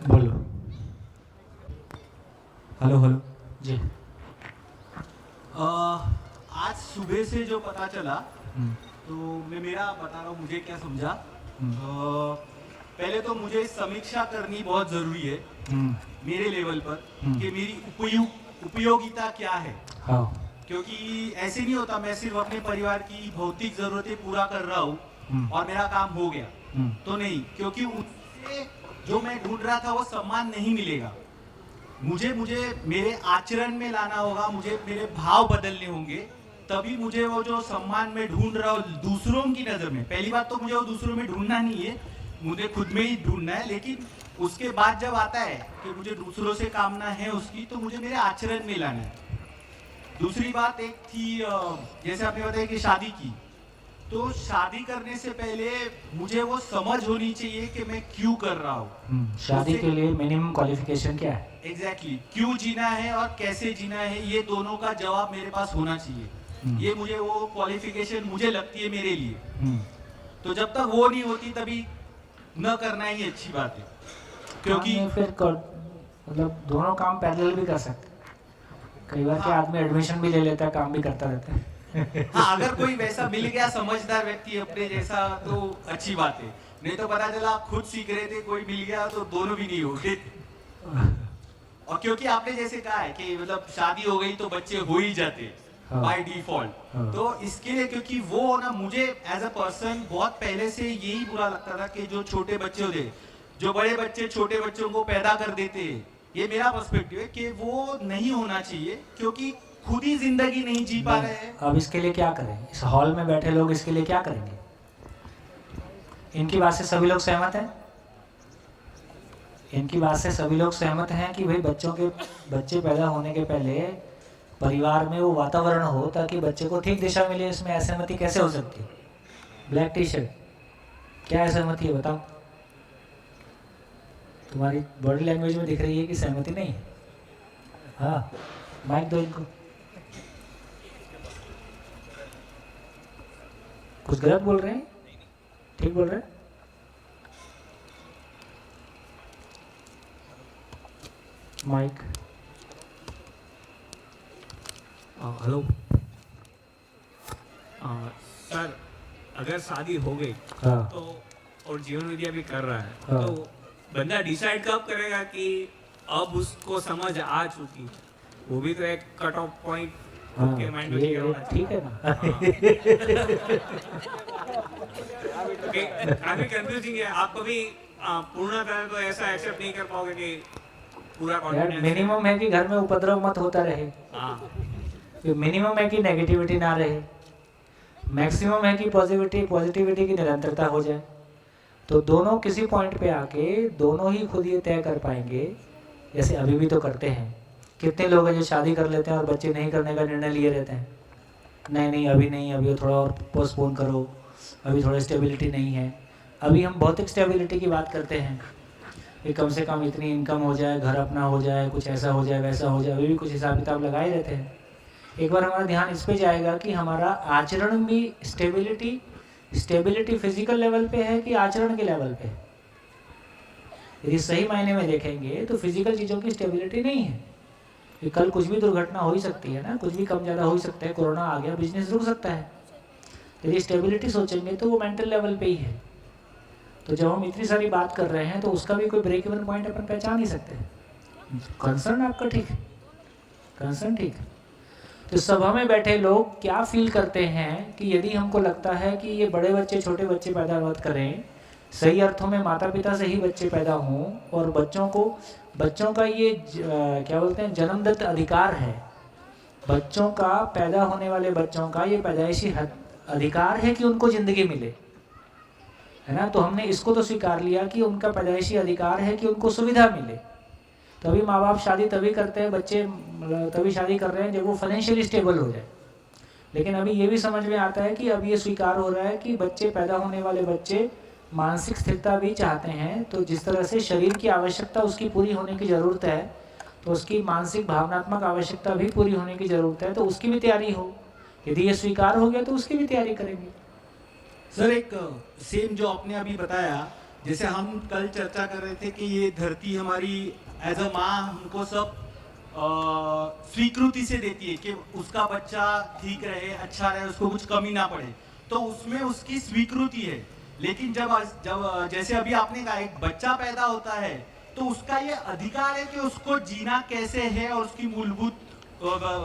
बोलो। Hello hello जी। आज सुबह से जो पता चला, हम्म, तो मैं मेरा बता रहा हूँ मुझे क्या समझा। हम्म, पहले तो मुझे समीक्षा करनी बहुत ज़रूरी है हम्म, मेरे लेवल पर हम्म, कि मेरी उपयोगिता क्या है। हाँ। क्योंकि ऐसे नहीं होता मैं सिर्फ अपने परिवार की भौतिक ज़रूरतें पूरा कर रहा हूँ हम्म, और मेरा काम हो गया, हम्म, तो नहीं। क्योंकि उससे जो मैं ढूंढ रहा था वो सम्मान नहीं मिलेगा। मुझे मुझे मेरे आचरण में लाना होगा, मुझे मेरे भाव बदलने होंगे, तभी मुझे वो जो सम्मान में ढूंढ रहा हूँ दूसरों की नज़र में, पहली बात तो मुझे वो दूसरों में ढूंढना नहीं है, मुझे खुद में ही ढूंढना है। लेकिन उसके बाद जब आता है कि मुझे दूसरों से कामना है उसकी, तो मुझे मेरे आचरण में लाना है। दूसरी बात एक थी, जैसे आपने बताया कि शादी की, तो शादी करने से पहले मुझे वो समझ होनी चाहिए कि मैं क्यों कर रहा हूँ। शादी उससे के लिए मिनिमम क्वालिफिकेशन क्या है? एग्जैक्टली क्यों जीना है और कैसे जीना है, ये दोनों का जवाब मेरे पास होना चाहिए। हम्म, ये मुझे वो क्वालिफिकेशन मुझे लगती है मेरे लिए। हम्म। तो जब तक वो नहीं होती तभी न करना ही अच्छी बात है। हाँ, क्योंकि नहीं फिर मतलब दोनों काम पैरेलल भी कर सकते हैं। कई बार क्या हाँ, आदमी एडमिशन भी ले लेता है, काम भी करता रहता है। हाँ, अगर कोई वैसा मिल गया समझदार व्यक्ति अपने जैसा तो अच्छी बात है। नहीं तो पता चला आप खुद सीख रहे थे, कोई मिल गया तो दोनों भी नहीं हो गए। और क्योंकि आपने जैसे कहा है कि मतलब शादी हो गई तो बच्चे हो ही जाते हाँ, बाय डिफॉल्ट, हाँ, तो इसके लिए क्योंकि वो ना मुझे एज अ पर्सन बहुत पहले से यही बुरा लगता था कि जो छोटे बच्चे होते, जो बड़े बच्चे छोटे बच्चों को पैदा कर देते हैं, ये मेरा पर्सपेक्टिव है कि वो नहीं होना चाहिए। क्योंकि खुद ही जिंदगी नहीं जी पा नहीं। रहे हैं। अब इसके लिए क्या करें? इस हॉल में बैठे लोग इसके लिए क्या करेंगे? इनकी बात से सभी लोग सहमत हैं? इनकी बात से सभी लोग सहमत हैं कि भाई बच्चे पैदा होने के पहले परिवार में वो वातावरण हो ताकि बच्चे को ठीक दिशा मिले। इसमें असहमति कैसे हो सकती है? ब्लैक टी शर्ट, क्या असहमति है बताओ? तुम्हारी बॉडी लैंग्वेज में दिख रही है कि सहमति नहीं है। हाँ, माइक दो इनको। कुछ गलत बोल रहे हैं? ठीक बोल रहे हैं? माइक। हेलो सर, अगर शादी हो गई हाँ, तो और जीवन विद्या भी कर रहा है, हाँ। तो बंदा डिसाइड कब करेगा कि अब उसको समझ आ चुकी? वो भी तो एक कट ऑफ पॉइंट हाँ, के माइंड में ये क्लियर होना ठीक है ना। चाहिए। काफी कंफ्यूजिंग है। आप कभी पूर्ण तरह तो ऐसा एक्सेप्ट नहीं कर पाओगे कि पूरा यार कॉन्फिडेंस मिनिमम है कि घर में उपद्रव मत होता रहे। हाँ, मिनिमम है कि नेगेटिविटी ना रहे। मैक्सिमम है कि पॉजिटिविटी की निरंतरता हो जाए। तो दोनों किसी पॉइंट पे आके दोनों ही खुद ये तय कर पाएंगे, जैसे अभी भी तो करते हैं। कितने लोग हैं जो शादी कर लेते हैं और बच्चे नहीं करने का निर्णय लिए रहते हैं? नहीं नहीं, अभी नहीं, अभी थोड़ा और पोस्टपोन करो, अभी थोड़ा स्टेबिलिटी नहीं है। अभी हम भौतिक स्टेबिलिटी की बात करते हैं कि कम से कम इतनी इनकम हो जाए, घर अपना हो जाए, कुछ ऐसा हो जाए वैसा हो जाए। अभी भी कुछ हिसाब किताब लगाए रहते हैं। एक बार हमारा ध्यान इस पे जाएगा कि हमारा आचरण भी स्टेबिलिटी फिजिकल लेवल पे है कि आचरण के लेवल पे है। यदि सही मायने में देखेंगे तो फिजिकल चीज़ों की स्टेबिलिटी नहीं है कि कल कुछ भी दुर्घटना हो ही सकती है ना, कुछ भी कम ज़्यादा हो ही सकता है। कोरोना आ गया, बिजनेस रुक सकता है। यदि स्टेबिलिटी सोचेंगे तो वो मेंटल लेवल पे ही है। तो जब हम इतनी सारी बात कर रहे हैं तो उसका भी कोई ब्रेक इवन पॉइंट अपन पहचान नहीं सकते। कंसर्न आपका ठीक है, कंसर्न ठीक है। तो सभा में बैठे लोग क्या फील करते हैं कि यदि हमको लगता है कि ये बड़े बच्चे छोटे बच्चे पैदा मत करें, सही अर्थों में माता पिता से ही बच्चे पैदा हों, और बच्चों का ये क्या बोलते हैं, जन्मदत्त अधिकार है। बच्चों का, पैदा होने वाले बच्चों का ये पैदाइशी अधिकार है कि उनको ज़िंदगी मिले, है ना। तो हमने इसको तो स्वीकार लिया कि उनका पैदाइशी अधिकार है कि उनको सुविधा मिले। तभी माँ बाप शादी तभी करते हैं, बच्चे तभी शादी कर रहे हैं जब वो फाइनेंशियली स्टेबल हो जाए। लेकिन अभी ये भी समझ में आता है कि अब ये स्वीकार हो रहा है कि बच्चे, पैदा होने वाले बच्चे मानसिक स्थिरता भी चाहते हैं। तो जिस तरह से शरीर की आवश्यकता उसकी पूरी होने की ज़रूरत है, तो उसकी मानसिक भावनात्मक आवश्यकता भी पूरी होने की ज़रूरत है। तो उसकी भी तैयारी हो। यदि ये स्वीकार हो गया तो उसकी भी तैयारी करेंगे। सर एक सेम जो आपने अभी बताया, जैसे हम कल चर्चा कर रहे थे कि ये धरती हमारी एज अ माँ हमको सब स्वीकृति से देती है कि उसका बच्चा ठीक रहे, अच्छा रहे, उसको कुछ कमी ना पड़े, तो उसमें उसकी स्वीकृति है। लेकिन जब जब जैसे अभी आपने कहा एक बच्चा पैदा होता है तो उसका ये अधिकार है कि उसको जीना कैसे है और उसकी मूलभूत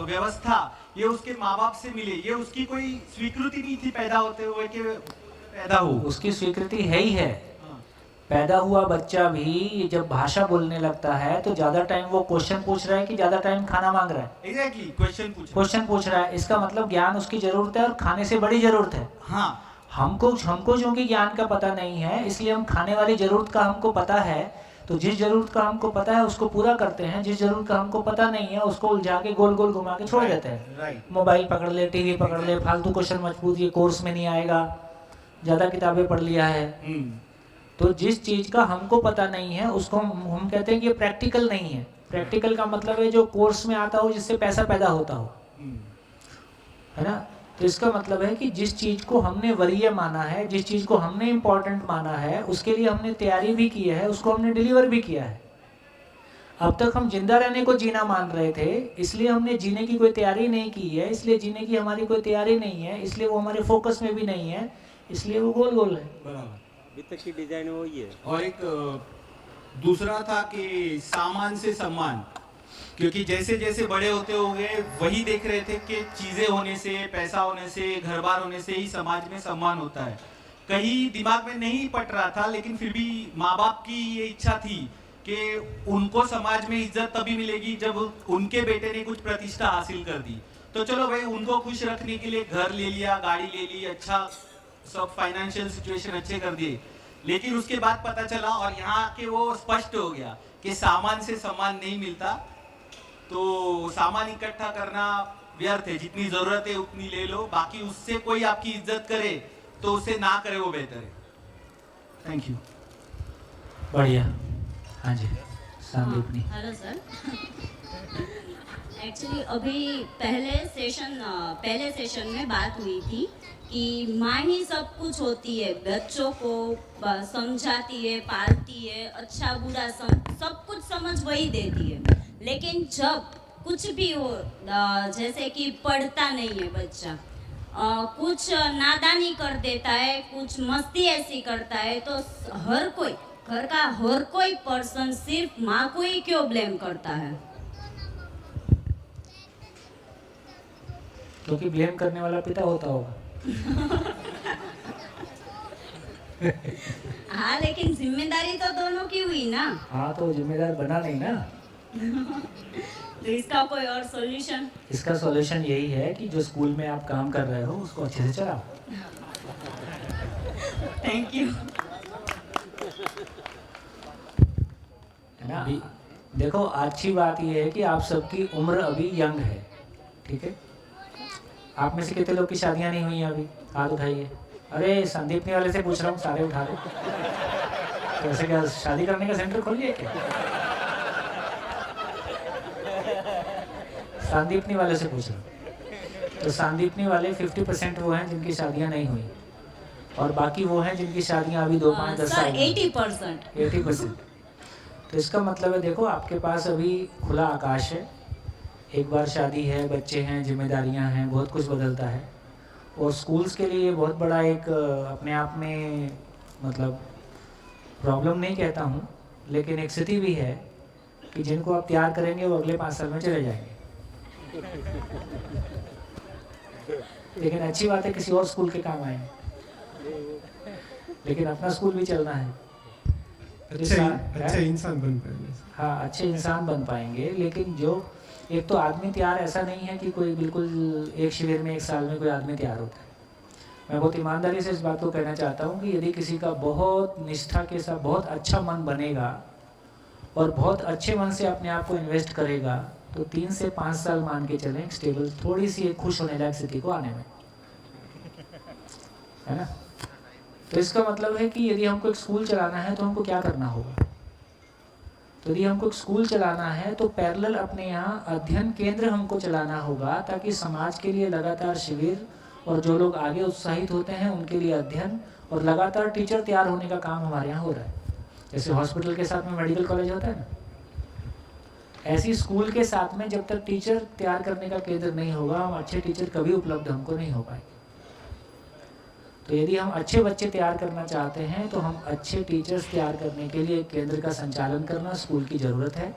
व्यवस्था ये उसके माँ बाप से मिले। ये उसकी कोई स्वीकृति नहीं थी पैदा होते हुए कि पैदा हो। उसकी स्वीकृति है ही है। हाँ, पैदा हुआ बच्चा भी जब भाषा बोलने लगता है तो ज्यादा टाइम वो क्वेश्चन पूछ रहा है कि ज्यादा टाइम खाना मांग रहा है। एग्जैक्टली क्वेश्चन पूछ रहा है, इसका मतलब ज्ञान उसकी जरूरत है और खाने से बड़ी जरूरत है। हाँ, हमको चूंकि ज्ञान का पता नहीं है, इसलिए हम खाने वाली जरूरत का हमको पता है, तो जिस जरूरत का हमको पता है उसको पूरा करते हैं, जिस जरूरत का हमको पता नहीं है उसको उलझा के गोल गोल घुमा के छोड़ देते हैं। राइट। मोबाइल पकड़ ले, टीवी पकड़ ले, फालतू क्वेश्चन मत पूछ, ये कोर्स में नहीं आएगा, ज़्यादा किताबें पढ़ लिया है। तो जिस चीज़ का हमको पता नहीं है उसको हम कहते हैं कि ये प्रैक्टिकल नहीं है। प्रैक्टिकल का मतलब है जो कोर्स में आता हो, जिससे पैसा पैदा होता हो, है ना। तो इसका मतलब है कि जिस चीज़ को हमने वरीय माना है, जिस चीज़ को हमने इम्पोर्टेंट माना है, उसके लिए हमने तैयारी भी की है, उसको हमने डिलीवर भी किया है। अब तक हम जिंदा रहने को जीना मान रहे थे, इसलिए हमने जीने की कोई तैयारी नहीं की है, इसलिए जीने की हमारी कोई तैयारी नहीं है, इसलिए वो हमारे फोकस में भी नहीं है, इसलिए वो गोल गोल है। बराबर। अभी तक की डिजाइन वही है। और एक दूसरा था कि सामान से सम्मान, क्योंकि जैसे जैसे बड़े होते हो गए वही देख रहे थे कि चीजें होने से, पैसा होने से, घर बार होने से ही समाज में सम्मान होता है। कहीं दिमाग में नहीं पट रहा था, लेकिन फिर भी माँ बाप की ये इच्छा थी कि उनको समाज में इज्जत तभी मिलेगी जब उनके बेटे ने कुछ प्रतिष्ठा हासिल कर दी। तो चलो भाई, उनको खुश रखने के लिए घर ले लिया, गाड़ी ले ली, अच्छा सब फाइनेंशियल सिचुएशन अच्छे कर दिए। लेकिन उसके बाद पता चला और यहाँ के वो स्पष्ट हो गया कि सामान से सम्मान नहीं मिलता, तो सामान इकट्ठा करना व्यर्थ है, जितनी जरूरत है उतनी ले लो, बाकी उससे कोई आपकी इज्जत करे तो उसे ना करे वो बेहतर है। Thank you. बढ़िया। हाँ जी, संदीपनी। Hello sir. एक्चुअली अभी पहले सेशन में बात हुई थी कि माँ ही सब कुछ होती है, बच्चों को समझाती है, पालती है, अच्छा बुरा सब कुछ समझ वही देती है। लेकिन जब कुछ भी हो, जैसे कि पढ़ता नहीं है बच्चा, कुछ नादानी कर देता है, कुछ मस्ती ऐसी करता है, तो हर कोई, घर का हर कोई पर्सन सिर्फ माँ को ही क्यों ब्लेम करता है? क्योंकि ब्लेम करने वाला पिता होता होगा। हाँ, लेकिन जिम्मेदारी तो दोनों की हुई ना। हाँ, तो जिम्मेदार बना नहीं ना। तो इसका कोई और सॉल्यूशन? इसका सॉल्यूशन यही है कि जो स्कूल में आप काम कर रहे हो उसको अच्छे से चलाओ। Thank you. है ना। देखो, अच्छी बात यह है कि आप सबकी उम्र अभी यंग है, ठीक है। आप में से कितने लोग की शादियां नहीं हुई हैं अभी? हाथ उठाइए। अरे संदीपनी वाले से पूछ रहा हूँ, सारे उठा रहे। तो ऐसे क्या शादी करने का सेंटर खोल लिया क्या? संदीपनी वाले से पूछ रहा हूँ। तो संदीपनी वाले 50% वो हैं जिनकी शादियां नहीं हुई, और बाकी वो हैं जिनकी शादियां अभी 2, 5, 10 सर, साल 80%। तो इसका मतलब है, देखो आपके पास अभी खुला आकाश है, एक बार शादी है, बच्चे हैं, जिम्मेदारियां हैं, बहुत कुछ बदलता है। और स्कूल्स के लिए बहुत बड़ा एक अपने आप में मतलब प्रॉब्लम नहीं कहता हूँ, लेकिन एक स्थिति भी है कि जिनको आप तैयार करेंगे वो अगले 5 साल में चले जाएंगे। लेकिन अच्छी बात है, किसी और स्कूल के काम आएंगे, लेकिन अपना स्कूल भी चलना है। अच्छा इंसान बन पाएंगे। हाँ, अच्छे इंसान बन पाएंगे। लेकिन जो एक तो आदमी तैयार ऐसा नहीं है कि कोई बिल्कुल एक शिविर में 1 साल में कोई आदमी तैयार होता है। मैं बहुत ईमानदारी से इस बात को कहना चाहता हूँ कि यदि किसी का बहुत निष्ठा के साथ बहुत अच्छा मन बनेगा और बहुत अच्छे मन से अपने आप को इन्वेस्ट करेगा, तो 3 से 5 साल मान के चलें स्टेबल, थोड़ी सी एक खुश होने लायक स्थिति को आने में, है ना। तो इसका मतलब है कि यदि हमको एक स्कूल चलाना है तो हमको क्या करना होगा? तो यदि हमको एक स्कूल चलाना है तो पैरेलल अपने यहाँ अध्ययन केंद्र हमको चलाना होगा, ताकि समाज के लिए लगातार शिविर और जो लोग आगे उत्साहित होते हैं उनके लिए अध्ययन और लगातार टीचर तैयार होने का काम हमारे यहाँ हो रहा है। जैसे हॉस्पिटल के साथ में मेडिकल कॉलेज होता है ना, ऐसी स्कूल के साथ में जब तक टीचर तैयार करने का केंद्र नहीं होगा, हम अच्छे टीचर कभी उपलब्ध हमको नहीं हो पाएंगे। तो यदि हम अच्छे बच्चे तैयार करना चाहते हैं तो हम अच्छे टीचर्स तैयार करने के लिए एक केंद्र का संचालन करना स्कूल की ज़रूरत है।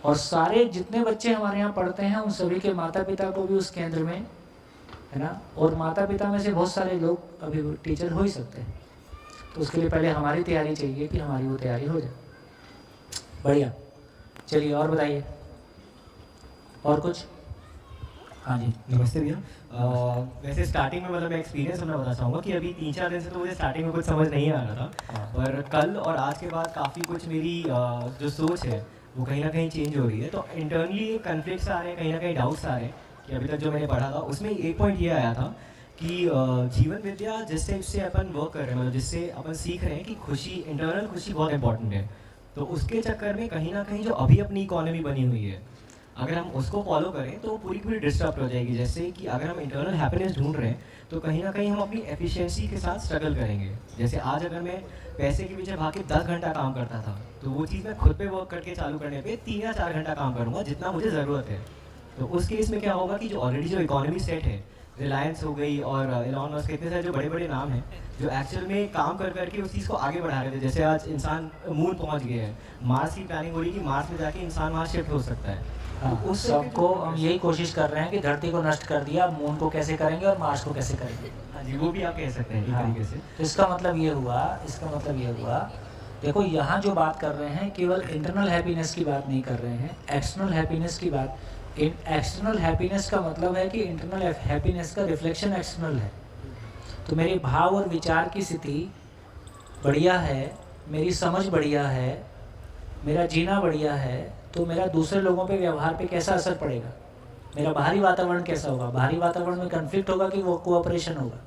और सारे जितने बच्चे हमारे यहाँ पढ़ते हैं उन सभी के माता पिता को भी उस केंद्र में, है ना, और माता पिता में से बहुत सारे लोग अभी टीचर हो ही सकते हैं। तो उसके लिए पहले हमारी तैयारी चाहिए कि हमारी वो तैयारी हो जाए। बढ़िया, चलिए और बताइए और कुछ। हाँ जी नमस्ते भैया। वैसे स्टार्टिंग में मतलब मैं एक्सपीरियंस अपना बताना चाहूँगा कि अभी 3-4 दिन से तो मुझे स्टार्टिंग में कुछ समझ नहीं आ रहा था, पर कल और आज के बाद काफ़ी कुछ मेरी जो सोच है वो कहीं ना कहीं चेंज हो रही है। तो इंटरनली कन्फ्लिक्ट्स आ रहे हैं, कहीं ना कहीं डाउट्स आ रहे हैं कि अभी तक जो मैंने पढ़ा था उसमें एक पॉइंट ये आया था कि जीवन विद्या जिस टाइप से अपन वर्क कर रहे हैं, मतलब जिससे अपन सीख रहे हैं कि खुशी, इंटरनल खुशी बहुत इंपॉर्टेंट है, तो उसके चक्कर में कहीं ना कहीं जो अभी अपनी इकोनॉमी बनी हुई है, अगर हम उसको फॉलो करें तो पूरी पूरी डिस्टर्ब हो जाएगी। जैसे कि अगर हम इंटरनल हैप्पीनेस ढूंढ रहे हैं तो कहीं ना कहीं हम अपनी एफिशिएंसी के साथ स्ट्रगल करेंगे। जैसे आज अगर मैं पैसे के पीछे भाग के 10 घंटा काम करता था, तो वो चीज़ मैं खुद पे वर्क करके चालू करने पे 3 या 4 घंटा काम करूँगा जितना मुझे ज़रूरत है। तो उस केस में क्या होगा कि जो ऑलरेडी जो इकोनॉमी सेट है, रिलायंस हो गई और एलॉन मस्क, इतने सारे जो बड़े बड़े नाम हैं जो एक्चुअल में काम कर करके उस चीज़ को आगे बढ़ा रहे थे। जैसे आज इंसान मून पहुंच गए हैं, मार्स की प्लानिंग हो रही है कि मार्स में जाके इंसान वहाँ शिफ्ट हो सकता है। हाँ, उस सबको हम यही कोशिश कर रहे हैं कि धरती को नष्ट कर दिया, मून को कैसे करेंगे और मार्स को कैसे करेंगे। हाँ जी, वो भी आप कह सकते हैं एक तरीके से। तो इसका मतलब ये हुआ, देखो यहाँ जो बात कर रहे हैं केवल इंटरनल हैप्पीनेस की बात नहीं कर रहे हैं, एक्सटर्नल हैप्पीनेस की बात। एक्सटर्नल हैप्पीनेस का मतलब है कि इंटरनल हैप्पीनेस का रिफ्लेक्शन एक्सटर्नल है। तो मेरे भाव और विचार की स्थिति बढ़िया है, मेरी समझ बढ़िया है, मेरा जीना बढ़िया है, तो मेरा दूसरे लोगों पे व्यवहार पे कैसा असर पड़ेगा, मेरा बाहरी वातावरण कैसा होगा। बाहरी वातावरण में कन्फ्लिक्ट होगा कि वो कोऑपरेशन होगा।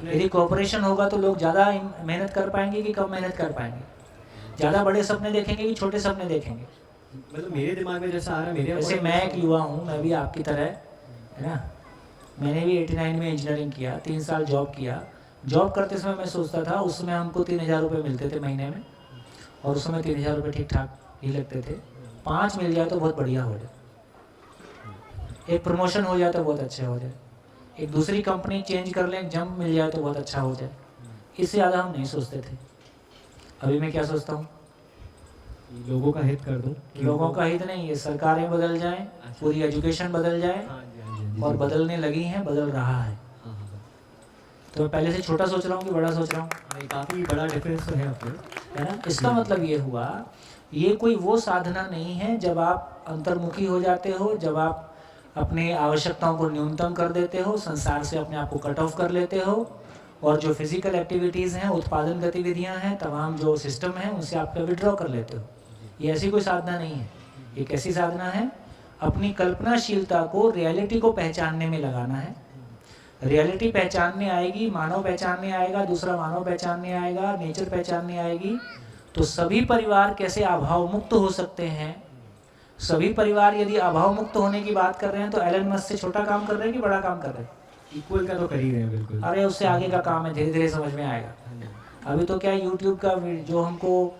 यदि कोऑपरेशन होगा तो लोग ज़्यादा मेहनत कर पाएंगे कि कम मेहनत कर पाएंगे, ज़्यादा बड़े सपने देखेंगे कि छोटे सपने देखेंगे। मतलब मेरे दिमाग में जैसा आ रहा है, जैसे मैं एक युवा हूँ, मैं भी आपकी तरह, है ना, मैंने भी 89 में इंजीनियरिंग किया, 3 साल जॉब किया। जॉब करते समय मैं सोचता था, उस समय हमको 3000 रुपये मिलते थे महीने में, और उस समय 3000 रुपये ठीक ठाक ही लगते थे। 5 मिल जाए तो बहुत बढ़िया हो जाए, एक प्रमोशन हो जाए तो बहुत अच्छा हो जाए, एक दूसरी कंपनी चेंज कर लें, जंप मिल जाए तो बहुत अच्छा हो जाए। इससे ज़्यादा हम नहीं सोचते थे। अभी मैं क्या सोचता हूँ, लोगों का हित कर दूं। लोगों का हित नहीं है, सरकारें बदल जाएं, पूरी एजुकेशन बदल जाए, और बदलने लगी हैं, बदल रहा है। तो मैं पहले से छोटा सोच रहा हूँ कि बड़ा सोच रहा हूँ, काफ़ी बड़ा डिफरेंस तो है आपको, है ना। इसका मतलब ये हुआ, ये कोई वो साधना नहीं है जब आप अंतर्मुखी हो जाते हो, जब आप अपनी आवश्यकताओं को न्यूनतम कर देते हो, संसार से अपने आप को कट ऑफ कर लेते हो, और जो फिजिकल एक्टिविटीज़ हैं, उत्पादन गतिविधियां हैं, तमाम जो सिस्टम हैं, उनसे आप विड्रॉ कर लेते हो। ये ऐसी कोई साधना नहीं है। ये कैसी साधना है, अपनी कल्पनाशीलता को रियलिटी को पहचानने में लगाना है। रियलिटी पहचानने आएगी, मानव पहचानने आएगा, दूसरा मानव पहचानने आएगा, नेचर पहचानने आएगी, तो सभी परिवार कैसे अभाव मुक्त हो सकते हैं। सभी परिवार यदि अभाव मुक्त होने की बात कर रहे हैं तो एलन मस्क से छोटा काम कर रहे हैं कि बड़ा काम कर रहे हैं? इक्वल का तो कर ही रहे हैं बिल्कुल। अरे उससे आगे का काम है, धीरे धीरे समझ में आएगा। अभी तो क्या यूट्यूब का जो हमको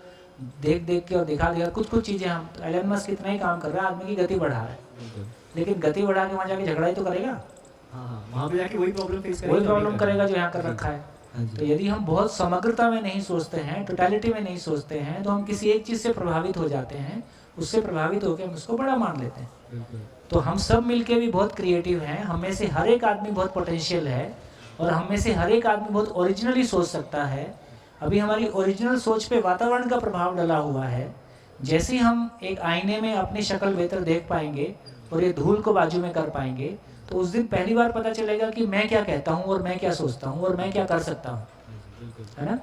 देख देख के और दिखा दिया कुछ कुछ चीज़ें, हम तो एलन मस्क इतना ही काम कर रहा है, आदमी की गति बढ़ा रहा है, लेकिन गति बढ़ा के वहाँ जाके झगड़ा ही तो करेगा। हाँ, वहाँ पे जाके वही प्रॉब्लम फेस करेगा, वही प्रॉब्लम करेगा जो यहाँ कर रखा है। तो यदि हम बहुत समग्रता में नहीं सोचते हैं, टोटलिटी में नहीं सोचते हैं, तो हम किसी एक चीज़ से प्रभावित हो जाते हैं, उससे प्रभावित होकर हम उसको बड़ा मान लेते हैं। तो हम सब मिलके भी बहुत क्रिएटिव हैं, हम में से हर एक आदमी बहुत पोटेंशियल है, और हम में से हर एक आदमी बहुत ओरिजिनली सोच सकता है। अभी हमारी ओरिजिनल सोच पे वातावरण का प्रभाव डला हुआ है। जैसे ही हम एक आईने में अपनी शक्ल बेहतर देख पाएंगे और ये धूल को बाजू में कर पाएंगे, तो उस दिन पहली बार पता चलेगा कि मैं क्या कहता हूँ और मैं क्या सोचता हूँ और मैं क्या कर सकता हूँ, है ना।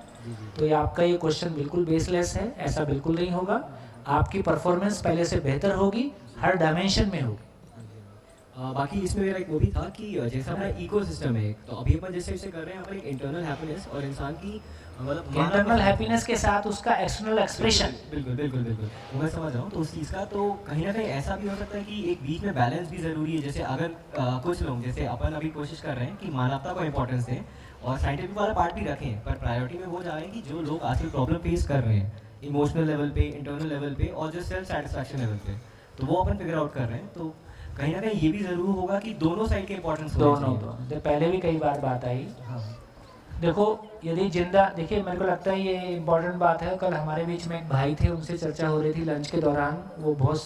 तो ये आपका ये क्वेश्चन बिल्कुल बेसलेस है, ऐसा बिल्कुल नहीं होगा। आपकी परफॉर्मेंस पहले से बेहतर होगी, हर डायमेंशन में होगी। बाकी इसमें मेरा एक वो भी था कि जैसे हमारा इकोसिस्टम है एक, तो अभी अपन जैसे जैसे कर रहे हैं यहाँ पर एक इंटरनल हैप्पीनेस और इंसान की मतलब इंटरनल हैप्पीनेस के साथ उसका एक्सटर्नल एक्सप्रेशन। बिल्कुल बिल्कुल बिल्कुल वो मैं समझ रहा हूँ। तो उस चीज़ का तो कहीं ना कहीं ऐसा भी हो सकता है कि एक बीच में बैलेंस भी ज़रूरी है। जैसे अगर कुछ लोग जैसे अपन अभी कोशिश कर रहे हैं कि मानवता को इम्पोर्टेंस दें और साइंटिफिक वाला पार्ट भी रखें, पर प्रायोरिटी में वो जा रहे हैं कि जो लोग आजकल प्रॉब्लम फेस कर रहे हैं इमोशनल लेवल पे, इंटरनल लेवल पे और जो सेल्फ सेटिस्फैक्शन लेवल पे, तो वो अपन फिगर आउट कर रहे हैं। तो कहीं ना कहीं ये भी ज़रूर होगा कि दोनों साइड के इंपॉर्टेंस दोनों पहले भी कई बार बात आई। हाँ देखो यदि जिंदा, देखिए मेरे को लगता है ये इम्पोर्टेंट बात है। कल हमारे बीच में एक भाई थे, उनसे चर्चा हो रही थी लंच के दौरान। वो बहुत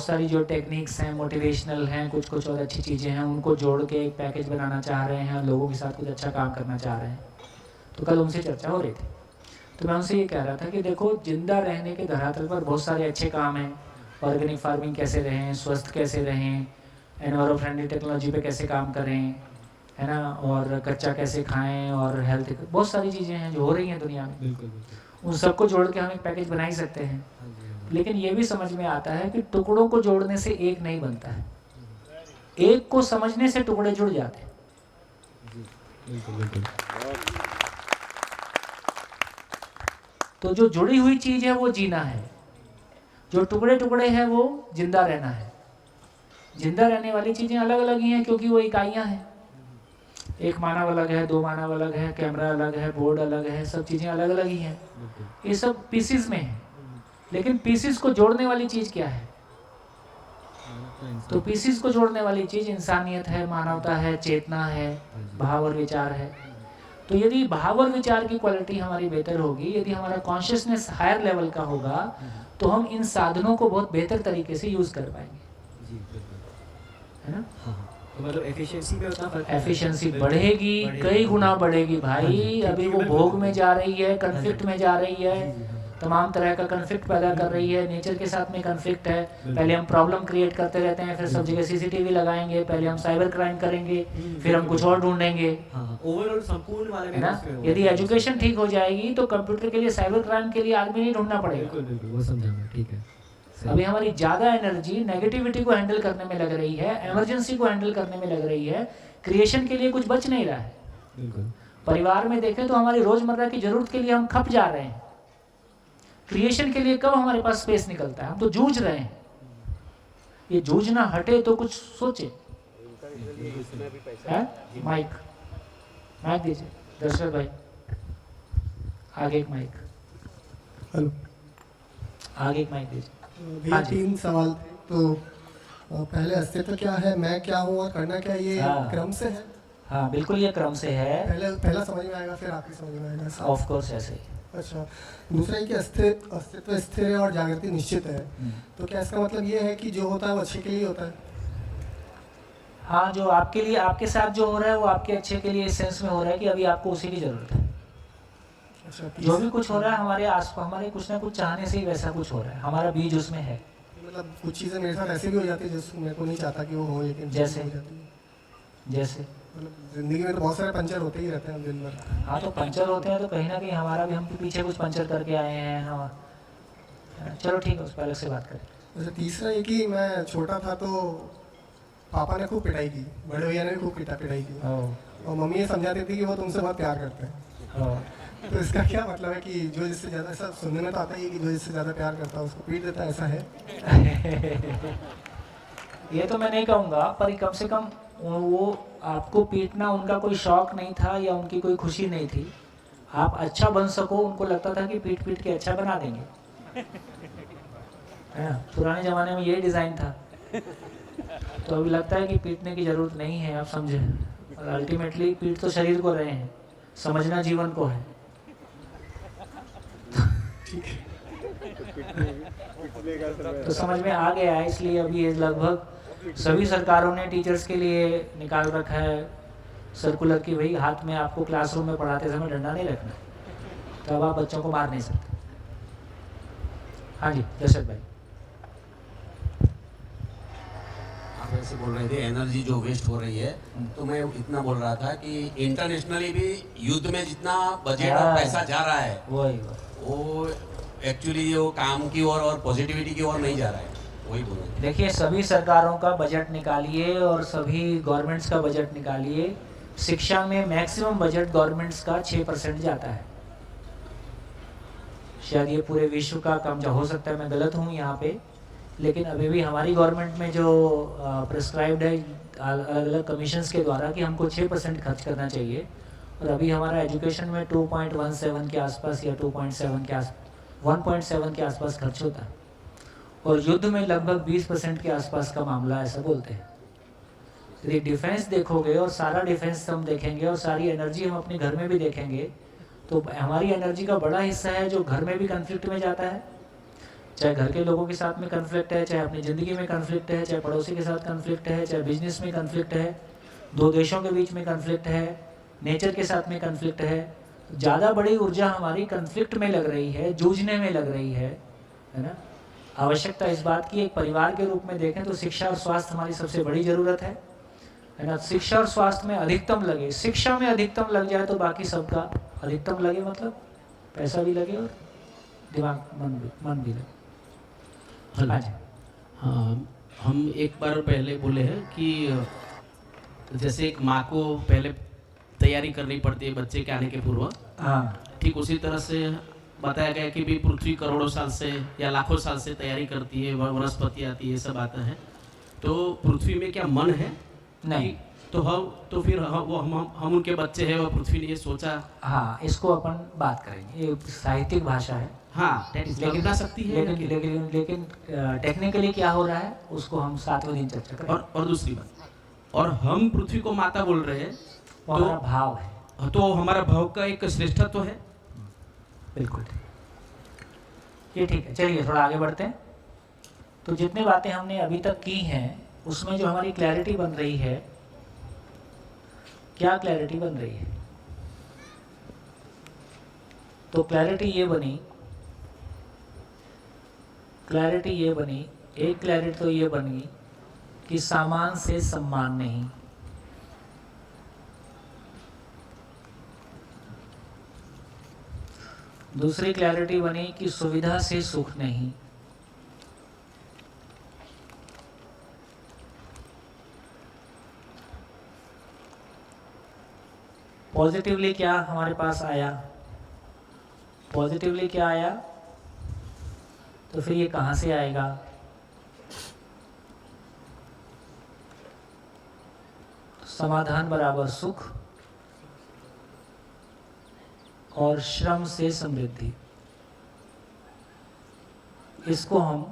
सारी जो टेक्निक्स हैं, मोटिवेशनल हैं, कुछ और अच्छी चीज़ें हैं, उनको जोड़ के एक पैकेज बनाना चाह रहे हैं, लोगों के साथ कुछ अच्छा काम करना चाह रहे हैं। तो कल उनसे चर्चा हो रही थी, तो मैं उनसे ये कह रहा था कि देखो जिंदा रहने के धरातल पर बहुत सारे अच्छे काम हैं। ऑर्गेनिक फार्मिंग कैसे रहें, स्वस्थ कैसे रहें, एनवायरो फ्रेंडली टेक्नोलॉजी पे कैसे काम करें, है ना, और कच्चा कैसे खाएं, और हेल्थ, बहुत सारी चीज़ें हैं जो हो रही हैं दुनिया में। बिल्कुल बिल्कुल। उन सबको जोड़ के हम एक पैकेज बना ही सकते हैं। लेकिन ये भी समझ में आता है कि टुकड़ों को जोड़ने से एक नहीं बनता है, एक को समझने से टुकड़े जुड़ जाते हैं। बिल्कुल बिल्कुल। तो जो जुड़ी हुई चीज़ है वो जीना है, जो टुकड़े टुकड़े हैं वो जिंदा रहना है। जिंदा रहने वाली चीज़ें अलग अलग ही हैं क्योंकि वो इकाइयाँ हैं। एक मानव अलग है, दो मानव अलग है, कैमरा अलग है, बोर्ड अलग है, सब चीज़ें अलग अलग ही हैं। ये सब पीसीज में है, लेकिन पीसीज को जोड़ने वाली चीज़ क्या है? तो पीसीज को जोड़ने वाली चीज़ इंसानियत है, मानवता है, चेतना है, भाव और विचार है। तो यदि भाव और विचार की क्वालिटी हमारी बेहतर होगी, यदि हमारा कॉन्शियसनेस हायर लेवल का होगा, तो हम इन साधनों को बहुत बेहतर तरीके से यूज़ कर पाएंगे, है ना। तो मतलब एफिशिएंसी में उतना फर्क, एफिशिएंसी बढ़ेगी, कई गुना बढ़ेगी भाई। अभी वो भोग में जा रही है, कन्फ्लिक्ट में जा रही है, तमाम तरह का कन्फ्लिक्ट पैदा कर रही है। नेचर के साथ में कन्फ्लिक्ट है। पहले हम प्रॉब्लम क्रिएट करते रहते हैं, फिर सब जगह सीसीटीवी लगाएंगे, पहले हम साइबर क्राइम करेंगे, फिर हम कुछ और ढूंढेंगे, ओवरऑल संपूर्ण वाले है ना। यदि एजुकेशन ठीक हो जाएगी तो कंप्यूटर के लिए, साइबर क्राइम के लिए आदमी नहीं ढूंढना पड़ेगा। बिल्कुल बिल्कुल, वो समझा मैं, ठीक है। अभी हमारी ज़्यादा एनर्जी नेगेटिविटी को हैंडल करने में लग रही है, इमरजेंसी को हैंडल करने में लग रही है, क्रिएशन के लिए कुछ बच नहीं रहा है। बिल्कुल। परिवार में देखें तो हमारी रोजमर्रा की जरूरत के लिए हम खप जा रहे हैं, क्रिएशन के लिए कब हमारे पास स्पेस निकलता है? हम तो जूझ रहे हैं। ये जूझना हटे तो कुछ सोचे। माइक दीजिए दशरथ भाई, आगे एक माइक, हेलो आगे एक माइक दीजिए। भैया हाँ जी। 3 सवाल थे। तो पहले अस्तित्व क्या है, मैं क्या हूँ और करना क्या, ये हाँ। क्रम से है? हाँ बिल्कुल, ये क्रम से है। पहला समझ में आएगा फिर आखिरी समझ में आएगा। ऑफ कोर्स ऐसे ही। अच्छा, दूसरा ये कि अस्तित्व स्थिर है और जागृति निश्चित है, तो क्या इसका मतलब ये है कि जो होता है वो अच्छे के लिए होता है? हाँ, जो आपके लिए, आपके साथ जो हो रहा है वो आपके अच्छे के लिए, इस सेंस में हो रहा है कि अभी आपको उसी की जरूरत है। अच्छा, जो भी कुछ हो रहा है हमारे आसपास, हमारे कुछ ना कुछ चाहने से ही वैसा कुछ हो रहा है, हमारा बीज उसमें है। मतलब कुछ चीज़ें मेरे साथ ऐसे भी हो जाती है जो मेरे को नहीं चाहता कि वो हो, लेकिन जैसे? हो जाती है। जैसे मतलब जिंदगी में तो बहुत सारे पंचर होते ही रहते हैं दिन भर। हाँ, तो पंचर होते हैं तो कहीं ना कहीं हमारा भी, हम पीछे कुछ पंचर करके आए हैं। हाँ चलो ठीक है, उस पर अलग से बात करें। अच्छा, तीसरा ये कि मैं छोटा था तो पापा ने खूब पिटाई की, बड़े भैया ने भी खूब पिटाई की, और मम्मी ये समझाती थी कि वो तुमसे बहुत प्यार करते हैं। तो इसका क्या मतलब है कि जो जिससे ज़्यादा, ऐसा सुनने में तो आता ही है कि जो जिससे ज़्यादा प्यार करता है उसको पीट देता है, ऐसा है? ये तो मैं नहीं कहूँगा, पर कम से कम वो आपको पीटना उनका कोई शौक नहीं था या उनकी कोई खुशी नहीं थी। आप अच्छा बन सको, उनको लगता था कि पीट पीट के अच्छा बना देंगे, है ना। पुराने ज़माने में यही डिज़ाइन था। तो अभी लगता है कि पीटने की ज़रूरत नहीं है, आप समझे। और अल्टीमेटली पीट तो शरीर को रहे हैं, समझना जीवन को है। तो समझ में आ गया है, इसलिए अभी ये लगभग सभी सरकारों ने टीचर्स के लिए निकाल रखा है सर्कुलर की, भाई हाथ में आपको क्लासरूम में पढ़ाते समय डंडा नहीं रखना, तो अब आप बच्चों को मार नहीं सकते। हाँ जी दशरथ भाई। आप ऐसे बोल रहे थे एनर्जी जो वेस्ट हो रही है, तो मैं इतना बोल रहा था कि इंटरनेशनली भी युद्ध में जितना बजट और पैसा जा रहा है वही वो एक्चुअली वो काम की ओर और पॉजिटिविटी की ओर नहीं जा रहा है। वही बोलना। देखिए, सभी सरकारों का बजट निकालिए और सभी गवर्नमेंट्स का बजट निकालिए, शिक्षा में मैक्सिमम बजट गवर्नमेंट्स का 6% जाता है। शायद ये पूरे विश्व का कम, हो सकता है मैं गलत हूँ यहाँ पे, लेकिन अभी भी हमारी गवर्नमेंट में जो प्रिस्क्राइब्ड है अलग अलग कमीशंस के द्वारा कि हमको 6% खर्च करना चाहिए, और अभी हमारा एजुकेशन में 2.17 के आसपास या 2.7 के आस 1.7 के आसपास खर्च होता है, और युद्ध में लगभग 20% के आसपास का मामला, ऐसा बोलते हैं। यदि डिफेंस देखोगे और सारा डिफेंस हम देखेंगे और सारी एनर्जी हम अपने घर में भी देखेंगे, तो हमारी एनर्जी का बड़ा हिस्सा है जो घर में भी कन्फ्लिक्ट में जाता है, चाहे घर के लोगों के साथ में कन्फ्लिक्ट है, चाहे अपनी ज़िंदगी में कन्फ्लिक्ट है, चाहे पड़ोसी के साथ कन्फ्लिक्ट है, चाहे बिजनेस में कन्फ्लिक्ट है, दो देशों के बीच में कन्फ्लिक्ट है, नेचर के साथ में कन्फ्लिक्ट है। ज़्यादा बड़ी ऊर्जा हमारी कन्फ्लिक्ट में लग रही है, जूझने में लग रही है ना। आवश्यकता इस बात की, एक परिवार के रूप में देखें तो शिक्षा और स्वास्थ्य हमारी सबसे बड़ी ज़रूरत है ना। शिक्षा और स्वास्थ्य में अधिकतम लगे, शिक्षा में अधिकतम लग जाए तो बाकी सबका अधिकतम लगे, मतलब पैसा भी लगे और दिमाग मन भी लगे। हाँ, हम एक बार पहले बोले हैं कि जैसे एक माँ को पहले तैयारी करनी पड़ती है बच्चे के आने के पूर्व, हाँ, ठीक उसी तरह से बताया गया कि भी पृथ्वी करोड़ों साल से या लाखों साल से तैयारी करती है, वनस्पति आती है, सब आता है। तो पृथ्वी में क्या मन है? नहीं। तो फिर हम उनके बच्चे हैं और पृथ्वी ने ये सोचा। हाँ, इसको अपन बात करेंगे, ये साहित्यिक भाषा है। हाँ, लेकिन बता सकती है, लेकिन टेक्निकली क्या हो रहा है उसको हम 7वें दिन चर्चा करेंगे। और दूसरी बात, और हम पृथ्वी को माता बोल रहे हैं, तो हमारा भाव है, तो हमारा भाव का एक श्रेष्ठत्व है। बिल्कुल ये ठीक है। चलिए थोड़ा आगे बढ़ते हैं। तो जितनी बातें हमने अभी तक की हैं उसमें जो हमारी क्लैरिटी बन रही है, क्या क्लैरिटी बन रही है? तो क्लैरिटी ये बनी, एक क्लैरिटी तो ये बनी कि सामान से सम्मान नहीं। दूसरी क्लैरिटी बनी कि सुविधा से सुख नहीं। पॉजिटिवली क्या हमारे पास आया? पॉजिटिवली क्या आया? तो फिर ये कहाँ से आएगा? समाधान बराबर सुख और श्रम से समृद्धि। इसको हम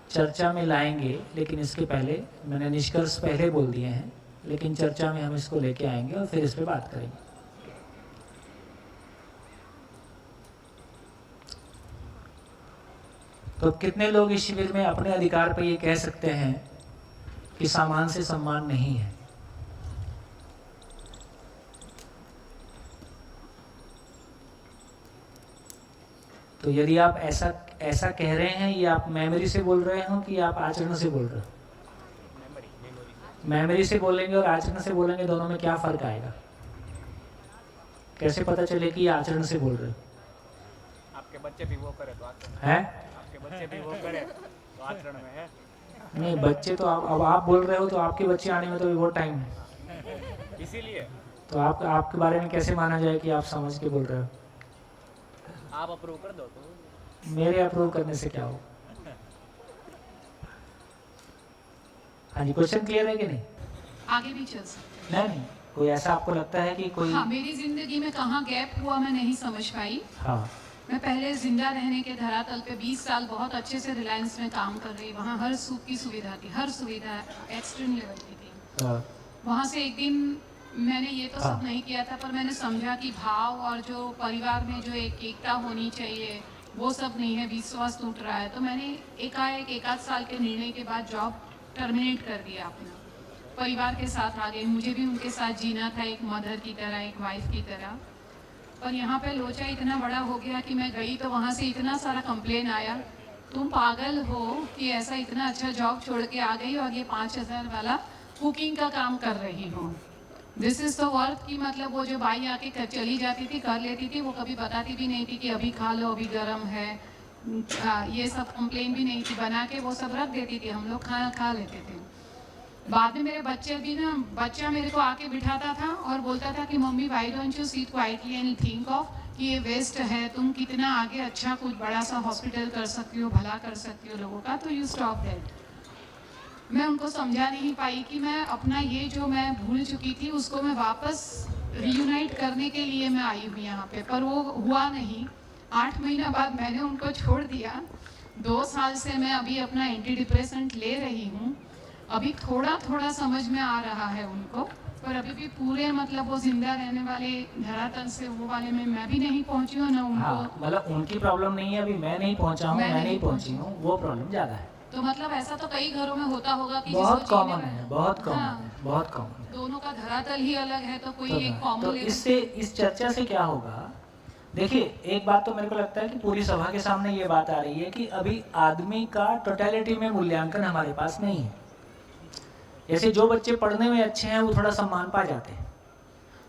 चर्चा में लाएंगे, लेकिन इसके पहले मैंने निष्कर्ष पहले बोल दिए हैं, लेकिन चर्चा में हम इसको लेके आएंगे और फिर इस पे बात करेंगे। तो कितने लोग इस शिविर में अपने अधिकार पे ये कह सकते हैं कि सामान से सम्मान नहीं है? तो यदि आप ऐसा कह रहे हैं, ये आप मेमोरी से बोल रहे हो कि आप आचरण से बोल रहे हो? मेमोरी से बोलेंगे और आचरण से बोलेंगे, दोनों में क्या फर्क आएगा? कैसे पता चले कि ये आचरण से बोल रहे हो? आपके बच्चे भी वो करे तो आचरण है? आपके बच्चे भी वो करे तो आचरण में है। नहीं, बच्चे तो अब आप बोल रहे हो तो आपके बच्चे आने में तो भी बहुत टाइम है, इसीलिए तो आपके बारे में कैसे माना जाए कि आप समझ के बोल रहे हो? आप अप्रूव कर दो तो। मेरे अप्रूव करने से क्या हो? हाँ जी, क्वेश्चन क्लियर है कि नहीं? आगे भी चल सकते नहीं, कोई ऐसा आपको लगता है कि कोई? हाँ, मेरी जिंदगी में कहाँ गैप हुआ मैं नहीं समझ पाई। हाँ, मैं पहले जिंदा रहने के धरातल पे 20 साल बहुत अच्छे से रिलायंस में काम कर रही। वहाँ हर सुख की सुविधा थी, हर सुविधा एक्सट्रीम लेवल की थी। हाँ, वहाँ से एक दिन मैंने ये तो सब नहीं किया था, पर मैंने समझा कि भाव और जो परिवार में जो एक एकता होनी चाहिए वो सब नहीं है, विश्वास टूट रहा है। तो मैंने एक आध साल के निर्णय के बाद जॉब टर्मिनेट कर दिया अपना, परिवार के साथ आ गई। मुझे भी उनके साथ जीना था, एक मदर की तरह, एक वाइफ की तरह। पर यहाँ पे लोचा इतना बड़ा हो गया कि मैं गई तो वहाँ से इतना सारा कंप्लेन आया, तुम पागल हो कि ऐसा इतना अच्छा जॉब छोड़ के आ गई और ये 5,000 वाला कुकिंग का काम कर रही हो। दिस इज़ द वर्क की मतलब वो जो बाई आके चली जाती थी, कर लेती थी, वो कभी बताती भी नहीं थी कि अभी खा लो, अभी गर्म है। ये सब कंप्लेन भी नहीं थी, बना के वो सब रख देती थी, हम लोग खाना खा लेते थे। बाद में मेरे बच्चा मेरे को आके बिठाता था और बोलता था कि mummy why don't you sit quietly and think of कि ये वेस्ट है, तुम कितना आगे अच्छा कुछ बड़ा सा हॉस्पिटल कर सकती हो, भला कर सकती हो लोगों का, तो यू स्टॉप दैट। मैं उनको समझा नहीं पाई कि मैं अपना ये जो मैं भूल चुकी थी उसको मैं वापस रीयूनाइट करने के लिए मैं आई हूँ यहाँ पे, पर वो हुआ नहीं। 8 महीना बाद मैंने उनको छोड़ दिया। 2 साल से मैं अभी अपना एंटी डिप्रेसेंट ले रही हूँ। अभी थोड़ा थोड़ा समझ में आ रहा है उनको, पर अभी भी पूरे मतलब वो जिंदा रहने वाले धरातल से वो वाले में मैं भी नहीं पहुंची हूँ ना उनको। हाँ, मतलब उनकी प्रॉब्लम नहीं है, अभी मैं नहीं पहुंचा हूँ, मैं नहीं पहुंची हूँ, वो प्रॉब्लम ज़्यादा है। तो मतलब ऐसा तो कई घरों में होता होगा कि बहुत जिसको कॉमन जीने में- है, बहुत कॉमन हाँ, है, बहुत कॉमन है। दोनों का धरातल ही अलग है, तो कोई तो एक कॉमन तो इससे इस चर्चा से क्या होगा? देखिए, एक बात तो मेरे को लगता है कि पूरी सभा के सामने ये बात आ रही है कि अभी आदमी का टोटलिटी में मूल्यांकन हमारे पास नहीं है। जैसे जो बच्चे पढ़ने में अच्छे हैं वो थोड़ा सम्मान पा जाते हैं,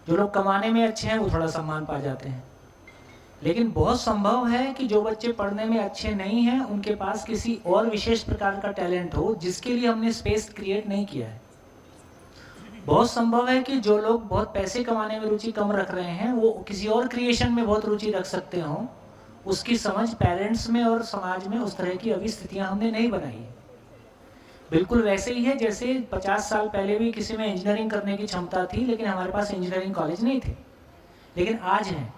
जो लोग कमाने में अच्छे हैं वो थोड़ा सम्मान पा जाते हैं, लेकिन बहुत संभव है कि जो बच्चे पढ़ने में अच्छे नहीं हैं उनके पास किसी और विशेष प्रकार का टैलेंट हो जिसके लिए हमने स्पेस क्रिएट नहीं किया है। बहुत संभव है कि जो लोग बहुत पैसे कमाने में रुचि कम रख रहे हैं वो किसी और क्रिएशन में बहुत रुचि रख सकते हों। उसकी समझ पेरेंट्स में और समाज में उस तरह की अभी स्थितियां हमने नहीं बनाई है। बिल्कुल वैसे ही है जैसे 50 साल पहले भी किसी में इंजीनियरिंग करने की क्षमता थी लेकिन हमारे पास इंजीनियरिंग कॉलेज नहीं थे, लेकिन आज हैं।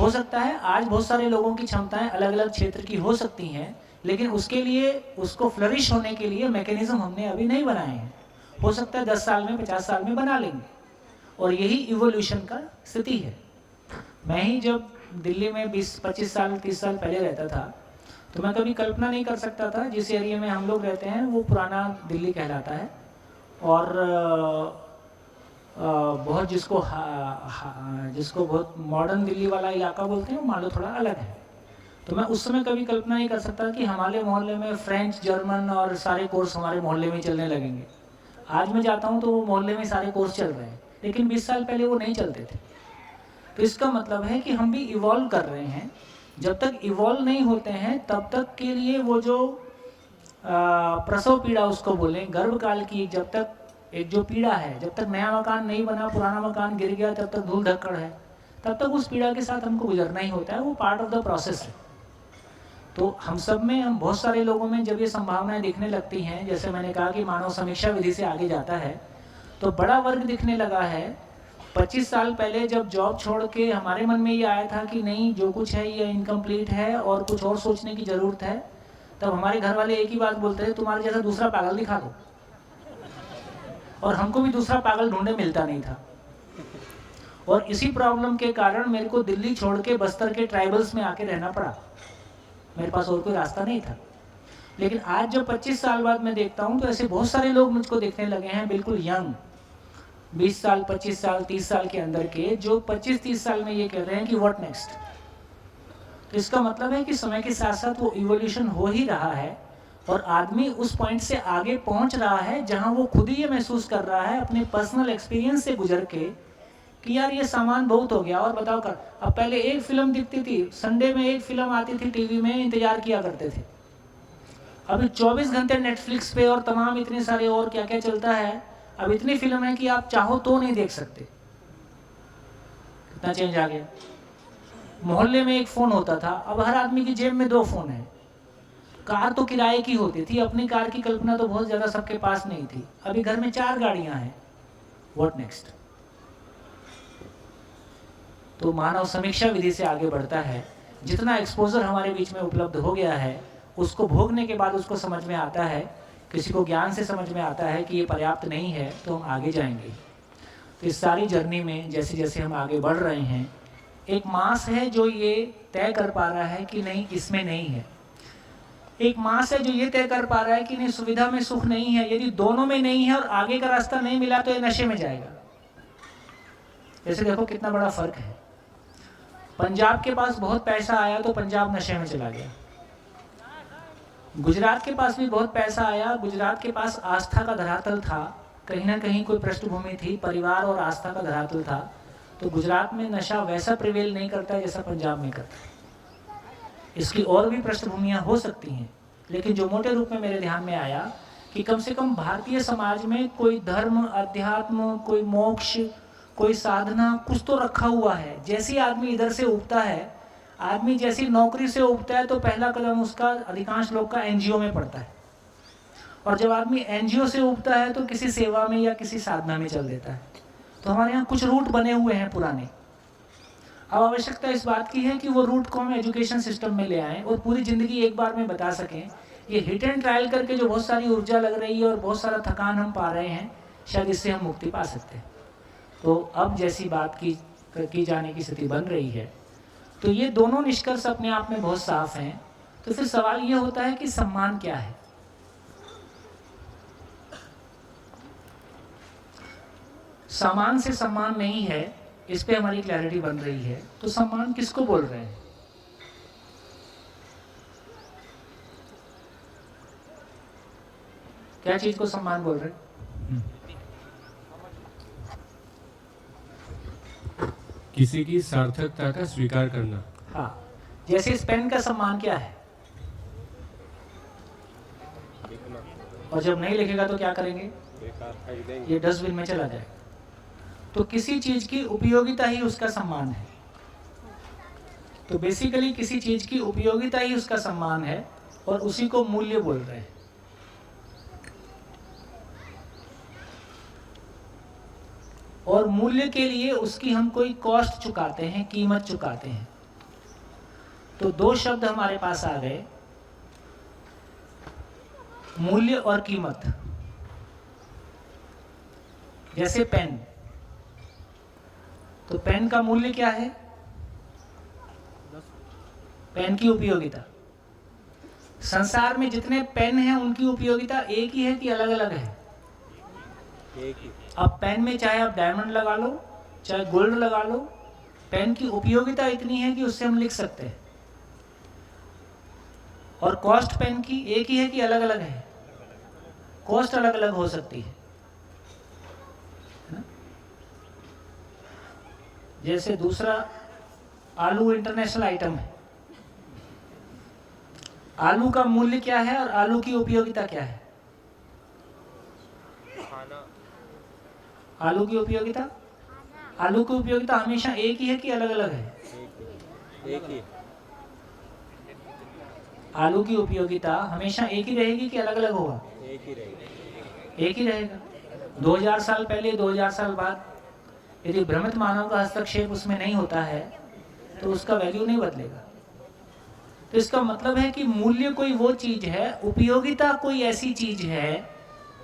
हो सकता है आज बहुत सारे लोगों की क्षमताएं अलग अलग क्षेत्र की हो सकती हैं, लेकिन उसके लिए उसको फ्लरिश होने के लिए मैकेनिज्म हमने अभी नहीं बनाए हैं। हो सकता है 10 साल में 50 साल में बना लेंगे, और यही इवोल्यूशन का स्थिति है। मैं ही जब दिल्ली में 20-25 साल 30 साल पहले रहता था तो मैं कभी कल्पना नहीं कर सकता था जिस एरिया में हम लोग रहते हैं वो पुराना दिल्ली कहलाता है, और बहुत जिसको बहुत मॉडर्न दिल्ली वाला इलाका बोलते हैं वो मान लो थोड़ा अलग है। तो मैं उस समय कभी कल्पना नहीं कर सकता कि हमारे मोहल्ले में फ्रेंच, जर्मन और सारे कोर्स हमारे मोहल्ले में चलने लगेंगे। आज मैं जाता हूँ तो वो मोहल्ले में सारे कोर्स चल रहे हैं, लेकिन 20 साल पहले वो नहीं चलते थे। तो इसका मतलब है कि हम भी इवॉल्व कर रहे हैं। जब तक इवॉल्व नहीं होते हैं तब तक के लिए वो जो प्रसव पीड़ा उसको बोलें, गर्भकाल की जब तक एक जो पीड़ा है, जब तक नया मकान नहीं बना, पुराना मकान गिर गया, तब तक धूल धक्कड़ है, तब तक उस पीड़ा के साथ हमको गुजरना ही होता है। वो पार्ट ऑफ द प्रोसेस है। तो हम सब में, हम बहुत सारे लोगों में जब ये संभावनाएं दिखने लगती हैं, जैसे मैंने कहा कि मानव समीक्षा विधि से आगे जाता है, तो बड़ा वर्ग दिखने लगा है। 25 साल पहले जब जॉब छोड़ के हमारे मन में ये आया था कि नहीं, जो कुछ है ये इनकम्प्लीट है और कुछ और सोचने की ज़रूरत है, तब हमारे घर वाले एक ही बात बोलते थे, तुम्हारे जैसा दूसरा पागल दिखा दो। और हमको भी दूसरा पागल ढूंढे मिलता नहीं था। और इसी प्रॉब्लम के कारण मेरे को दिल्ली छोड़ के बस्तर के ट्राइबल्स में आके रहना पड़ा। मेरे पास और कोई रास्ता नहीं था। लेकिन आज जब 25 साल बाद मैं देखता हूँ तो ऐसे बहुत सारे लोग मुझको देखने लगे हैं, बिल्कुल यंग, 20 साल, 25 साल, 30 साल के अंदर के, जो 25-30 साल में ये कह रहे हैं कि व्हाट नेक्स्ट। तो इसका मतलब है कि समय के साथ साथ वो इवोल्यूशन हो ही रहा है, और आदमी उस पॉइंट से आगे पहुंच रहा है जहां वो खुद ही ये महसूस कर रहा है अपने पर्सनल एक्सपीरियंस से गुजर के कि यार ये सामान बहुत हो गया। और बताओ कर, अब पहले एक फिल्म दिखती थी, संडे में एक फिल्म आती थी टीवी में, इंतजार किया करते थे। अभी 24 घंटे नेटफ्लिक्स पे और तमाम इतने सारे और क्या क्या चलता है। अब इतनी फिल्म है कि आप चाहो तो नहीं देख सकते। कितना चेंज आ गया। मोहल्ले में एक फ़ोन होता था, अब हर आदमी की जेब में 2 फ़ोन है। कार तो किराए की होती थी, अपनी कार की कल्पना तो बहुत ज़्यादा सबके पास नहीं थी। अभी घर में 4 गाड़ियां हैं। What next. तो मानव समीक्षा विधि से आगे बढ़ता है। जितना एक्सपोजर हमारे बीच में उपलब्ध हो गया है, उसको भोगने के बाद उसको समझ में आता है, किसी को ज्ञान से समझ में आता है कि ये पर्याप्त नहीं है, तो हम आगे जाएंगे। तो इस सारी जर्नी में जैसे जैसे हम आगे बढ़ रहे हैं, एक मास है जो ये तय कर पा रहा है कि नहीं इसमें नहीं है। एक मास है जो ये तय कर पा रहा है कि नहीं सुविधा में सुख नहीं है। यदि दोनों में नहीं है और आगे का रास्ता नहीं मिला तो ये नशे में जाएगा। जैसे देखो कितना बड़ा फर्क है। पंजाब के पास बहुत पैसा आया तो पंजाब नशे में चला गया। गुजरात के पास भी बहुत पैसा आया, गुजरात के पास आस्था का धरातल था, कहीं ना कहीं कोई पृष्ठभूमि थी, परिवार और आस्था का धरातल था, तो गुजरात में नशा वैसा प्रिवेल नहीं करता जैसा पंजाब में करता है। इसकी और भी पृष्ठभूमियाँ हो सकती हैं, लेकिन जो मोटे रूप में मेरे ध्यान में आया कि कम से कम भारतीय समाज में कोई धर्म, अध्यात्म, कोई मोक्ष, कोई साधना, कुछ तो रखा हुआ है। जैसे ही आदमी इधर से उगता है, आदमी जैसी नौकरी से उगता है तो पहला कदम उसका अधिकांश लोग का एनजीओ में पड़ता है, और जब आदमी एनजीओ से उगता है तो किसी सेवा में या किसी साधना में चल देता है। तो हमारे यहाँ कुछ रूट बने हुए हैं पुराने। अब आवश्यकता इस बात की है कि वो रूट को हम एजुकेशन सिस्टम में ले आएं और पूरी ज़िंदगी एक बार में बता सकें। ये हिट एंड ट्रायल करके जो बहुत सारी ऊर्जा लग रही है और बहुत सारा थकान हम पा रहे हैं, शायद इससे हम मुक्ति पा सकते हैं। तो अब जैसी बात की जाने की स्थिति बन रही है, तो ये दोनों निष्कर्ष अपने आप में बहुत साफ हैं। तो फिर सवाल ये होता है कि सम्मान क्या है। सम्मान से सम्मान नहीं है, इस पे हमारी क्लैरिटी बन रही है। तो सम्मान किसको बोल रहे हैं? क्या चीज को सम्मान बोल रहे हैं? किसी की सार्थकता का स्वीकार करना। हाँ, जैसे इस पेन का सम्मान क्या है? और जब नहीं लिखेगा तो क्या करेंगे? ये डस्टबिन में चला जाएगा। तो किसी चीज की उपयोगिता ही उसका सम्मान है। तो बेसिकली किसी चीज की उपयोगिता ही उसका सम्मान है, और उसी को मूल्य बोल रहे हैं। और मूल्य के लिए उसकी हम कोई कॉस्ट चुकाते हैं, कीमत चुकाते हैं। तो दो शब्द हमारे पास आ गए, मूल्य और कीमत। जैसे पेन, तो पेन का मूल्य क्या है? पेन की उपयोगिता। संसार में जितने पेन हैं उनकी उपयोगिता एक ही है कि अलग अलग है? एक ही। अब पेन में चाहे आप डायमंड लगा लो, चाहे गोल्ड लगा लो, पेन की उपयोगिता इतनी है कि उससे हम लिख सकते हैं। और कॉस्ट पेन की एक ही है कि अलग अलग है? कॉस्ट अलग अलग हो सकती है ना? जैसे दूसरा, आलू इंटरनेशनल आइटम है। आलू का मूल्य क्या है और आलू की उपयोगिता क्या है? आलू की उपयोगिता, आलू की उपयोगिता हमेशा एक ही है कि अलग अलग है? एक ही। आलू की उपयोगिता हमेशा एक ही रहेगी कि अलग अलग होगा? एक ही रहेगा। एक ही रहेगा। 2000 साल पहले, 2000 साल बाद यदि भ्रमित मानव का हस्तक्षेप उसमें नहीं होता है तो उसका वैल्यू नहीं बदलेगा। तो इसका मतलब है कि मूल्य कोई वो चीज है, उपयोगिता कोई ऐसी चीज है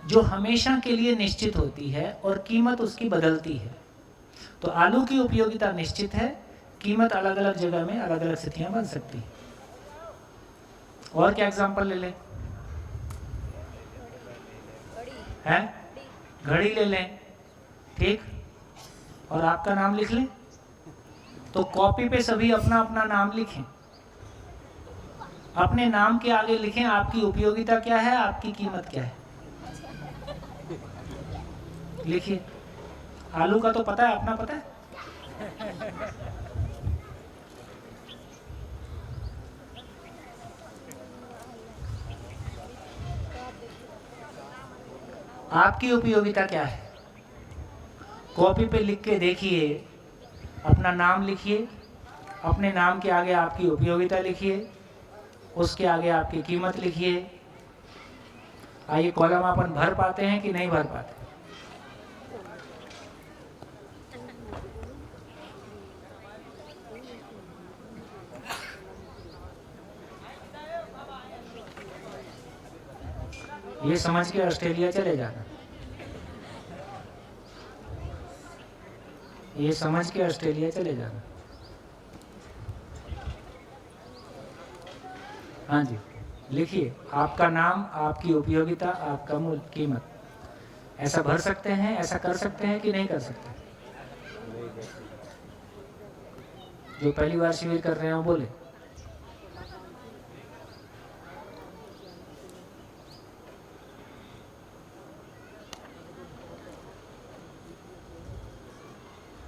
जो हमेशा के लिए निश्चित होती है और कीमत उसकी बदलती है। तो आलू की उपयोगिता निश्चित है, कीमत अलग अलग जगह में अलग अलग स्थितियां बन सकती है। और क्या एग्जांपल ले लें? हैं? घड़ी ले लें, ठीक? और आपका नाम लिख लें। तो कॉपी पे सभी अपना अपना नाम लिखें। अपने नाम के आगे लिखें आपकी उपयोगिता क्या है, आपकी कीमत क्या है। लिखिए। आलू का तो पता है, अपना पता है? आपकी उपयोगिता क्या है? कॉपी पे लिख के देखिए, अपना नाम लिखिए, अपने नाम के आगे आपकी उपयोगिता लिखिए, उसके आगे आपकी कीमत लिखिए। आइए, कॉलम अपन भर पाते हैं कि नहीं भर पाते? ये समझ के ऑस्ट्रेलिया चले जाना। ये समझ के ऑस्ट्रेलिया चले जाना। हाँ जी, लिखिए आपका नाम, आपकी उपयोगिता, आपका मूल्य, कीमत। ऐसा भर सकते हैं, ऐसा कर सकते हैं कि नहीं कर सकते? जो पहली बार शिविर कर रहे हैं वो बोले।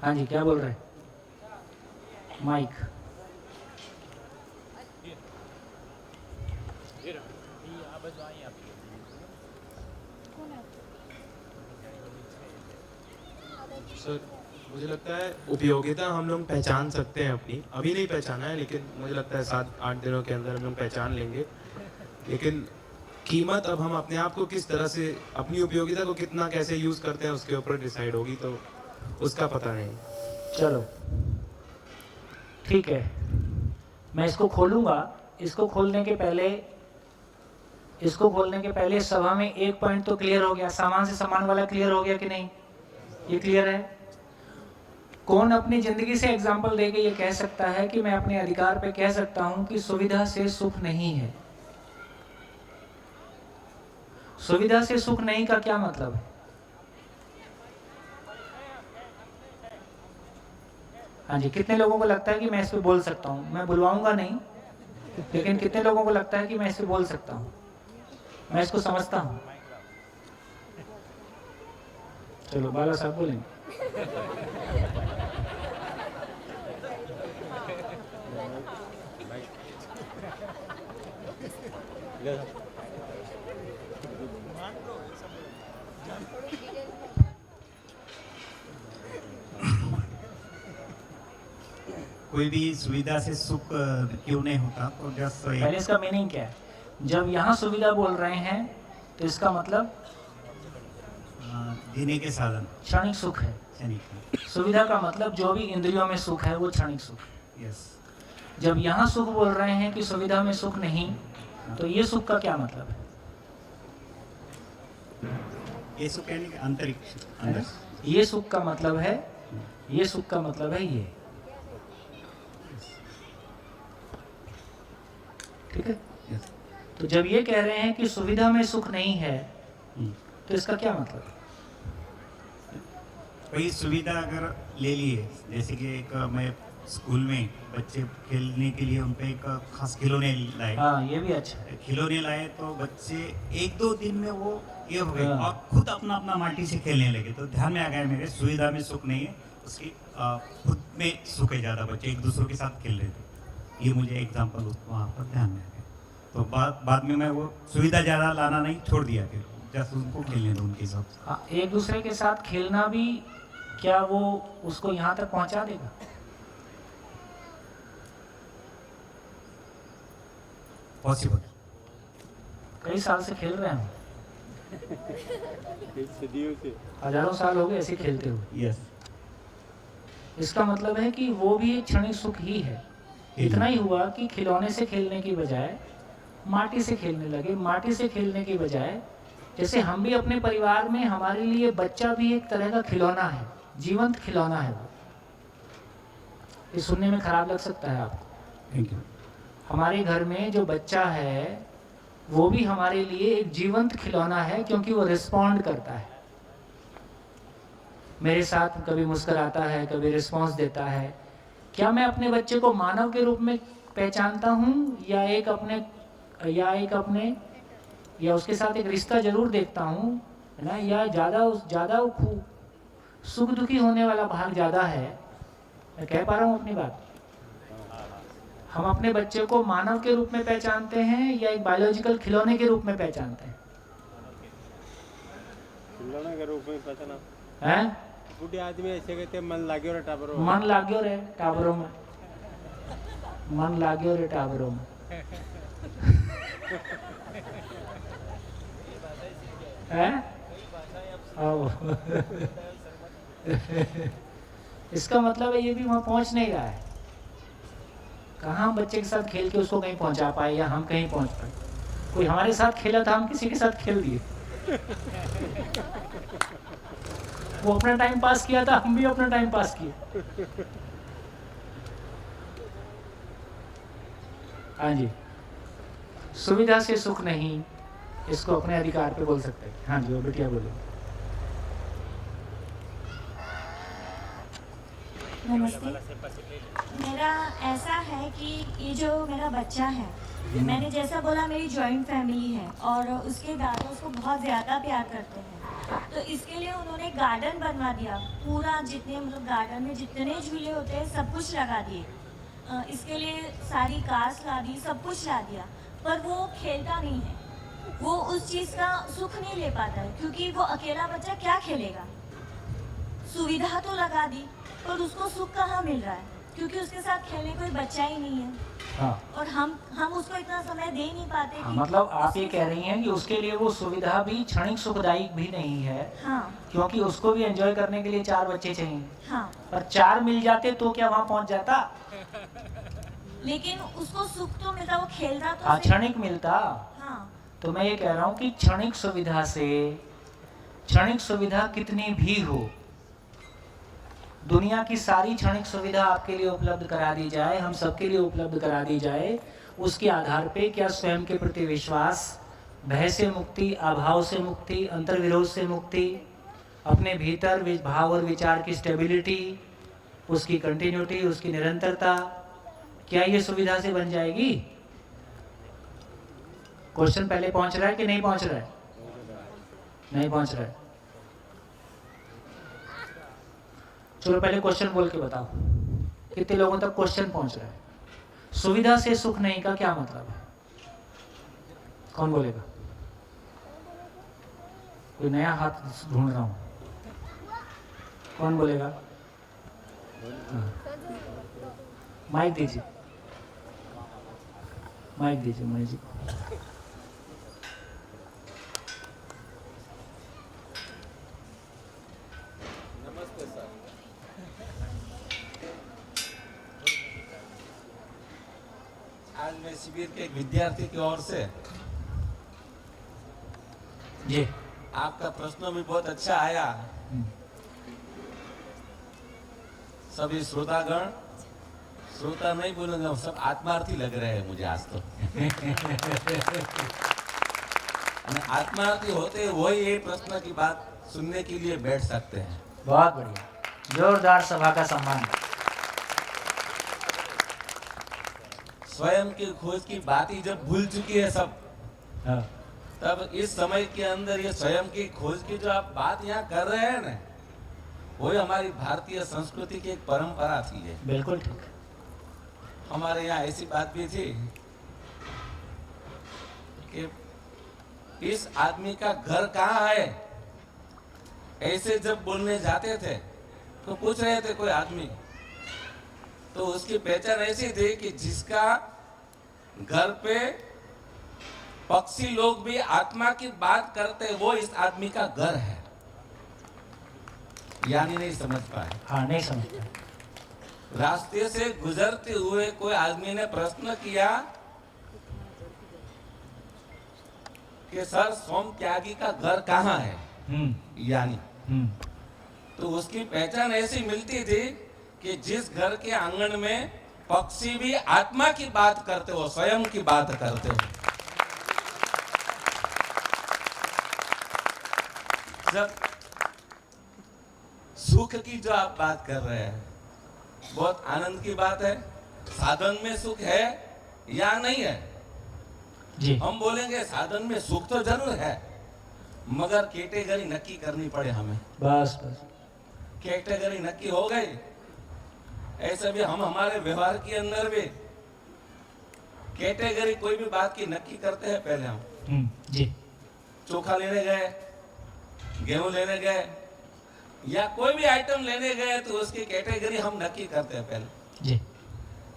हाँ जी, क्या बोल रहे हैं? माइक। सर मुझे लगता है उपयोगिता हम लोग पहचान सकते हैं अपनी, अभी नहीं पहचाना है लेकिन मुझे लगता है 7-8 दिनों के अंदर हम लोग पहचान लेंगे। लेकिन कीमत अब हम अपने आप को किस तरह से, अपनी उपयोगिता को कितना कैसे यूज़ करते हैं उसके ऊपर डिसाइड होगी, तो उसका पता नहीं। चलो ठीक है, मैं इसको खोलूँगा। इसको खोलने के पहले सभा में एक पॉइंट तो क्लियर हो गया, सामान से सामान वाला क्लियर हो गया कि नहीं? ये क्लियर है? कौन अपनी जिंदगी से एग्जाम्पल देके ये कह सकता है कि मैं अपने अधिकार पे कह सकता हूं कि सुविधा से सुख नहीं है? सुविधा से सुख नहीं का क्या मतलब है? हाँ जी, कितने लोगों को लगता है कि मैं इस पे बोल सकता हूँ? मैं बुलवाऊंगा नहीं, लेकिन कितने लोगों को लगता है कि मैं इस पे बोल सकता हूँ, मैं इसको समझता हूँ? चलो बाला साहब बोलेंगे। कोई भी सुविधा से सुख क्यों नहीं होता, तो जस्ट पहले इसका मीनिंग क्या है? जब यहाँ सुविधा बोल रहे हैं तो इसका मतलब जीने के साधन, क्षणिक सुख है। क्षणिक। सुविधा का मतलब जो भी इंद्रियों में सुख है वो क्षणिक सुख है। यस। जब यहाँ सुख बोल रहे हैं कि सुविधा में सुख नहीं, तो ये सुख का क्या मतलब है? ये सुख यानी कि अंतरिक्ष, अंदर। ये सुख का मतलब है, ये सुख का मतलब है ये। ठीक है? तो जब ये कह रहे हैं कि सुविधा में सुख नहीं है, तो इसका क्या मतलब है? कोई सुविधा अगर ले लिए, जैसे कि एक मैं स्कूल में बच्चे खेलने के लिए उन पे एक खास खिलौने लाए। हाँ, ये भी अच्छा है। खिलौने लाए तो बच्चे 1-2 दिन में वो ये हो गए और खुद अपना अपना माटी से खेलने लगे। तो ध्यान में आ गया मेरे, सुविधा में सुख नहीं है, उसकी खुद में सुख है ज़्यादा। बच्चे एक दूसरों के साथ खेल रहे थे, ये मुझे एग्जाम्पल वहाँ पर ध्यान में आ गया। तो बाद में मैं वो सुविधा ज़्यादा लाना नहीं, छोड़ दिया, फिर जस्ट उनको खेलने दो उनके हिसाब से। हाँ, एक दूसरे के साथ खेलना भी, क्या वो उसको यहाँ तक पहुँचा देगा? पॉसिबल। कई साल से खेल रहे हैं, सदियों से, हजारों साल हो गए ऐसे खेलते हुए। यस। इसका मतलब है कि वो भी एक क्षणिक सुख ही है। इतना ही हुआ कि खिलौने से खेलने की बजाय माटी से खेलने लगे। माटी से खेलने की बजाय, जैसे हम भी अपने परिवार में, हमारे लिए बच्चा भी एक तरह का खिलौना है, जीवंत खिलौना है वो। ये सुनने में खराब लग सकता है आपको। Thank you. हमारे घर में जो बच्चा है वो भी हमारे लिए एक जीवंत खिलौना है, क्योंकि वो रिस्पॉन्ड करता है मेरे साथ, कभी मुस्कुराता है, कभी रिस्पॉन्स देता है। क्या मैं अपने बच्चे को मानव के रूप में पहचानता हूँ, या या उसके साथ एक रिश्ता जरूर देखता हूँ, है ना? या ज़्यादा सुख दुखी होने वाला भाग ज़्यादा है? मैं कह पा रहा हूँ अपनी बात? हम अपने बच्चे को मानव के रूप में पहचानते हैं या एक बायोलॉजिकल खिलौने के रूप में पहचानते हैं? खिलौने के रूप में पहचाना हैं? बूढ़े आदमी ऐसे कहते हैं, मन लाग्यो रे टाबरो, मन लाग्यो रे टाबरों में, मन लाग्यो रे टाबरों में। हैं? इसका मतलब है ये भी वहाँ पहुँच नहीं रहा है। कहाँ हम बच्चे के साथ खेल के उसको कहीं पहुँचा पाए, या हम कहीं पहुँच पाए? कोई हमारे साथ खेला था, हम किसी के साथ खेल दिए। वो अपना टाइम पास किया था, हम भी अपना टाइम पास किए। हाँ जी, सुविधा से सुख नहीं, इसको अपने अधिकार पे बोल सकते हैं। हाँ जी, वो बिटिया बोलो। नमस्ते। मेरा ऐसा है कि ये जो मेरा बच्चा है, मैंने जैसा बोला, मेरी जॉइंट फैमिली है और उसके दादा उसको बहुत ज़्यादा प्यार करते हैं। तो इसके लिए उन्होंने गार्डन बनवा दिया, पूरा जितने मतलब गार्डन में जितने झूले होते हैं सब कुछ लगा दिए। इसके लिए सारी कार्स ला दी, सब कुछ ला दिया, पर वो खेलता नहीं है। वो उस चीज़ का सुख नहीं ले पाता है, क्योंकि वो अकेला बच्चा क्या खेलेगा। सुविधा तो लगा दी पर उसको सुख कहाँ मिल रहा है, क्योंकि उसके साथ खेलने कोई बच्चा ही नहीं है। हाँ। और हम उसको इतना समय दे नहीं पाते हाँ, कि मतलब आप ये कह रही हैं कि उसके लिए वो सुविधा भी क्षणिक सुखदायक भी नहीं है, हाँ क्योंकि उसको भी एंजॉय करने के लिए 4 बच्चे चाहिए। हाँ, पर 4 मिल जाते तो क्या वहाँ पहुँच जाता? लेकिन उसको सुख तो मिलता, वो खेलता तो हाँ, सही। क्षणिक मिलता। हाँ तो मैं ये कह रहा हूँ कि क्षणिक सुविधा से, क्षणिक सुविधा कितनी भी हो, दुनिया की सारी क्षणिक सुविधा आपके लिए उपलब्ध करा दी जाए, हम सबके लिए उपलब्ध करा दी जाए, उसके आधार पे क्या स्वयं के प्रति विश्वास, भय से मुक्ति, अभाव से मुक्ति, अंतर्विरोध से मुक्ति, अपने भीतर भाव और विचार की स्टेबिलिटी, उसकी कंटिन्यूटी, उसकी निरंतरता, क्या ये सुविधा से बन जाएगी? क्वेश्चन पहले पहुंच रहा है कि नहीं पहुंच रहा है? नहीं पहुंच रहा है। चलो पहले क्वेश्चन बोल के बताओ, कितने लोगों तक क्वेश्चन पहुंच रहा है? सुविधा से सुख नहीं का क्या मतलब है? कौन बोलेगा? कोई नया हाथ ढूंढ रहा हूं, कौन बोलेगा? हाँ। माइक दीजिए, माइक दीजिए मणि जी। नमस्ते सर। आज मैं शिविर के एक विद्यार्थी की ओर से जी, आपका प्रश्न भी बहुत अच्छा आया। सभी श्रोतागण, श्रोता नहीं बोलूंगा, सब आत्मार्थी लग रहे हैं मुझे आज तो। आत्मार्थी होते वही ये प्रश्न की बात सुनने के लिए बैठ सकते हैं। बहुत बढ़िया, जोरदार सभा का सम्मान। स्वयं की खोज की बात ही जब भूल चुकी है सब, हाँ। तब इस समय के अंदर ये स्वयं की खोज की जो आप बात यहाँ कर रहे हैं ना, वही हमारी भारतीय संस्कृति की एक परंपरा थी है। बिल्कुल ठीक। हमारे यहाँ ऐसी बात भी थी कि इस आदमी का घर कहाँ है, ऐसे जब बोलने जाते थे तो पूछ रहे थे कोई आदमी, तो उसकी पहचान ऐसी थी कि जिसका घर पे पक्षी लोग भी आत्मा की बात करते, वो इस आदमी का घर है। यानी नहीं समझ पाए। हाँ, नहीं समझ पाए। रास्ते से गुजरते हुए कोई आदमी ने प्रश्न किया कि सर सोम त्यागी का घर कहाँ है, यानी तो उसकी पहचान ऐसी मिलती थी कि जिस घर के आंगन में पक्षी भी आत्मा की बात करते हो, स्वयं की बात करते हो। जब सुख की जो आप बात कर रहे हैं, बहुत आनंद की बात है। साधन में सुख है या नहीं है जी। हम बोलेंगे साधन में सुख तो जरूर है, मगर कैटेगरी नक्की करनी पड़े हमें। बस बस, कैटेगरी नक्की हो गई, ऐसे भी हम हमारे व्यवहार के अंदर भी कैटेगरी कोई भी बात की नक्की करते हैं। पहले हम जी, चोखा लेने गए, गेहूं लेने गए या कोई भी आइटम लेने गए तो उसकी कैटेगरी हम नक्की करते हैं पहले जी।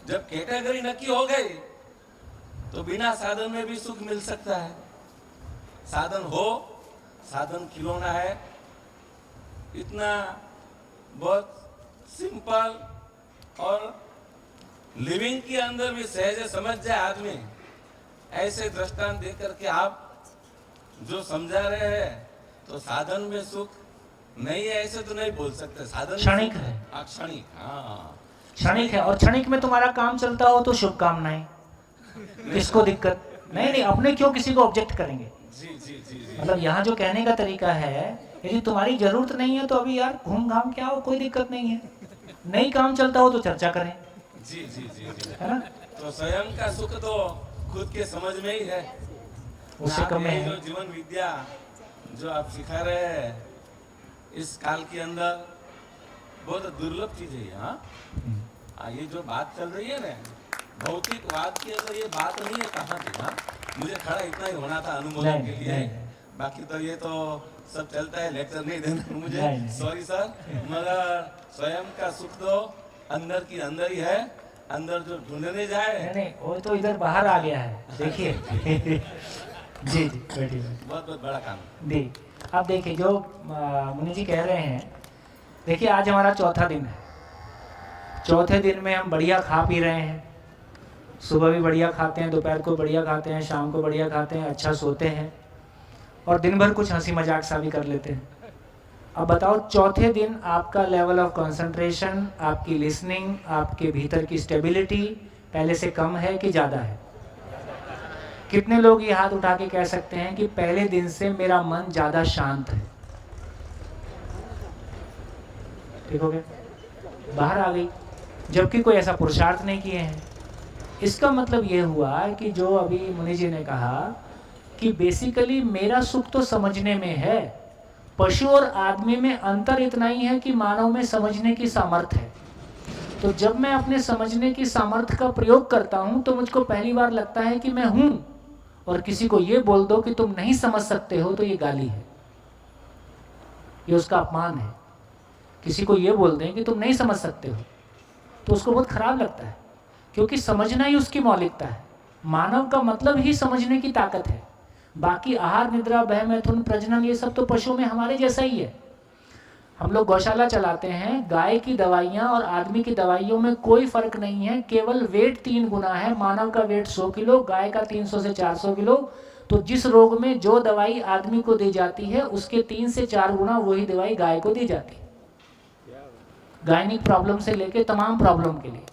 जब कैटेगरी नक्की हो गई तो बिना साधन में भी सुख मिल सकता है। साधन हो, साधन खिलौना है, इतना बहुत सिंपल और लिविंग के अंदर भी सहज समझ जाए आदमी। ऐसे दृष्टांत देकर के आप जो समझा रहे हैं, तो साधन में सुख नहीं है ऐसे तो नहीं बोल सकते। साधन क्षणिक है। क्षणिक, हाँ क्षणिक है, और क्षणिक में तुम्हारा काम चलता हो तो शुभकामनाएं, किसको दिक्कत नहीं। नहीं, अपने क्यों किसी को ऑब्जेक्ट करेंगे। जी जी जी जी। मतलब यहाँ जो कहने का तरीका है, यदि तुम्हारी जरूरत नहीं है तो अभी यार घूम घाम के आओ, कोई दिक्कत नहीं है। नहीं काम चलता हो तो चर्चा करें, जी जी जी जी, है ना। तो स्वयं का सुख तो खुद के समझ में ही है, उससे कम ये है। जो जीवन विद्या जो आप सिखा रहे हैं इस काल के अंदर बहुत दुर्लभ चीज है। हाँ, ये जो बात चल रही है ना, भौतिकवाद के अंदर ये बात नहीं है, कहाँ थी। हाँ, मुझे खड़ा इतना ही होना था अनुमोदन नहीं, के लिए। नहीं। बाकी तो ये तो सब चलता है, लेक्चर नहीं देना मुझे, नहीं। Sorry sir. मगर स्वयं का सुख तो अंदर की अंदर ही है, अंदर जो ढूंढने जाए। नहीं, वो तो इधर बाहर आ गया है, देखिए। जी जी, बैठिए। बहुत बहुत बड़ा काम। जी, अब देखिए जो मुनि जी कह रहे हैं, देखिए आज हमारा चौथा दिन है। चौथे दिन में हम बढ़िया खा पी रहे हैं, सुबह भी बढ़िया खाते हैं, दोपहर को बढ़िया खाते हैं, शाम को बढ़िया खाते हैं, अच्छा सोते हैं और दिन भर कुछ हंसी मजाक सा भी कर लेते हैं। अब बताओ चौथे दिन आपका लेवल ऑफ कंसंट्रेशन, आपकी लिसनिंग, आपके भीतर की स्टेबिलिटी पहले से कम है कि ज़्यादा है? कितने लोग ये हाथ उठा के कह सकते हैं कि पहले दिन से मेरा मन ज़्यादा शांत है? ठीक हो गया, बाहर आ गई, जबकि कोई ऐसा पुरुषार्थ नहीं किए हैं। इसका मतलब ये हुआ कि जो अभी मुनि जी ने कहा कि बेसिकली मेरा सुख तो समझने में है, पशु और आदमी में अंतर इतना ही है कि मानव में समझने की सामर्थ्य है। तो जब मैं अपने समझने की सामर्थ्य का प्रयोग करता हूं तो मुझको पहली बार लगता है कि मैं हूं, और किसी को ये बोल दो कि तुम नहीं समझ सकते हो तो ये गाली है, ये उसका अपमान है। किसी को ये बोल दें कि तुम नहीं समझ सकते हो तो उसको बहुत खराब लगता है, क्योंकि समझना ही उसकी मौलिकता है। मानव का मतलब ही समझने की ताकत है। बाकी आहार, निद्रा, भय, मैथुन, प्रजनन, ये सब तो पशु में हमारे जैसा ही है। हम लोग गौशाला चलाते हैं, गाय की दवाइयाँ और आदमी की दवाइयों में कोई फर्क नहीं है, केवल वेट 3 गुना है। मानव का वेट 100 किलो, गाय का 300 से 400 किलो। तो जिस रोग में जो दवाई आदमी को दी जाती है उसके 3 से 4 गुना वही दवाई गाय को दी जाती है, गायनिक प्रॉब्लम से लेके तमाम प्रॉब्लम के लिए।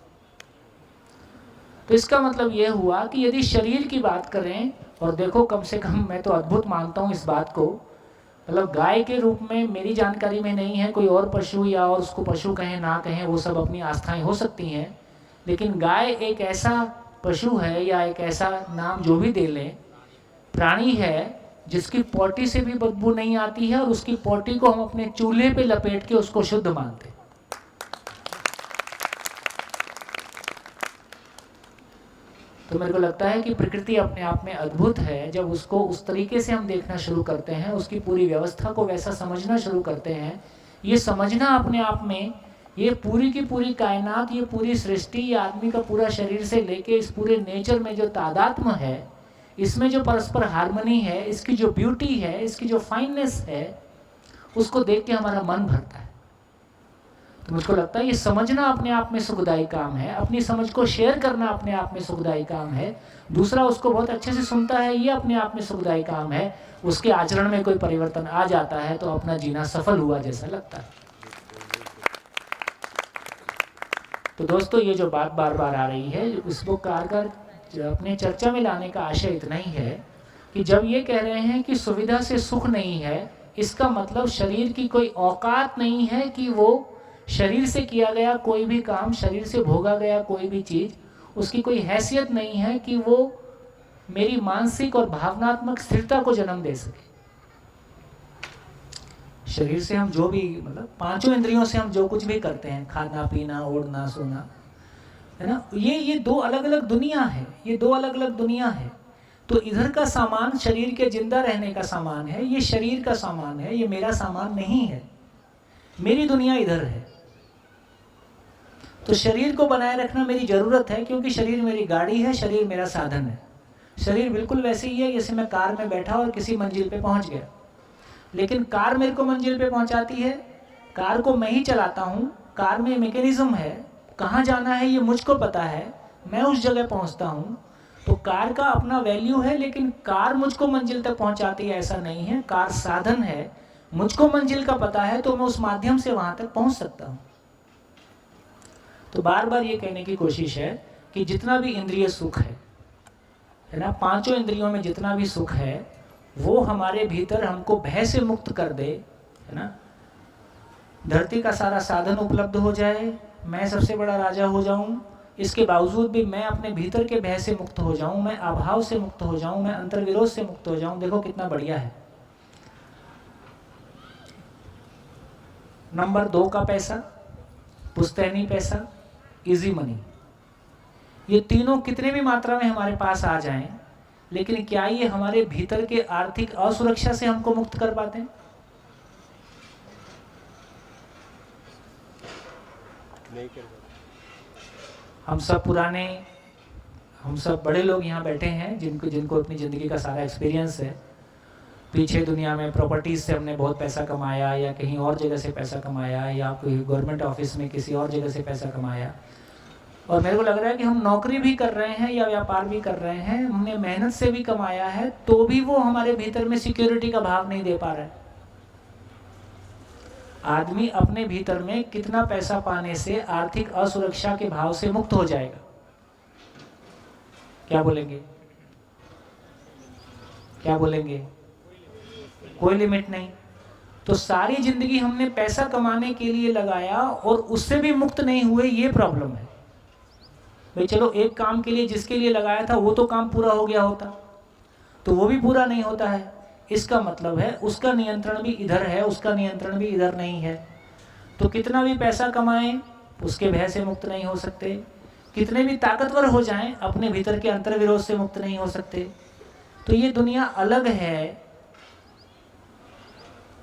तो इसका मतलब ये हुआ कि यदि शरीर की बात करें, और देखो कम से कम मैं तो अद्भुत मानता हूँ इस बात को, मतलब गाय के रूप में मेरी जानकारी में नहीं है, कोई और पशु या और उसको पशु कहें ना कहें, वो सब अपनी आस्थाएं हो सकती हैं, लेकिन गाय एक ऐसा पशु है या एक ऐसा नाम जो भी दे लें, प्राणी है जिसकी पोटी से भी बदबू नहीं आती है और उसकी पोटी को हम अपने चूल्हे पे लपेट के उसको शुद्ध मानते हैं। तो मेरे को लगता है कि प्रकृति अपने आप में अद्भुत है। जब उसको उस तरीके से हम देखना शुरू करते हैं, उसकी पूरी व्यवस्था को वैसा समझना शुरू करते हैं, ये समझना अपने आप में, ये पूरी की पूरी कायनात, ये पूरी सृष्टि, ये आदमी का पूरा शरीर से लेके इस पूरे नेचर में जो तादात्म्य है, इसमें जो परस्पर हार्मनी है, इसकी जो ब्यूटी है, इसकी जो फाइननेस है, उसको देख के हमारा मन भरता है। तो मुझको लगता है ये समझना अपने आप में सुखदायी काम है, अपनी समझ को शेयर करना अपने आप में सुखदायी काम है, दूसरा उसको बहुत अच्छे से सुनता है, ये अपने आप में सुखदायी काम है। उसके आचरण में कोई परिवर्तन आ जाता है तो अपना जीना सफल हुआ जैसा लगता है। तो दोस्तों ये जो बात बार बार आ रही है, उसको कारगर अपने चर्चा में लाने का आशय इतना ही है कि जब ये कह रहे हैं कि सुविधा से सुख नहीं है, इसका मतलब शरीर की कोई औकात नहीं है कि वो शरीर से किया गया कोई भी काम, शरीर से भोगा गया कोई भी चीज़, उसकी कोई हैसियत नहीं है कि वो मेरी मानसिक और भावनात्मक स्थिरता को जन्म दे सके। शरीर से हम जो भी, मतलब 5 इंद्रियों से हम जो कुछ भी करते हैं, खाना पीना, ओढ़ना सोना, है ना, ये 2 अलग अलग दुनिया है, ये 2 अलग अलग दुनिया है। तो इधर का सामान शरीर के जिंदा रहने का सामान है, ये शरीर का सामान है, ये मेरा सामान नहीं है, मेरी दुनिया इधर है। तो शरीर को बनाए रखना मेरी ज़रूरत है, क्योंकि शरीर मेरी गाड़ी है, शरीर मेरा साधन है। शरीर बिल्कुल वैसे ही है जैसे मैं कार में बैठा और किसी मंजिल पे पहुंच गया, लेकिन कार मेरे को मंजिल पे पहुंचाती है, कार को मैं ही चलाता हूँ, कार में मैकेनिज्म है, कहाँ जाना है ये मुझको पता है, मैं उस जगह पहुँचता हूँ। तो कार का अपना वैल्यू है, लेकिन कार मुझको मंजिल तक पहुँचाती है ऐसा नहीं है। कार साधन है, मुझको मंजिल का पता है तो मैं उस माध्यम से वहाँ तक पहुँच सकता हूँ। तो बार बार ये कहने की कोशिश है कि जितना भी इंद्रिय सुख है ना, 5 इंद्रियों में जितना भी सुख है वो हमारे भीतर हमको भय से मुक्त कर दे, है ना। धरती का सारा साधन उपलब्ध हो जाए, मैं सबसे बड़ा राजा हो जाऊं, इसके बावजूद भी मैं अपने भीतर के भय से मुक्त हो जाऊं, मैं अभाव से मुक्त हो जाऊं, मैं अंतर्विरोध से मुक्त हो जाऊं। देखो कितना बढ़िया है। नंबर 2 का पैसा, पुश्तैनी पैसा, इजी मनी, ये तीनों कितने भी मात्रा में हमारे पास आ जाएं, लेकिन क्या ये हमारे भीतर के आर्थिक असुरक्षा से हमको मुक्त कर पाते हैं? नहीं कर पाते। हम सब पुराने, हम सब बड़े लोग यहाँ बैठे हैं जिनको अपनी ज़िंदगी का सारा एक्सपीरियंस है। पीछे दुनिया में प्रॉपर्टीज़ से हमने बहुत पैसा कमाया, या कहीं और जगह से पैसा कमाया, या कोई गवर्नमेंट ऑफिस में किसी और जगह से पैसा कमाया। और मेरे को लग रहा है कि हम नौकरी भी कर रहे हैं या व्यापार भी कर रहे हैं, हमने मेहनत से भी कमाया है, तो भी वो हमारे भीतर में सिक्योरिटी का भाव नहीं दे पा रहा है। आदमी अपने भीतर में कितना पैसा पाने से आर्थिक असुरक्षा के भाव से मुक्त हो जाएगा? क्या बोलेंगे? क्या बोलेंगे? कोई लिमिट नहीं। तो सारी जिंदगी हमने पैसा कमाने के लिए लगाया और उससे भी मुक्त नहीं हुए, ये प्रॉब्लम है। भाई चलो, एक काम के लिए जिसके लिए लगाया था वो तो काम पूरा हो गया होता, तो वो भी पूरा नहीं होता है। इसका मतलब है उसका नियंत्रण भी इधर है, उसका नियंत्रण भी इधर नहीं है। तो कितना भी पैसा कमाएं, उसके भय से मुक्त नहीं हो सकते। कितने भी ताकतवर हो जाएं, अपने भीतर के अंतर्विरोध से मुक्त नहीं हो सकते। तो ये दुनिया अलग है।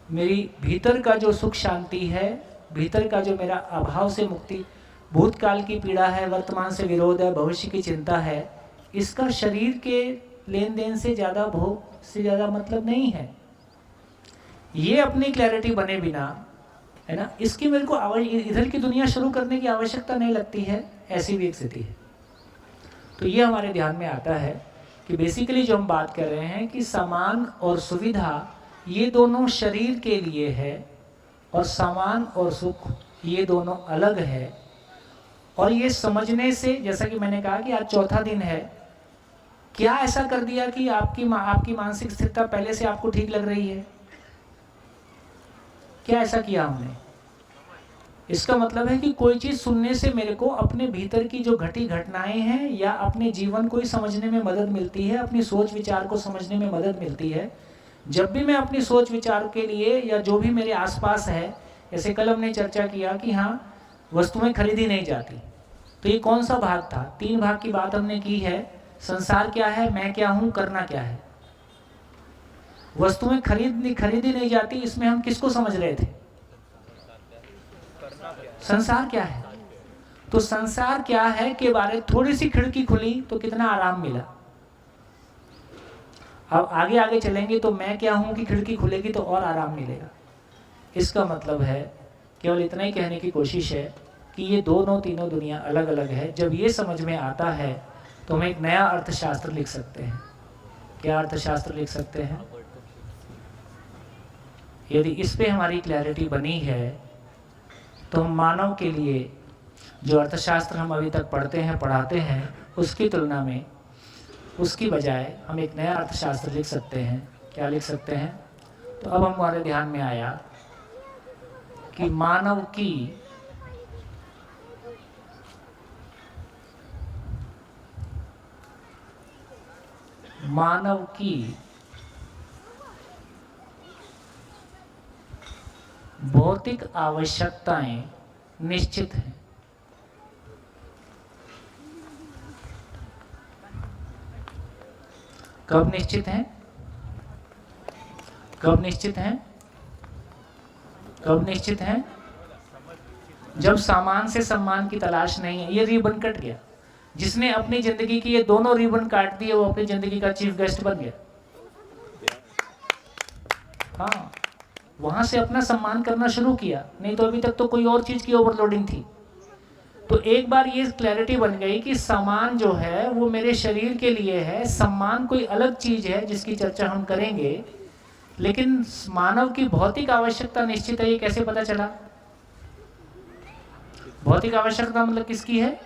मेरी भीतर का जो सुख शांति है, भीतर का जो मेरा अभाव से मुक्ति, भूतकाल की पीड़ा है, वर्तमान से विरोध है, भविष्य की चिंता है, इसका शरीर के लेन देन से ज़्यादा भोग से ज़्यादा मतलब नहीं है। ये अपनी क्लैरिटी बने बिना, है ना, इसकी मेरे को इधर की दुनिया शुरू करने की आवश्यकता नहीं लगती है। ऐसी भी एक स्थिति है। तो ये हमारे ध्यान में आता है कि बेसिकली जो हम बात कर रहे हैं कि सामान और सुविधा ये दोनों शरीर के लिए है, और सामान और सुख ये दोनों अलग है। और ये समझने से, जैसा कि मैंने कहा कि आज चौथा दिन है, क्या ऐसा कर दिया कि आपकी मानसिक स्थिरता पहले से आपको ठीक लग रही है? क्या ऐसा किया हमने? इसका मतलब है कि कोई चीज़ सुनने से मेरे को अपने भीतर की जो घटी घटनाएं हैं या अपने जीवन को ही समझने में मदद मिलती है, अपनी सोच विचार को समझने में मदद मिलती है। जब भी मैं अपनी सोच विचार के लिए या जो भी मेरे आसपास है, जैसे कल हमने चर्चा किया कि हाँ, वस्तुएं खरीदी नहीं जाती, तो ये कौन सा भाग था? 3 भाग की बात हमने की है। संसार क्या है, मैं क्या हूँ, करना क्या है। वस्तुएं खरीदी नहीं जाती, इसमें हम किसको समझ रहे थे? संसार क्या है। तो संसार क्या है के बारे थोड़ी सी खिड़की खुली तो कितना आराम मिला। अब आगे आगे चलेंगे तो मैं क्या हूं की खिड़की खुलेगी तो और आराम मिलेगा। इसका मतलब है, केवल इतना ही कहने की कोशिश है कि ये दोनों तीनों दुनिया अलग अलग है। जब ये समझ में आता है तो हम एक नया अर्थशास्त्र लिख सकते हैं। क्या अर्थशास्त्र लिख सकते हैं? यदि इस पे हमारी क्लैरिटी बनी है तो हम मानव के लिए जो अर्थशास्त्र हम अभी तक पढ़ते हैं, पढ़ाते हैं, उसकी तुलना में, उसकी बजाय हम एक नया अर्थशास्त्र लिख सकते हैं। क्या लिख सकते हैं? तो अब हमारे ध्यान में आया कि मानव की भौतिक आवश्यकताएं निश्चित हैं। कब निश्चित हैं? कब निश्चित हैं? कब निश्चित हैं? जब सामान से सम्मान की तलाश नहीं है। ये रिबन कट गया। जिसने अपनी जिंदगी की ये दोनों रिबन काट दिए वो अपनी जिंदगी का चीफ गेस्ट बन गया। हाँ, वहां से अपना सम्मान करना शुरू किया, नहीं तो अभी तक तो कोई और चीज की ओवरलोडिंग थी। तो एक बार ये क्लैरिटी बन गई कि सम्मान जो है वो मेरे शरीर के लिए है, सम्मान कोई अलग चीज है जिसकी चर्चा हम करेंगे। लेकिन मानव की भौतिक आवश्यकता निश्चित है। ये कैसे पता चला? भौतिक आवश्यकता मतलब किसकी है?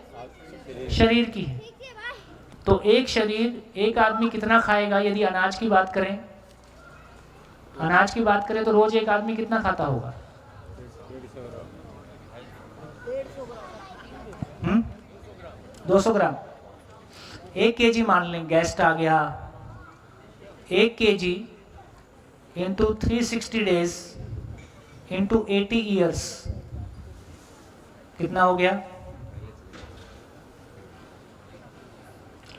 शरीर की है। तो एक शरीर, एक आदमी कितना खाएगा? यदि अनाज की बात करें, अनाज की बात करें तो रोज एक आदमी कितना खाता होगा? 200 ग्राम। 1 केजी मान लें, गेस्ट आ गया, 1 KG into 360 days into 80 years, कितना हो गया?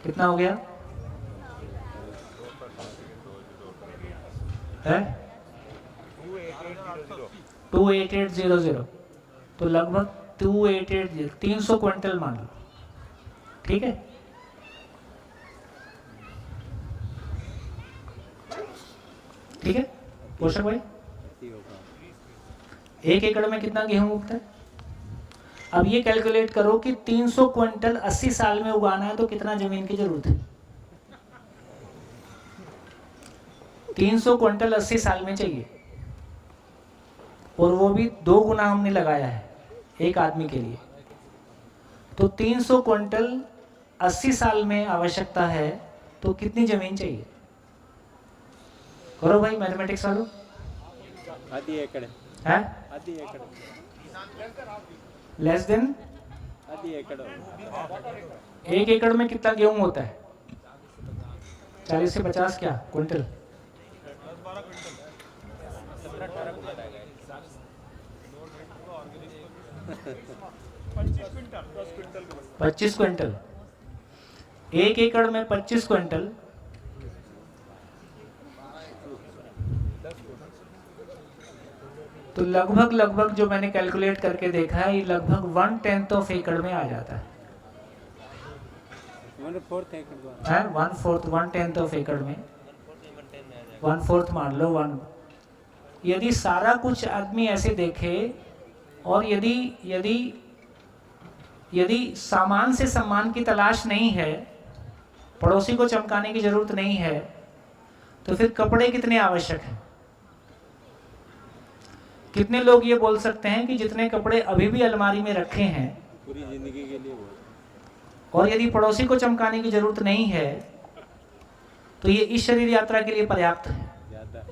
कितना हो गया? है 28800, तो लगभग 2880 300 क्विंटल मान लो, ठीक है। ठीक है पोषक भाई, 1 एकड़ में कितना गेहूं उगता है? अब ये कैलकुलेट करो कि 300 क्विंटल 80 साल में उगाना है तो कितना जमीन की जरूरत है? 300 क्विंटल 80 साल में चाहिए, और वो भी 2 गुना हमने लगाया है एक आदमी के लिए। तो 300 क्विंटल 80 साल में आवश्यकता है, तो कितनी जमीन चाहिए? करो भाई मैथमेटिक्स वालों। आधी एकड़ है, आधी एकड़ लेस देन आधी एकड़ 1 एकड़ में कितना गेहूं होता है? 40 से 50 क्या क्विंटल? 25 क्विंटल। 1 एकड़ में 25 क्विंटल, तो लगभग जो मैंने कैलकुलेट करके देखा है, ये लगभग 1/10 ऑफ एकड़ में आ जाता है। 1/4 एकड़ है 1/10 ऑफ एकड़ में 1/4 मान लो 1। यदि सारा कुछ आदमी ऐसे देखे, और यदि सामान से सम्मान की तलाश नहीं है, पड़ोसी को चमकाने की जरूरत नहीं है, तो फिर कपड़े कितने आवश्यक हैं? कितने लोग ये बोल सकते हैं कि जितने कपड़े अभी भी अलमारी में रखे हैं पूरी जिंदगी के लिए, और यदि पड़ोसी को चमकाने की जरूरत नहीं है, तो ये इस शरीर यात्रा के लिए पर्याप्त है। ज्यादा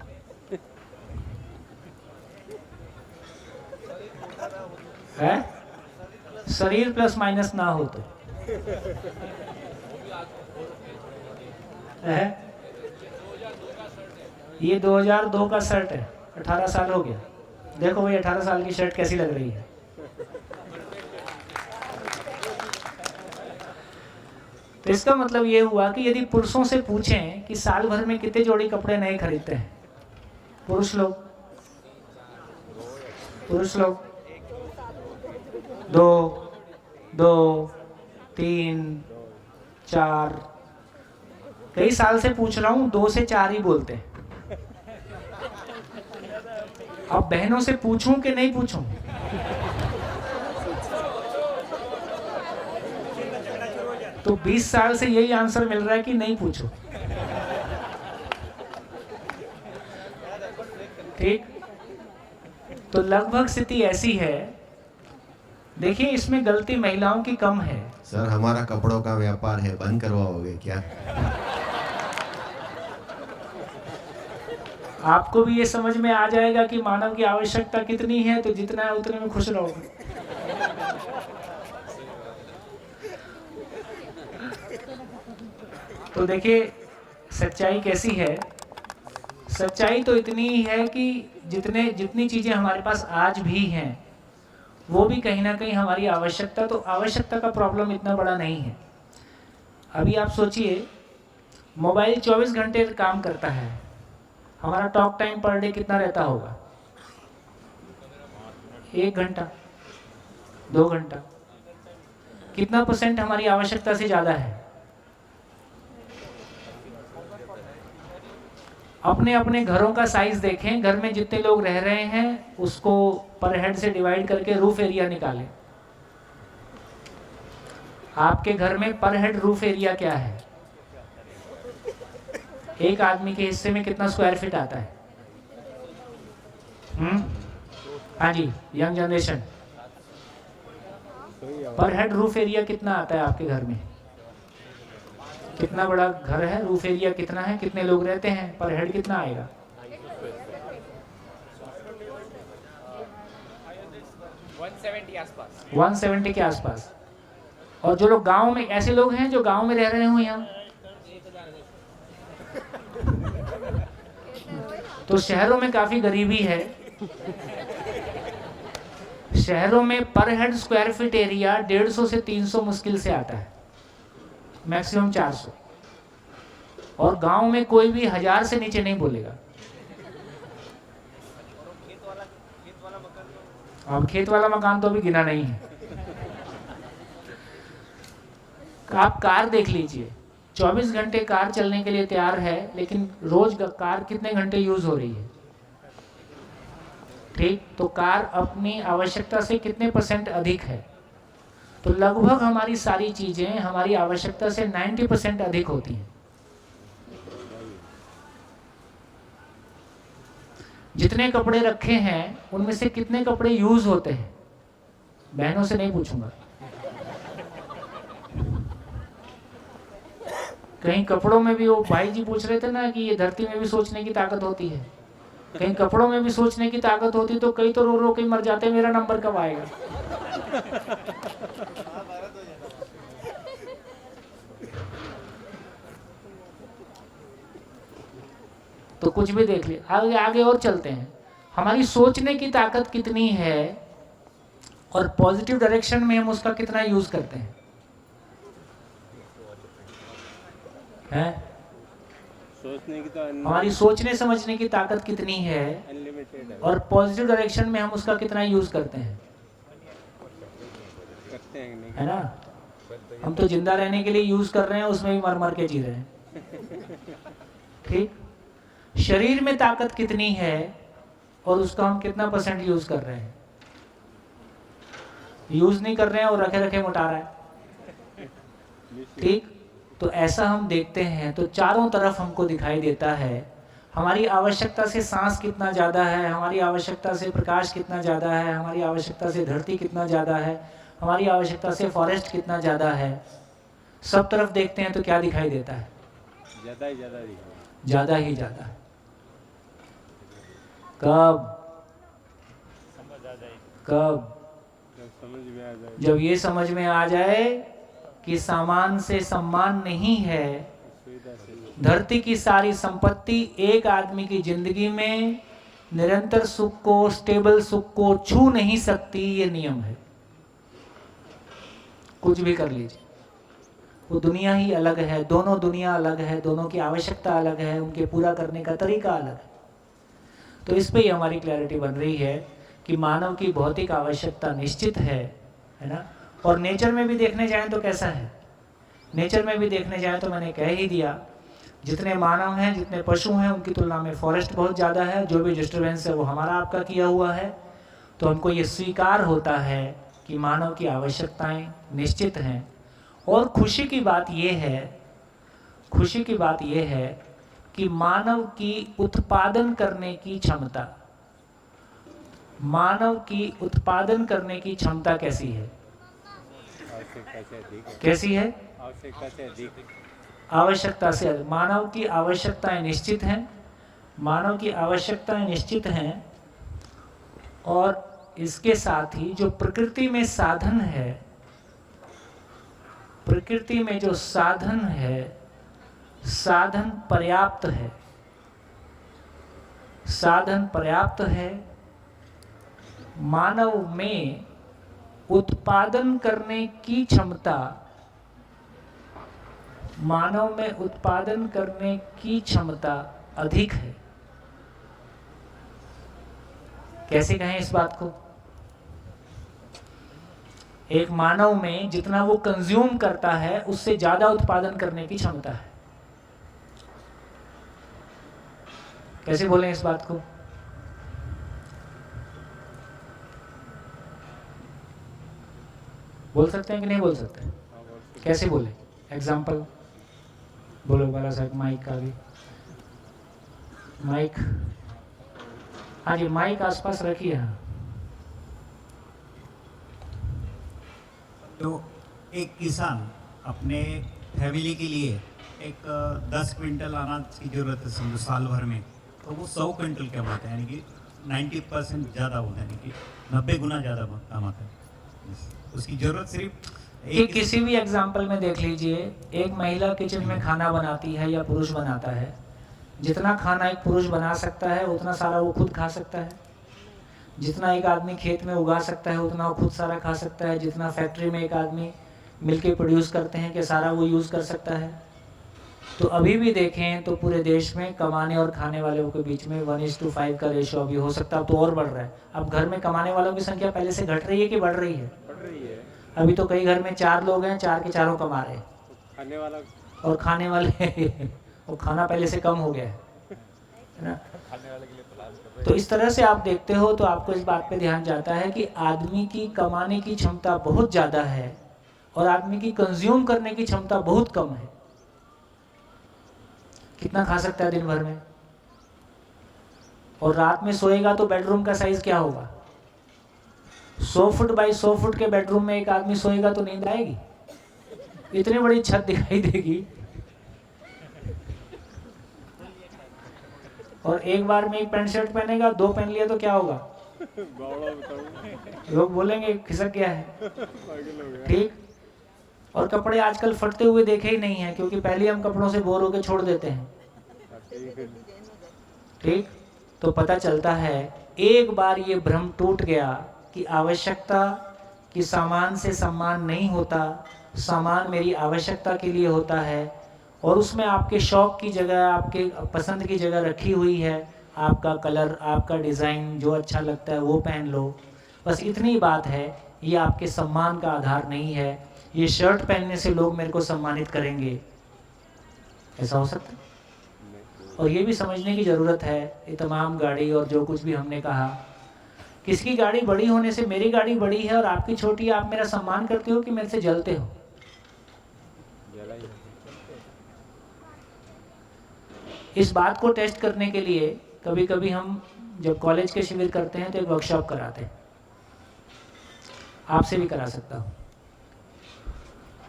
है? शरीर प्लस माइनस ना हो तो है? ये 2002 का शर्ट है, 18 साल हो गया। देखो भाई 18 साल की शर्ट कैसी लग रही है। तो इसका मतलब ये हुआ कि यदि पुरुषों से पूछें कि साल भर में कितने जोड़ी कपड़े नए खरीदते हैं पुरुष लोग 2, 3, 4, कई साल से पूछ रहा हूं, 2 से 4 ही बोलते हैं। अब बहनों से पूछूं कि नहीं पूछूं? तो 20 साल से यही आंसर मिल रहा है कि नहीं पूछो। ठीक, तो लगभग स्थिति ऐसी है। देखिए इसमें गलती महिलाओं की कम है। सर हमारा कपड़ों का व्यापार है, बंद करवाओगे क्या? आपको भी ये समझ में आ जाएगा कि मानव की आवश्यकता कितनी है, तो जितना है उतने में खुश रहोगे। तो देखिए सच्चाई कैसी है। सच्चाई तो इतनी ही है कि जितनी चीजें हमारे पास आज भी हैं, वो भी कहीं ना कहीं हमारी आवश्यकता, तो आवश्यकता का प्रॉब्लम इतना बड़ा नहीं है। अभी आप सोचिए, मोबाइल 24 घंटे काम करता है, हमारा टॉक टाइम पर डे कितना रहता होगा? 1 घंटा, 2 घंटा। कितना % हमारी आवश्यकता से ज्यादा है? अपने अपने घरों का साइज देखें, घर में जितने लोग रह रहे हैं उसको पर हेड से डिवाइड करके रूफ एरिया निकालें। आपके घर में पर हेड रूफ एरिया क्या है? एक आदमी के हिस्से में कितना स्क्वायर फीट आता है? हाँ जी, यंग जनरेशन, पर हेड रूफ एरिया कितना आता है आपके घर में? कितना बड़ा घर है, रूफ एरिया कितना है, कितने लोग रहते हैं, पर हेड कितना आएगा? 170 के आसपास। और जो लोग गांव में, ऐसे लोग हैं जो गांव में रह रहे हो यहाँ, तो शहरों में काफी गरीबी है। शहरों में पर हेड स्क्वायर फीट एरिया 150 से 300 मुश्किल से आता है, मैक्सिमम 400। और गांव में कोई भी 1000 से नीचे नहीं बोलेगा। अब खेत वाला मकान तो अभी गिना नहीं है। आप कार देख लीजिए, 24 घंटे कार चलने के लिए तैयार है, लेकिन रोज कार कितने घंटे यूज हो रही है? ठीक, तो कार अपनी आवश्यकता से कितने % अधिक है? तो लगभग हमारी सारी चीजें हमारी आवश्यकता से 90% अधिक होती हैं। जितने कपड़े रखे हैं उनमें से कितने कपड़े यूज होते हैं? बहनों से नहीं पूछूंगा। कहीं कपड़ों में भी, वो भाई जी पूछ रहे थे ना कि ये धरती में भी सोचने की ताकत होती है, कहीं कपड़ों में भी सोचने की ताकत होती तो कई तो रो रो के मर जाते, मेरा नंबर कब आएगा। तो कुछ भी देख लिया। आगे आगे और चलते हैं। हमारी सोचने की ताकत कितनी है और पॉजिटिव डायरेक्शन में हम उसका कितना यूज करते हैं? सोचने की तो हमारी सोचने समझने की ताकत कितनी है अनलिमिटेड है और पॉजिटिव डायरेक्शन में हम उसका कितना यूज करते हैं? करते हैं नहीं है ना? हम तो जिंदा रहने के लिए यूज कर रहे हैं, उसमें भी मर मर के जी रहे हैं। ठीक, शरीर में ताकत कितनी है और उसका हम कितना % यूज कर रहे हैं? यूज नहीं कर रहे हैं और रखे रखे मोटा रहा है। ठीक, तो ऐसा हम देखते हैं तो चारों तरफ हमको दिखाई देता है। हमारी आवश्यकता से सांस कितना ज़्यादा है, हमारी आवश्यकता से प्रकाश कितना ज़्यादा है, हमारी आवश्यकता से धरती कितना ज़्यादा है, हमारी आवश्यकता से फॉरेस्ट कितना ज़्यादा है। सब तरफ देखते हैं तो क्या दिखाई देता है? ज़्यादा ही ज़्यादा दिखा, ज़्यादा ही ज़्यादा। कब? कब? समझ में आ जाए, जब ये समझ में आ जाए कि सामान से सम्मान नहीं है। धरती की सारी संपत्ति एक आदमी की जिंदगी में निरंतर सुख को, स्टेबल सुख को छू नहीं सकती, ये नियम है। कुछ भी कर लीजिए, वो दुनिया ही अलग है, दोनों दुनिया अलग है, दोनों की आवश्यकता अलग है, उनके पूरा करने का तरीका अलग है। तो इस पे ही हमारी क्लैरिटी बन रही है कि मानव की भौतिक आवश्यकता निश्चित है ना? और नेचर में भी देखने जाएं तो कैसा है? नेचर में भी देखने जाएं तो मैंने कह ही दिया, जितने मानव हैं, जितने पशु हैं, उनकी तुलना में फॉरेस्ट बहुत ज़्यादा है। जो भी डिस्टर्बेंस है वो हमारा आपका किया हुआ है। तो हमको ये स्वीकार होता है कि मानव की आवश्यकताएं निश्चित हैं। और खुशी की बात ये है, खुशी की बात ये है कि मानव की उत्पादन करने की क्षमता, मानव की उत्पादन करने की क्षमता कैसी है? कैसी है? आवश्यकता से अधिक, आवश्यकता से अधिक। मानव की आवश्यकताएं निश्चित हैं, मानव की आवश्यकताएं निश्चित हैं। और इसके साथ ही जो प्रकृति में साधन है, प्रकृति में जो साधन है, साधन पर्याप्त है, साधन पर्याप्त है। मानव में उत्पादन करने की क्षमता, मानव में उत्पादन करने की क्षमता अधिक है। कैसे कहें इस बात को? एक मानव में जितना वो कंज्यूम करता है उससे ज्यादा उत्पादन करने की क्षमता है। कैसे बोलें इस बात को? बोल सकते हैं कि नहीं बोल सकते? कैसे बोले? एग्जाम्पल बोलो बाला साहब। माइक का भी, माइक, हाँ जी, माइक आसपास रखिए। हाँ, तो एक किसान अपने फैमिली के लिए एक 10 क्विंटल अनाज की जरूरत है समझो साल भर में, तो वो 100 क्विंटल कमाता है, यानी कि 90% ज़्यादा होता है, यानी कि 90 गुना ज़्यादा कमाता है। उसकी जरूरत सिर्फ कि किसी भी एग्जाम्पल में देख लीजिए, एक महिला किचन में खाना बनाती है या पुरुष बनाता है, जितना खाना एक पुरुष बना सकता है उतना सारा वो खुद खा सकता है। जितना एक आदमी खेत में उगा सकता है उतना वो खुद सारा खा सकता है। जितना फैक्ट्री में एक आदमी मिलके प्रोड्यूस करते हैं कि सारा वो यूज़ कर सकता है। तो अभी भी देखें तो पूरे देश में कमाने और खाने वालों के बीच में 1:5 का रेशियो अभी हो सकता है, अब तो और बढ़ रहा है। अब घर में कमाने वालों की संख्या पहले से घट रही है कि बढ़ रही है? बढ़ रही है। अभी तो कई घर में 4 लोग हैं, 4 के चारों कमा रहे हैं, खाने वाला और खाने वाले और खाना पहले से कम हो गया है ना। खाने वाले के लिए प्लान कर रहे हैं। तो इस तरह से आप देखते हो तो आपको इस बात पे ध्यान जाता है कि आदमी की कमाने की क्षमता बहुत ज़्यादा है और आदमी की कंज्यूम करने की क्षमता बहुत कम है। कितना खा सकता है दिन भर में? और रात में सोएगा तो बेडरूम का साइज क्या होगा? 100 फुट बाई 100 फुट के बेडरूम में एक आदमी सोएगा तो नींद आएगी? इतनी बड़ी छत दिखाई देगी और एक बार में एक पैंट शर्ट पहनेगा, 2 पहन लिया तो क्या होगा? लोग बोलेंगे खिसक गया है। ठीक। और कपड़े आजकल फटते हुए देखे ही नहीं है, क्योंकि पहले हम कपड़ों से बोर होकर छोड़ देते हैं। ठीक। तो पता चलता है एक बार ये भ्रम टूट गया कि आवश्यकता कि सामान से सम्मान नहीं होता, सामान मेरी आवश्यकता के लिए होता है और उसमें आपके शौक की जगह, आपके पसंद की जगह रखी हुई है। आपका कलर, आपका डिज़ाइन जो अच्छा लगता है वो पहन लो, बस इतनी बात है। ये आपके सम्मान का आधार नहीं है। ये शर्ट पहनने से लोग मेरे को सम्मानित करेंगे, ऐसा हो सकता है? और ये भी समझने की ज़रूरत है, ये तमाम गाड़ी और जो कुछ भी हमने कहा, किसकी गाड़ी बड़ी होने से मेरी गाड़ी बड़ी है और आपकी छोटी है, आप मेरा सम्मान करते हो कि मेरे से जलते हो? इस बात को टेस्ट करने के लिए कभी कभी हम जब कॉलेज के शिविर करते हैं तो एक वर्कशॉप कराते हैं। आपसे भी करा सकता हूँ।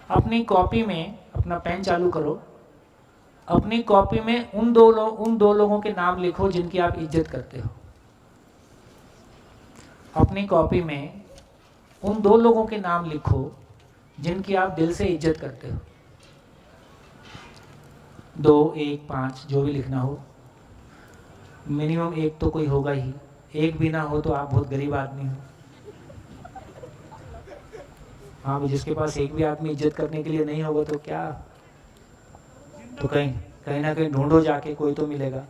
अपनी कॉपी में अपना पेन चालू करो, अपनी कॉपी में उन दो लोगों के नाम लिखो जिनकी आप इज्जत करते हो। अपनी कॉपी में उन 2 लोगों के नाम लिखो जिनकी आप दिल से इज्जत करते हो। 2, 1, 5 जो भी लिखना हो, मिनिमम एक तो कोई होगा ही। एक भी ना हो तो आप बहुत गरीब आदमी हो। हाँ, जिसके पास एक भी आदमी इज्जत करने के लिए नहीं होगा तो क्या, तो कहीं ना कहीं ढूंढो जाके, कोई तो मिलेगा।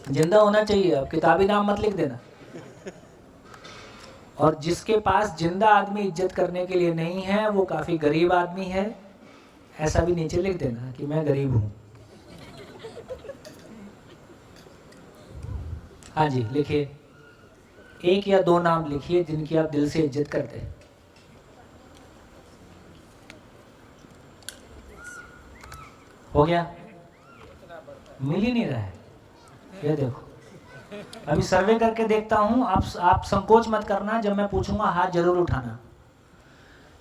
जिंदा होना चाहिए। अब किताबी नाम मत लिख देना। और जिसके पास जिंदा आदमी इज्जत करने के लिए नहीं है वो काफी गरीब आदमी है, ऐसा भी नीचे लिख देना कि मैं गरीब हूं। हाँ जी, लिखिए। 1 या 2 नाम लिखिए जिनकी आप दिल से इज्जत करते हैं। हो गया? मिल ही नहीं रहा है। ये देखो, अभी सर्वे करके देखता हूं। आप संकोच मत करना, जब मैं पूछूंगा हाथ जरूर उठाना।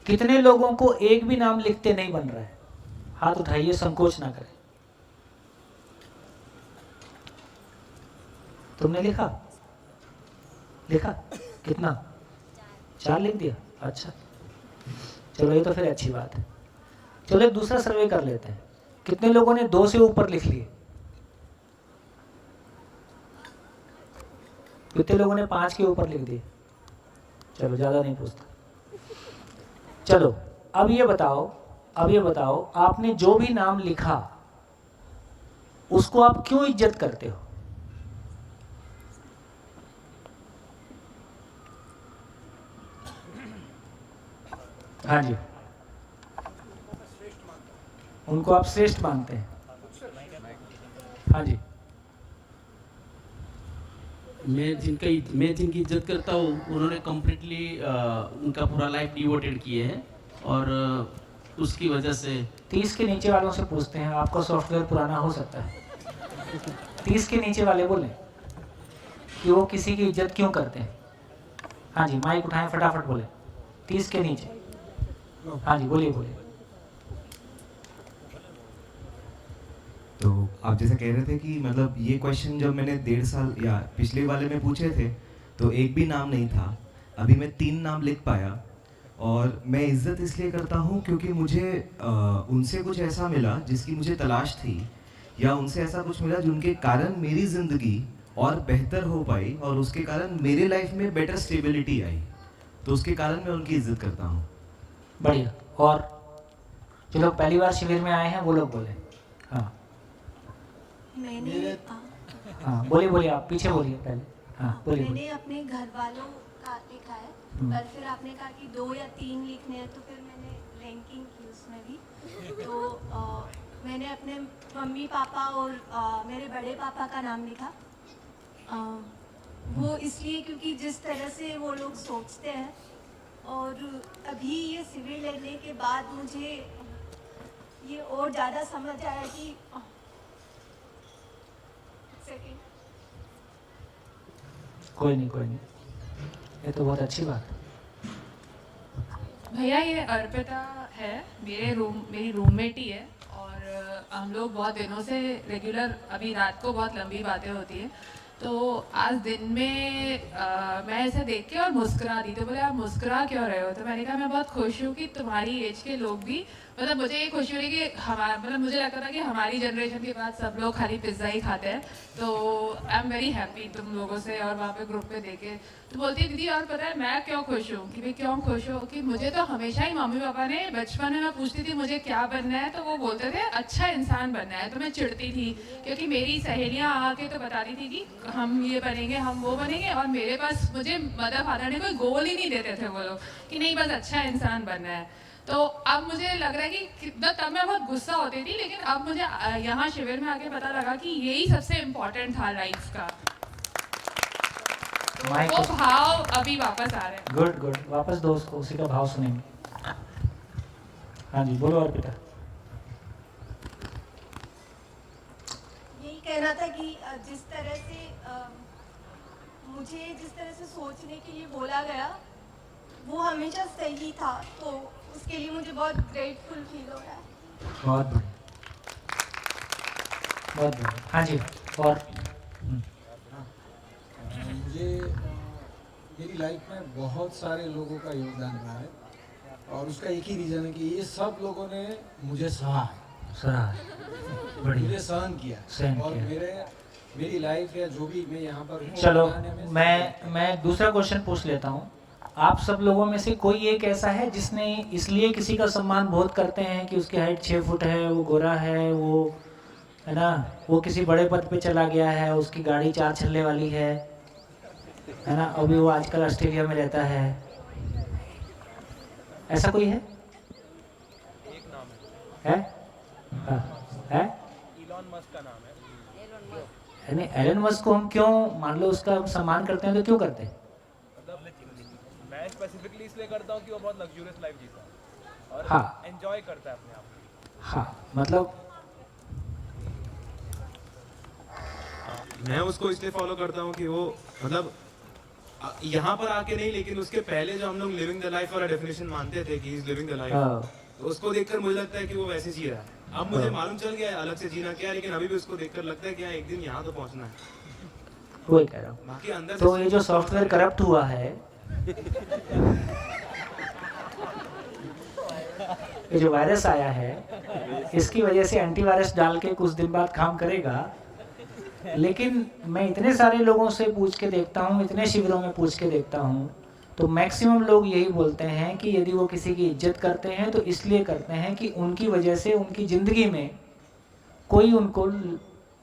कितने लोगों को एक भी नाम लिखते नहीं बन रहा है? हाथ उठाइए, संकोच ना करें। तुमने लिखा? कितना? 4 लिख दिया? अच्छा, चलो ये तो फिर अच्छी बात है। चलो एक दूसरा सर्वे कर लेते हैं। कितने लोगों ने 2 से ऊपर लिख लिए? कितने लोगों ने 5 के ऊपर लिख दिए? चलो ज़्यादा नहीं पूछता। चलो अब ये बताओ आपने जो भी नाम लिखा उसको आप क्यों इज्जत करते हो? हाँ जी, उनको आप श्रेष्ठ मानते हैं। हाँ जी, मैं जिनकी इज्जत करता हूँ उन्होंने कम्प्लीटली उनका पूरा लाइफ डिवोटेड किए हैं और उसकी वजह से 30 के नीचे वालों से पूछते हैं। आपका सॉफ्टवेयर पुराना हो सकता है। 30 के नीचे वाले बोलें कि वो किसी की इज्जत क्यों करते हैं। हाँ जी, माइक उठाएं, फटाफट बोले। 30 के नीचे। हाँ जी, बोलिए। तो आप जैसे कह रहे थे कि मतलब ये क्वेश्चन जब मैंने 1.5 साल या पिछले वाले में पूछे थे तो एक भी नाम नहीं था। अभी मैं 3 नाम लिख पाया और मैं इज्जत इसलिए करता हूँ क्योंकि मुझे उनसे कुछ ऐसा मिला जिसकी मुझे तलाश थी, या उनसे ऐसा कुछ मिला जिनके कारण मेरी ज़िंदगी और बेहतर हो पाई और उसके कारण मेरे लाइफ में बेटर स्टेबिलिटी आई, तो उसके कारण मैं उनकी इज्जत करता हूँ। बढ़िया। और जो लोग पहली बार शिविर में आए हैं वो लोग बोले। हाँ मैंने हाँ बोलिए बोलिए, आप पीछे बोलिए पहले। हाँ बोलिए। मैंने अपने घर वालों का लिखा है, पर फिर आपने कहा कि 2 या 3 लिखने हैं, तो फिर मैंने रैंकिंग की उसमें भी। तो मैंने अपने मम्मी पापा और मेरे बड़े पापा का नाम लिखा। वो इसलिए क्योंकि जिस तरह से वो लोग सोचते हैं, और अभी ये सिविल लेने के बाद मुझे ये और ज़्यादा समझ आया कि कोई नहीं, ये तो बहुत अच्छी बात है। भैया ये अर्पिता है, मेरी रूममेट ही है, और हम लोग बहुत दिनों से रेगुलर, अभी रात को बहुत लंबी बातें होती है, तो आज दिन में मैं ऐसे देख के और मुस्कुरा दी, तो बोले आप मुस्कुरा क्यों रहे हो? तो मैंने कहा मैं बहुत खुश हूँ कि तुम्हारी एज के लोग भी, मतलब मुझे ये खुशी हो रही कि हमारा, मतलब मुझे लगता था कि हमारी जनरेशन के बाद सब लोग खाली पिज़्ज़ा ही खाते हैं, तो आई एम वेरी हैप्पी तुम लोगों से और वहाँ पे ग्रुप पे देखे। तो बोलती है दीदी और पता है मैं क्यों खुश हूँ, कि भाई क्यों खुश हो, कि मुझे तो हमेशा ही मम्मी पापा ने, बचपन में मैं पूछती थी मुझे क्या बनना है, तो वो बोलते थे अच्छा इंसान बनना है, तो मैं चिढ़ती थी क्योंकि मेरी सहेलियाँ आके तो बताती थी कि हम ये बनेंगे हम वो बनेंगे, और मेरे पास, मुझे मदर फादर ने कोई गोल ही नहीं देते थे वो लोग, कि नहीं बस अच्छा इंसान बनना है। तो अब मुझे लग रहा है कि कितना, तब मैं बहुत गुस्सा होती थी, लेकिन अब मुझे यहाँ शिविर में आके पता लगा कि यही सबसे इम्पोर्टेंट था लाइफ का, तो वो भाव अभी वापस आ रहे हैं। गुड, वापस दो उसको, उसी का भाव सुनेंगे। हाँ जी बोलो अर्पिता। यही कहना था कि जिस तरह से मुझे जिस तरह से सोचने के लिए बोला गया वो हमेशा सही था, तो उसके लिए मुझे बहुत ग्रेटफुल फील हो रहा है। बहुत बढ़िया। हाँ जी। और मुझे मेरी लाइफ में बहुत सारे लोगों का योगदान रहा है, और उसका एक ही रीज़न है कि ये सब लोगों ने मुझे सहा है, मुझे सहन किया, और मेरी लाइफ या जो भी मैं यहाँ पर हूँ। चलो मैं दूसरा क्वेश्चन पूछ लेता हूँ। आप सब लोगों में से कोई एक ऐसा है जिसने इसलिए किसी का सम्मान बहुत करते हैं कि उसकी हाइट 6 फुट है, वो गोरा है, वो है ना, वो किसी बड़े पद पे चला गया है, उसकी गाड़ी 4 छल्ले वाली है ना, अभी वो आजकल ऑस्ट्रेलिया में रहता है, ऐसा कोई है? एक नाम है? है? इलॉन मस्क का नाम है। यानी एलन मस्क को हम क्यों, मान लो उसका हम सम्मान करते हैं तो क्यों करते हैं? मैं स्पेसिफिकली इसलिए करता हूँ कि वो बहुत लग्जूरियस लाइफ जीता है और हाँ, एंजॉय करता है अपने आप को। हाँ मतलब मैं उसको इसलिए फॉलो करता हूँ कि वो, मतलब यहाँ पर आके नहीं, लेकिन उसके पहले जो हम लोग लिविंग द लाइफ वाला डेफिनेशन मानते थे कि इज लिविंग द लाइफ, तो उसको देखकर मुझे लगता है कि वो वैसे जी रहा है। अब मुझे मालूम चल गया है अलग से जीना क्या है, लेकिन अभी भी उसको देखकर लगता है कि हाँ एक दिन यहाँ तो पहुँचना है। वही कह रहा हूँ। बाकी अंदर तो ये जो सॉफ्टवेयर करप्ट हुआ है, ये जो वायरस आया है, इसकी वजह से एंटीवायरस डाल के कुछ दिन बाद काम करेगा, लेकिन मैं इतने सारे लोगों से पूछ के देखता हूँ, इतने शिविरों में पूछ के देखता हूँ, तो मैक्सिमम लोग यही बोलते हैं कि यदि वो किसी की इज्जत करते हैं तो इसलिए करते हैं कि उनकी वजह से उनकी ज़िंदगी में कोई उनको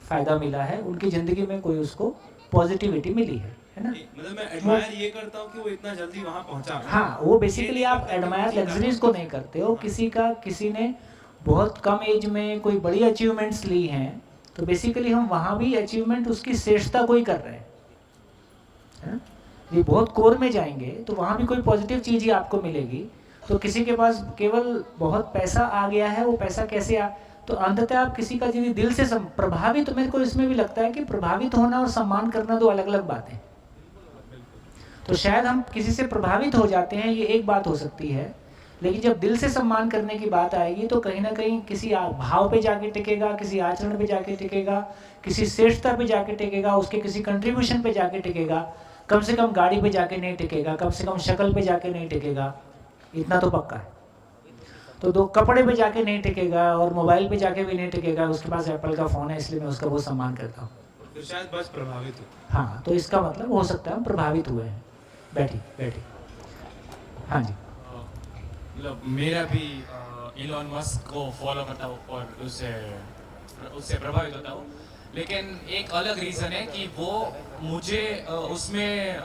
फ़ायदा मिला है, उनकी ज़िंदगी में कोई उसको पॉजिटिविटी मिली है ना। मतलब मैं एडमायर ये करता हूँ कि वो इतना जल्दी वहाँ पहुँचा। हाँ, वो बेसिकली आप एडमायर लग्जरीज को नहीं करते हो, किसी ने बहुत कम एज में कोई बड़ी अचीवमेंट्स ली हैं, तो बेसिकली हम वहाँ भी अचीवमेंट उसकी श्रेष्ठता को ही कर रहे हैं। ये बहुत कोर में जाएंगे तो वहाँ भी कोई पॉजिटिव चीज़ ही आपको मिलेगी। तो किसी के पास केवल बहुत पैसा आ गया है, वो पैसा कैसे आ, तो अंततः आप किसी का यदि दिल से प्रभावित, तो मेरे को इसमें भी लगता है कि प्रभावित होना और सम्मान करना दो अलग अलग बातें। तो शायद हम किसी से प्रभावित हो जाते हैं, ये एक बात हो सकती है, लेकिन जब दिल से सम्मान करने की बात आएगी तो कहीं ना कहीं किसी भाव पे जाके टिकेगा, किसी आचरण पे जाके टिकेगा, किसी श्रेष्ठता पे जाके टिकेगा, उसके किसी कंट्रीब्यूशन पे जाके टिकेगा। कम से कम गाड़ी पे जाके नहीं टिकेगा, कम से कम शक्ल पे जाके नहीं टिकेगा, इतना तो पक्का है। तो दो कपड़े पे जाके नहीं टिकेगा और मोबाइल पे जाके भी नहीं टिकेगा। उसके पास एप्पल का फ़ोन है, इसलिए मैं उसका बहुत सम्मान करता हूँ। तो शायद बस प्रभावित हो। हाँ, तो इसका मतलब हो सकता है हम प्रभावित हुए हैं। बैठिए। हाँ जी। मतलब मेरा भी इलॉन मस्क को फॉलो करता हूँ और उससे प्रभावित होता हूँ, लेकिन एक अलग रीज़न है कि वो मुझे उसमें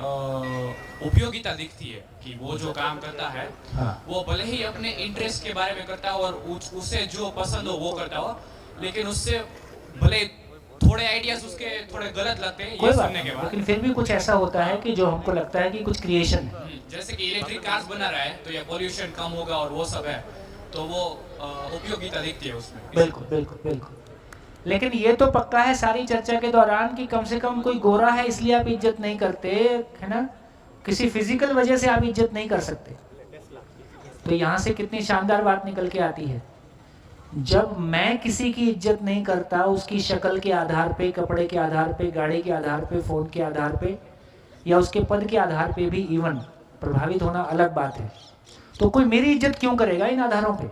उपयोगिता दिखती है कि वो जो काम करता है वो भले ही अपने इंटरेस्ट के बारे में करता हो और उसे जो पसंद हो वो करता हो, लेकिन उससे भले थोड़े आइडियाज उसके थोड़े गलत लगते हैं ये सुनने के बाद, लेकिन फिर भी कुछ ऐसा होता है कि जो हमको लगता है कि कुछ क्रिएशन है। जैसे कि इलेक्ट्रिक कार्स बना रहा है तो ये पोल्यूशन कम होगा और वो सब है, तो वो उपयोगिता दिखती है उसमें। बिल्कुल। लेकिन ये तो पक्का है सारी चर्चा के दौरान कि कम से कम कोई गोरा है इसलिए आप इज्जत नहीं करते, है ना, किसी फिजिकल वजह से आप इज्जत नहीं कर सकते। तो यहाँ से कितनी शानदार बात निकल के आती है, जब मैं किसी की इज्जत नहीं करता उसकी शक्ल के आधार पे, कपड़े के आधार पे, गाड़ी के आधार पे, फोन के आधार पे या उसके पद के आधार पे भी इवन प्रभावित होना अलग बात है, तो कोई मेरी इज्जत क्यों करेगा इन आधारों पे?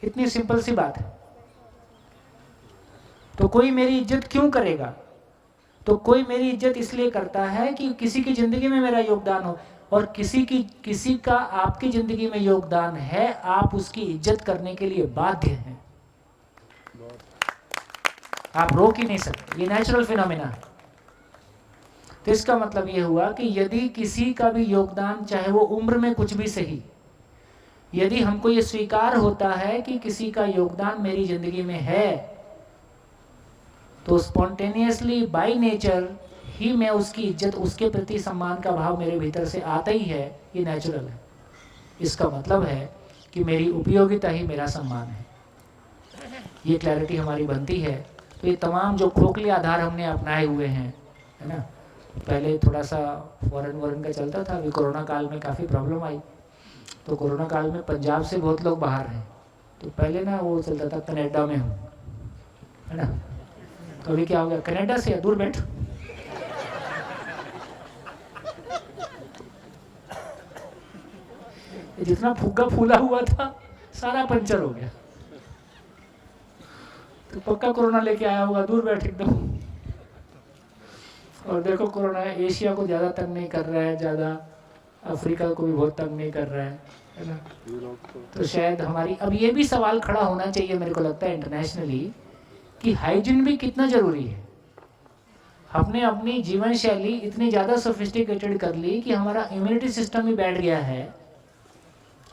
इतनी सिंपल सी बात है। तो कोई मेरी इज्जत क्यों करेगा? तो कोई मेरी इज्जत इसलिए करता है कि किसी की जिंदगी में मेरा योगदान हो, और किसी का आपकी जिंदगी में योगदान है, आप उसकी इज्जत करने के लिए बाध्य हैं, आप रोक ही नहीं सकते, ये नेचुरल फिनोमेना है। तो इसका मतलब ये हुआ कि यदि किसी का भी योगदान, चाहे वो उम्र में कुछ भी सही, यदि हमको ये स्वीकार होता है कि किसी का योगदान मेरी जिंदगी में है, तो स्पॉन्टेनियसली बाय नेचर ही मैं उसकी इज्जत, उसके प्रति सम्मान का भाव मेरे भीतर से आता ही है, ये नेचुरल है। इसका मतलब है कि मेरी उपयोगिता ही मेरा सम्मान है। ये क्लैरिटी हमारी बनती है। तो ये तमाम जो खोखले आधार हमने अपनाए हुए हैं, है ना, पहले थोड़ा सा फॉरेन का चलता था, अभी कोरोना काल में काफ़ी प्रॉब्लम आई, तो कोरोना काल में पंजाब से बहुत लोग बाहर हैं, तो पहले ना वो चलता था कनाडा में हूँ, है ना, तो अभी क्या हो गया, कनाडा से दूर बैठ। जितना फुग्गा फूला हुआ था सारा पंचर हो गया, तो पक्का कोरोना लेके आया होगा, दूर बैठ एकदम। और देखो कोरोना एशिया को ज़्यादा तंग नहीं कर रहा है, ज़्यादा अफ्रीका को भी बहुत तंग नहीं कर रहा है ना। तो शायद हमारी अब ये भी सवाल खड़ा होना चाहिए मेरे को लगता है इंटरनेशनली, कि हाइजीन भी कितना ज़रूरी है। हमने अपनी जीवन शैली इतनी ज़्यादा सोफिस्टिकेटेड कर ली कि हमारा इम्यूनिटी सिस्टम ही बैठ गया है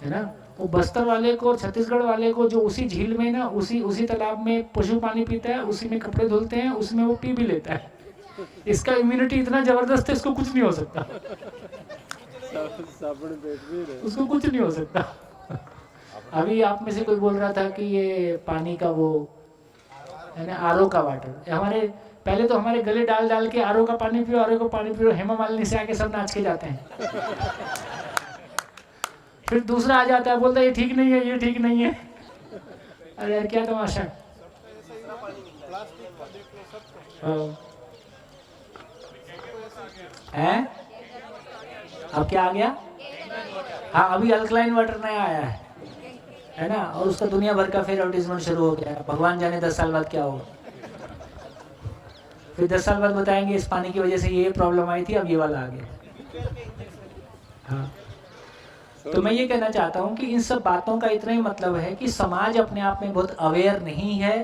ना। वो बस्तर वाले को, छत्तीसगढ़ वाले को, जो उसी झील में ना, उसी तालाब में पशु पानी पीता है, उसी में कपड़े धुलते हैं, उसमें वो पी भी लेता है, इसका इम्यूनिटी इतना जबरदस्त है, इसको कुछ नहीं हो सकता, उसको कुछ नहीं हो सकता। अभी आप में से कोई बोल रहा था कि ये पानी का वो है ना, आरओ का वाटर, हमारे पहले तो हमारे गले डाल डाल के आरओ का पानी पियो, आरओ का पानी पियो, हेमा मालिनी से आके सब नाच के जाते हैं। फिर दूसरा आ जाता है, बोलता है ये ठीक नहीं है, ये ठीक नहीं है। अरे यार क्या तमाशा है। अब क्या आ गया? हाँ, अभी अल्कलाइन वाटर नया आया है ना, और उसका दुनिया भर का फिर एडवर्टीजमेंट शुरू हो गया है। भगवान जाने 10 साल बाद क्या होगा, फिर 10 साल बाद बताएंगे इस पानी की वजह से ये प्रॉब्लम आई थी, अब ये वाला आ गया। हाँ, तो मैं ये कहना चाहता हूँ कि इन सब बातों का इतना ही मतलब है कि समाज अपने आप में बहुत अवेयर नहीं है,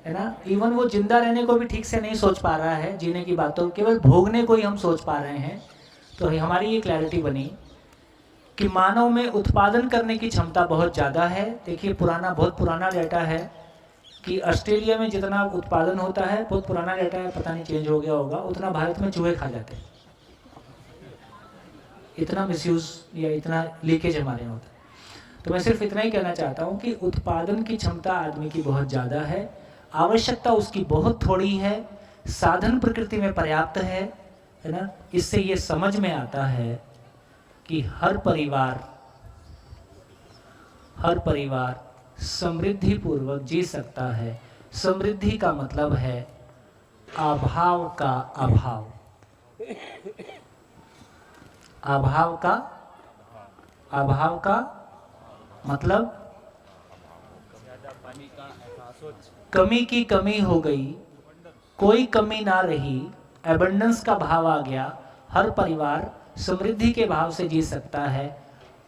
है ना। इवन वो जिंदा रहने को भी ठीक से नहीं सोच पा रहा है, जीने की बातों, केवल भोगने को ही हम सोच पा रहे हैं। तो हमारी ये क्लैरिटी बनी कि मानव में उत्पादन करने की क्षमता बहुत ज़्यादा है। देखिए बहुत पुराना डाटा है कि ऑस्ट्रेलिया में जितना उत्पादन होता है, बहुत पुराना डाटा है, पता नहीं चेंज हो गया होगा, उतना भारत में चूहे खा जाते हैं। इतना मिसयूज या इतना लीकेज हमारे यहाँ होता है। तो मैं सिर्फ इतना ही कहना चाहता हूँ कि उत्पादन की क्षमता आदमी की बहुत ज़्यादा है, आवश्यकता उसकी बहुत थोड़ी है, साधन प्रकृति में पर्याप्त है ना। इससे ये समझ में आता है कि हर परिवार समृद्धि पूर्वक जी सकता है। समृद्धि का मतलब है अभाव का अभाव, अभाव का मतलब कमी की कमी हो गई, कोई कमी ना रही, एबंडेंस का भाव आ गया, हर परिवार समृद्धि के भाव से जी सकता है।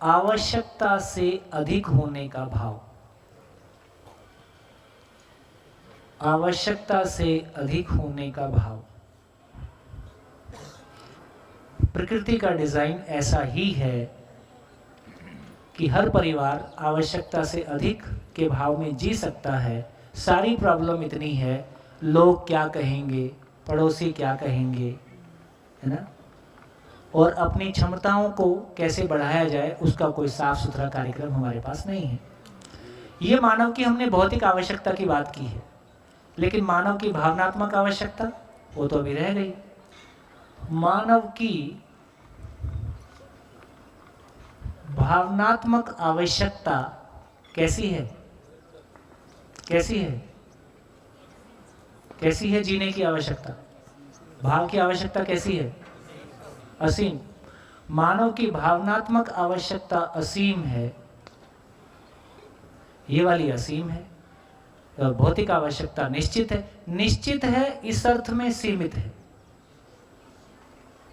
आवश्यकता से अधिक होने का भाव, आवश्यकता से अधिक होने का भाव। प्रकृति का डिजाइन ऐसा ही है कि हर परिवार आवश्यकता से अधिक के भाव में जी सकता है। सारी प्रॉब्लम इतनी है, लोग क्या कहेंगे, पड़ोसी क्या कहेंगे, है ना, और अपनी क्षमताओं को कैसे बढ़ाया जाए उसका कोई साफ सुथरा कार्यक्रम हमारे पास नहीं है। ये मानव की हमने भौतिक आवश्यकता की बात की है, लेकिन मानव की भावनात्मक आवश्यकता वो तो अभी रह गई। मानव की भावनात्मक आवश्यकता कैसी है? कैसी है? कैसी है जीने की आवश्यकता? भाव की आवश्यकता कैसी है? असीम। मानव की भावनात्मक आवश्यकता असीम है, ये वाली असीम है। और भौतिक आवश्यकता निश्चित है। निश्चित है इस अर्थ में सीमित है।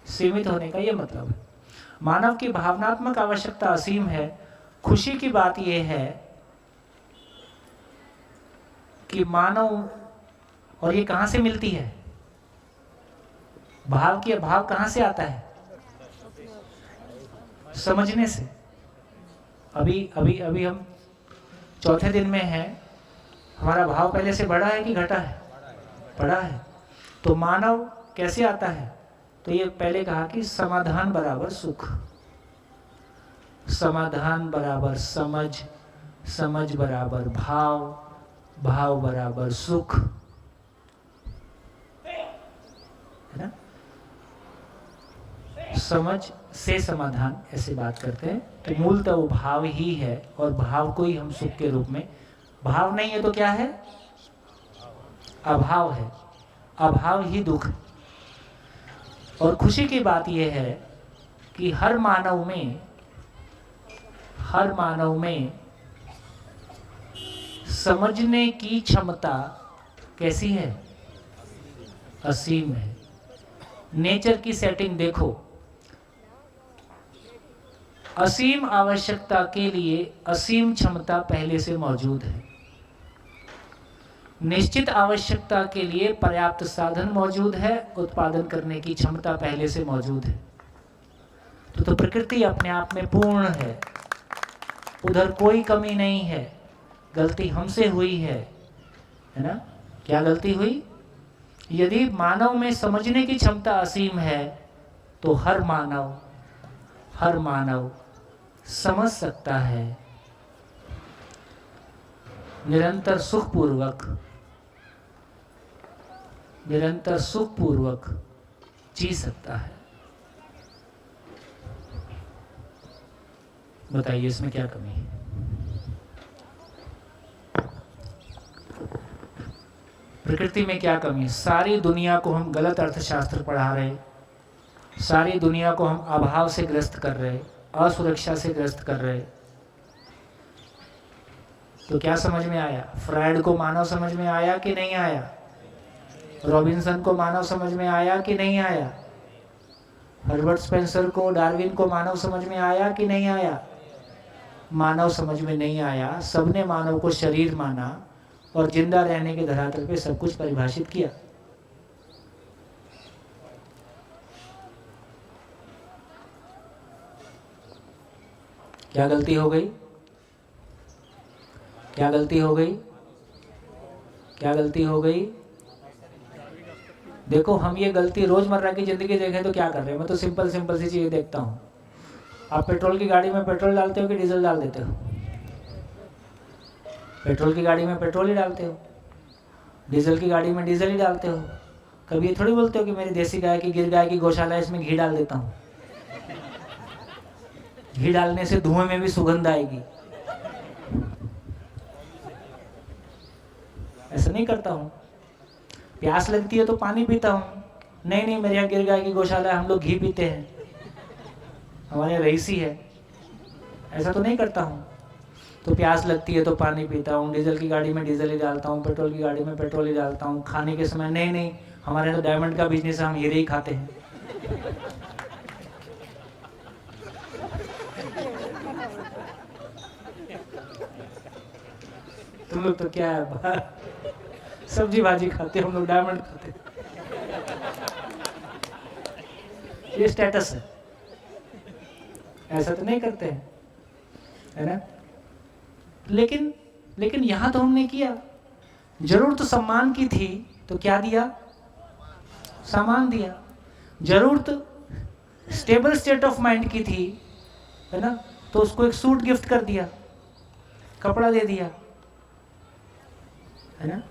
सीमित होने का ये मतलब है। मानव की भावनात्मक आवश्यकता असीम है। खुशी की बात यह है कि मानव, और ये कहां से मिलती है? भाव की भाव कहां से आता है? समझने से। अभी अभी अभी हम चौथे दिन में हैं, हमारा भाव पहले से बढ़ा है कि घटा है? बढ़ा है। तो मानव कैसे आता है? तो ये पहले कहा कि समाधान बराबर सुख, समाधान बराबर समझ, समझ बराबर भाव, भाव बराबर सुख, है ना। समझ से समाधान ऐसे बात करते हैं। तो मूलतः वो भाव ही है, और भाव को ही हम सुख के रूप में, भाव नहीं है तो क्या है? अभाव है। अभाव ही दुख है। और खुशी की बात यह है कि हर मानव में समझने की क्षमता कैसी है? असीम है। नेचर की सेटिंग देखो, असीम आवश्यकता के लिए असीम क्षमता पहले से मौजूद है। निश्चित आवश्यकता के लिए पर्याप्त साधन मौजूद है, उत्पादन करने की क्षमता पहले से मौजूद है। तो प्रकृति अपने आप में पूर्ण है, उधर कोई कमी नहीं है। गलती हमसे हुई है ना? क्या गलती हुई? यदि मानव में समझने की क्षमता असीम है तो हर मानव समझ सकता है, निरंतर सुखपूर्वक जी सकता है। बताइए इसमें क्या कमी है? प्रकृति में क्या कमी है? सारी दुनिया को हम गलत अर्थशास्त्र पढ़ा रहे, सारी दुनिया को हम अभाव से ग्रस्त कर रहे, असुरक्षा से ग्रस्त कर रहे। तो क्या समझ में आया? फ्रायड को मानव समझ में आया कि नहीं आया? रॉबिन्सन को मानव समझ में आया कि नहीं आया? हर्बर्ट स्पेंसर को, डार्विन को मानव समझ में आया कि नहीं आया? मानव समझ में नहीं आया। सबने मानव को शरीर माना और जिंदा रहने के धरातल पे सब कुछ परिभाषित किया। क्या गलती हो गई? क्या गलती हो गई? क्या गलती हो गई? देखो, हम ये गलती रोजमर्रा की जिंदगी देखें तो क्या कर रहे हैं? मैं तो सिंपल सी चीजें देखता हूँ। आप पेट्रोल की गाड़ी में पेट्रोल डालते हो कि डीजल डाल देते हो? पेट्रोल की गाड़ी में पेट्रोल ही डालते हो, डीजल की गाड़ी में डीजल ही डालते हो। कभी ये थोड़ी बोलते हो कि मेरी देसी गाय की, गिर गाय की गौशाला है, इसमें घी डाल देता हूँ। घी डालने से धुएं में भी सुगंध आएगी। ऐसा नहीं करता हूँ। प्यास लगती है तो पानी पीता हूँ। नहीं, मेरे यहाँ गिर गाय की गौशाला है, हम लोग घी पीते हैं, हमारे यहाँ रईसी है। ऐसा तो नहीं करता हूँ। तो प्यास लगती है तो पानी पीता हूँ, डीजल की गाड़ी में डीजल ही डालता हूँ, पेट्रोल की गाड़ी में पेट्रोल ही डालता हूँ, खाने के समय नहीं, हमारे तो डायमंड का बिजनेस है, हम हीरे ही खाते हैं। तुम लोग तो क्या है, सब्जी भाजी खाते, हम लोग डायमंड खाते। ये स्टेटस है, ऐसा तो नहीं करते हैं, है ना? लेकिन यहां तो हमने किया, जरूर तो सम्मान की थी तो क्या दिया? सामान दिया। जरूरत स्टेबल स्टेट ऑफ माइंड की थी, है ना, तो उसको एक सूट गिफ्ट कर दिया, कपड़ा दे दिया, है ना।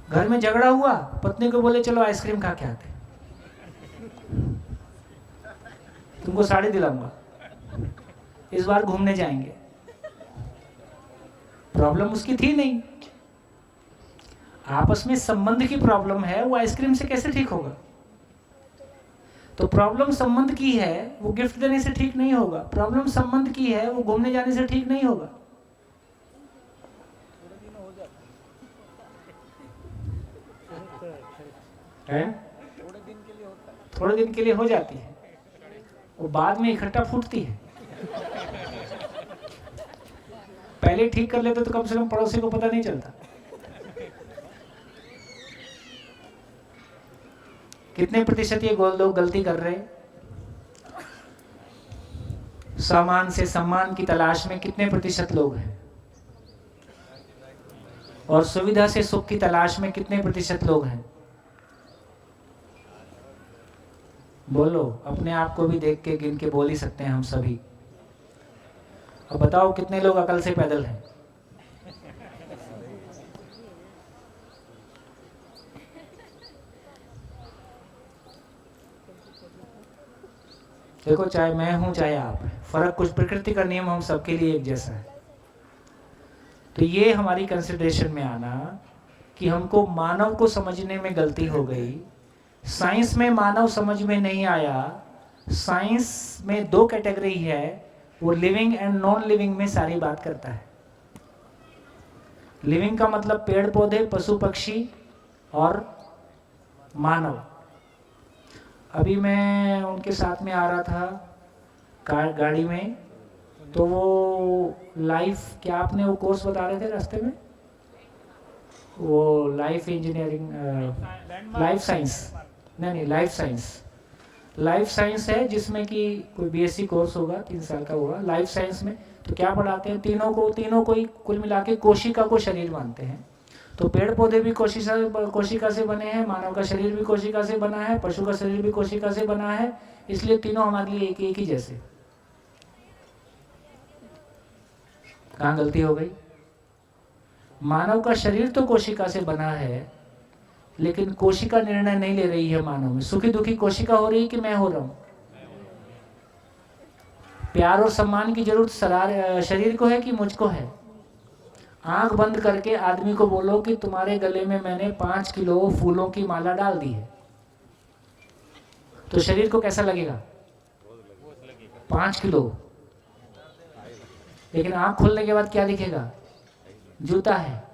घर में झगड़ा हुआ, पत्नी को बोले चलो आइसक्रीम खा के आते, तुमको साड़ी दिलाऊंगा, इस बार घूमने जाएंगे। प्रॉब्लम उसकी थी नहीं, आपस में संबंध की प्रॉब्लम है, वो आइसक्रीम से कैसे ठीक होगा? तो प्रॉब्लम संबंध की है, वो गिफ्ट देने से ठीक नहीं होगा। प्रॉब्लम संबंध की है, वो घूमने जाने से ठीक नहीं होगा। है? थोड़े दिन के लिए हो जाती है, वो बाद में इकट्ठा फूटती है। पहले ठीक कर लेते तो कम से कम पड़ोसी को पता नहीं चलता। कितने प्रतिशत ये लोग गलती कर रहे हैं? सामान से सम्मान की तलाश में कितने प्रतिशत लोग हैं? और सुविधा से सुख की तलाश में कितने प्रतिशत लोग हैं? बोलो, अपने आप को भी देख के गिन के बोल ही सकते हैं हम सभी। अब बताओ कितने लोग अकल से पैदल हैं? देखो, चाहे मैं हूं चाहे आप, फर्क कुछ प्रकृति का नियम हम सबके लिए एक जैसा है। तो ये हमारी कंसिडरेशन में आना कि हमको मानव को समझने में गलती हो गई, साइंस में मानव समझ में नहीं आया। साइंस में दो कैटेगरी है, वो लिविंग एंड नॉन लिविंग में सारी बात करता है। लिविंग का मतलब पेड़ पौधे, पशु पक्षी और मानव। अभी मैं उनके साथ में आ रहा था गाड़ी में, तो वो लाइफ, क्या आपने वो कोर्स बता रहे थे रास्ते में, वो लाइफ इंजीनियरिंग, लाइफ साइंस, नहीं लाइफ साइंस है, जिसमें कि कोई बीएससी कोर्स होगा, 3 साल का होगा। लाइफ साइंस में तो क्या पढ़ाते हैं? तीनों को ही कुल मिला के कोशिका को शरीर मानते हैं। तो पेड़ पौधे भी कोशिका से बने हैं, मानव का शरीर भी कोशिका से बना है, पशु का शरीर भी कोशिका से बना है, इसलिए तीनों हमारे लिए एक ही जैसे। कहाँ गलती हो गई? मानव का शरीर तो कोशिका से बना है, लेकिन कोशिका निर्णय नहीं ले रही है मानव में। सुखी दुखी कोशिका हो रही है कि मैं हो रहा हूं? प्यार और सम्मान की जरूरत शरीर को है कि मुझको है? आंख बंद करके आदमी को बोलो कि तुम्हारे गले में मैंने 5 किलो फूलों की माला डाल दी है, तो शरीर को कैसा लगेगा? 5 किलो। लेकिन आंख खोलने के बाद क्या दिखेगा? जूता है।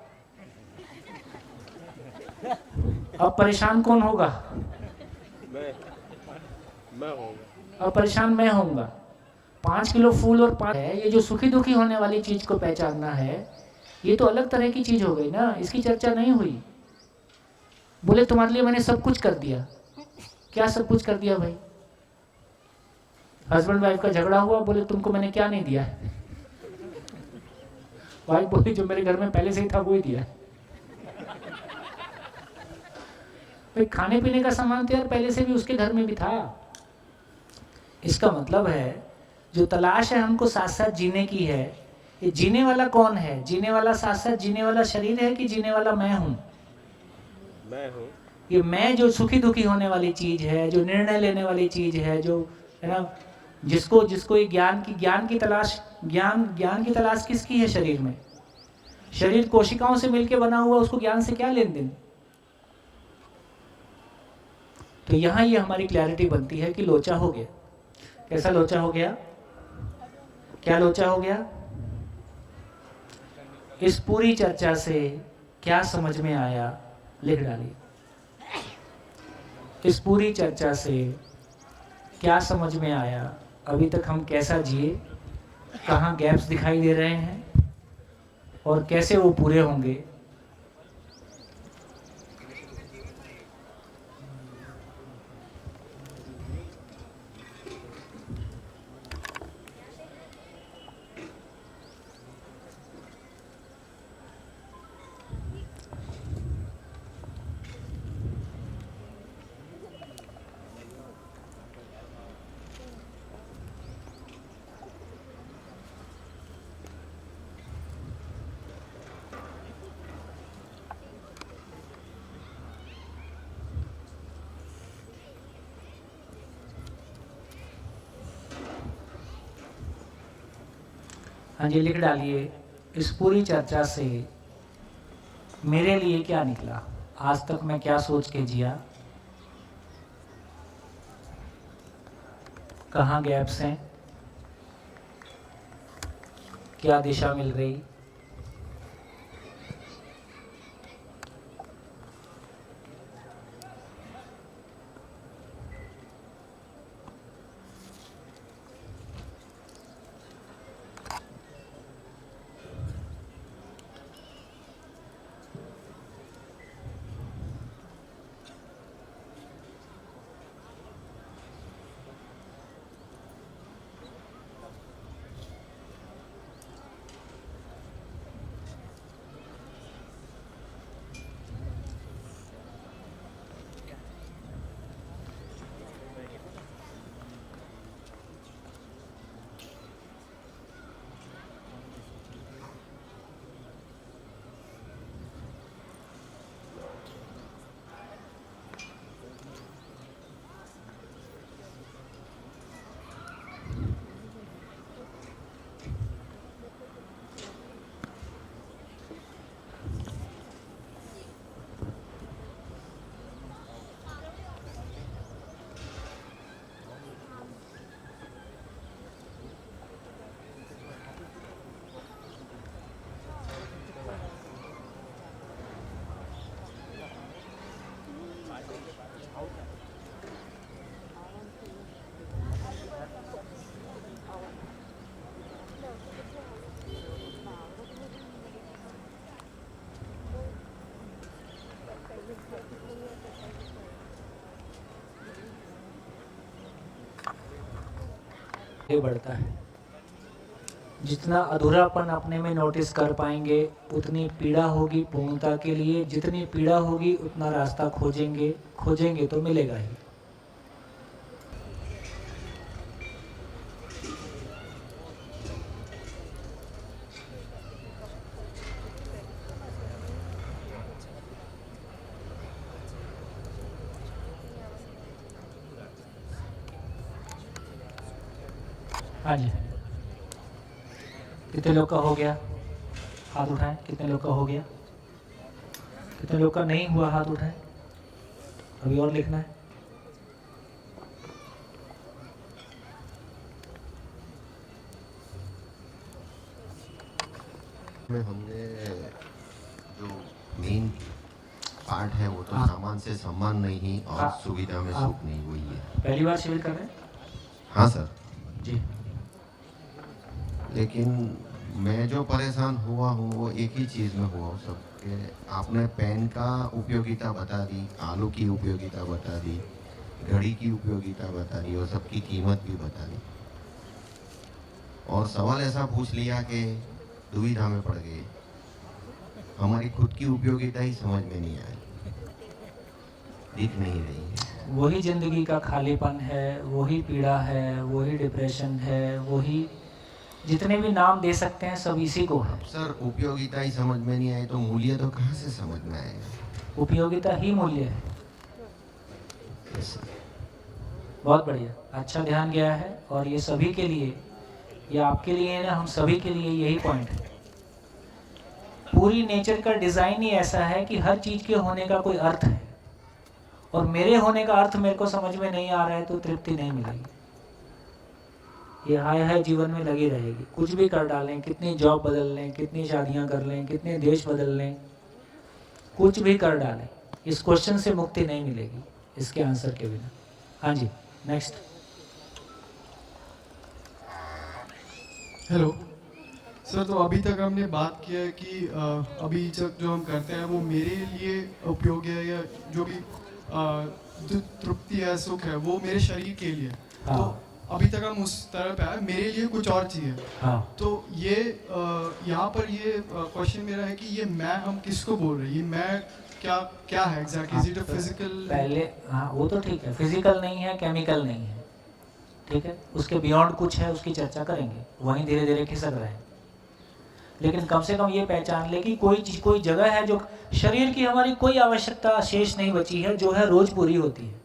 अब परेशान कौन होगा? मैं होऊंगा। अब परेशान मैं होऊंगा। 5 किलो फूल और 5 है, ये जो सुखी दुखी होने वाली चीज को पहचानना है, ये तो अलग तरह की चीज हो गई ना, इसकी चर्चा नहीं हुई। बोले तुम्हारे लिए मैंने सब कुछ कर दिया। क्या सब कुछ कर दिया भाई? हस्बैंड वाइफ का झगड़ा हुआ, बोले तुमको मैंने क्या नहीं दिया? वाइफ बोली जो मेरे घर में पहले से ही था वो ही दिया। भाई खाने पीने का सामान तो यार पहले से भी उसके घर में भी था। इसका मतलब है जो तलाश है हमको साथ साथ जीने की है, ये जीने वाला कौन है? जीने वाला साथ साथ जीने वाला शरीर है कि जीने वाला मैं हूं? मैं हूँ। ये मैं जो सुखी दुखी होने वाली चीज है, जो निर्णय लेने वाली चीज है, जो है ना, जिसको ये ज्ञान की तलाश किसकी है शरीर में? शरीर कोशिकाओं से मिलके बना हुआ, उसको ज्ञान से क्या लेन देन? तो यहाँ ये हमारी क्लैरिटी बनती है कि लोचा हो गया। कैसा लोचा हो गया? क्या लोचा हो गया? इस पूरी चर्चा से क्या समझ में आया, लिख डालिए। इस पूरी चर्चा से क्या समझ में आया, अभी तक हम कैसा जिए, कहाँ गैप्स दिखाई दे रहे हैं और कैसे वो पूरे होंगे। हाँ जी, लिख डालिए। इस पूरी चर्चा से मेरे लिए क्या निकला, आज तक मैं क्या सोच के जिया, कहाँ गैप्स हैं, क्या दिशा मिल रही। बढ़ता है, जितना अधूरापन अपने में नोटिस कर पाएंगे उतनी पीड़ा होगी पूर्णता के लिए, जितनी पीड़ा होगी उतना रास्ता खोजेंगे तो मिलेगा ही। हाँ जी, कितने लोग का हो गया, हाथ उठाएं। कितने लोग का हो गया, कितने लोग का नहीं हुआ, हाथ उठाएं। अभी और लिखना है। में हमने जो मेन पार्ट है वो तो सामान से सम्मान नहीं और सुविधा में सुख नहीं, वही है। पहली बार शिविर कर रहे हैं? हाँ सर जी। लेकिन मैं जो परेशान हुआ हूँ वो एक ही चीज़ में हुआ हूँ सब के। आपने पेन का उपयोगिता बता दी, आलू की उपयोगिता बता दी, घड़ी की उपयोगिता बता दी और सबकी कीमत भी बता दी, और सवाल ऐसा पूछ लिया कि दुविधा में पड़ गए। हमारी खुद की उपयोगिता ही समझ में नहीं आई, दिख नहीं रही है। वही जिंदगी का खालीपन है, वही पीड़ा है, वही डिप्रेशन है, वही जितने भी नाम दे सकते हैं सब इसी को है। सर उपयोगिता ही समझ में नहीं आई तो मूल्य तो कहाँ से समझ में आएगा। उपयोगिता ही मूल्य है। बहुत बढ़िया, अच्छा ध्यान गया है। और ये सभी के लिए, ये आपके लिए ना, हम सभी के लिए यही पॉइंट है। पूरी नेचर का डिज़ाइन ही ऐसा है कि हर चीज़ के होने का कोई अर्थ है, और मेरे होने का अर्थ मेरे को समझ में नहीं आ रहा है तो तृप्ति नहीं मिलेगी। ये हाय हाय जीवन में लगी रहेगी। कुछ भी कर डालें, कितनी जॉब बदल लें, कितनी शादियां कर लें, कितने देश बदल लें, कुछ भी कर डालें, इस क्वेश्चन से मुक्ति नहीं मिलेगी इसके आंसर के बिना। हाँ जी, नेक्स्ट। हेलो सर, तो अभी तक हमने बात किया है कि अभी तक जो हम करते हैं वो मेरे लिए उपयोगी है, या जो भी जो तृप्ति है, सुख है, वो मेरे शरीर के लिए। हाँ। तो अभी तक हम उस तरह पे आए, मेरे लिए कुछ और चाहिए। हाँ। तो ये यहाँ पर ये क्वेश्चन मेरा है कि ये मैं हम किसको बोल रहे हैं? ये मैं क्या है exactly? Is it a physical? पहले हाँ, वो तो ठीक है, फिजिकल नहीं है, केमिकल नहीं है, ठीक है, उसके बियॉन्ड कुछ है, उसकी चर्चा करेंगे, वहीं धीरे धीरे खिसक रहे हैं। लेकिन कम से कम ये पहचान ले कि कोई जगह है जो शरीर की हमारी कोई आवश्यकता शेष नहीं बची है, जो है रोज पूरी होती है,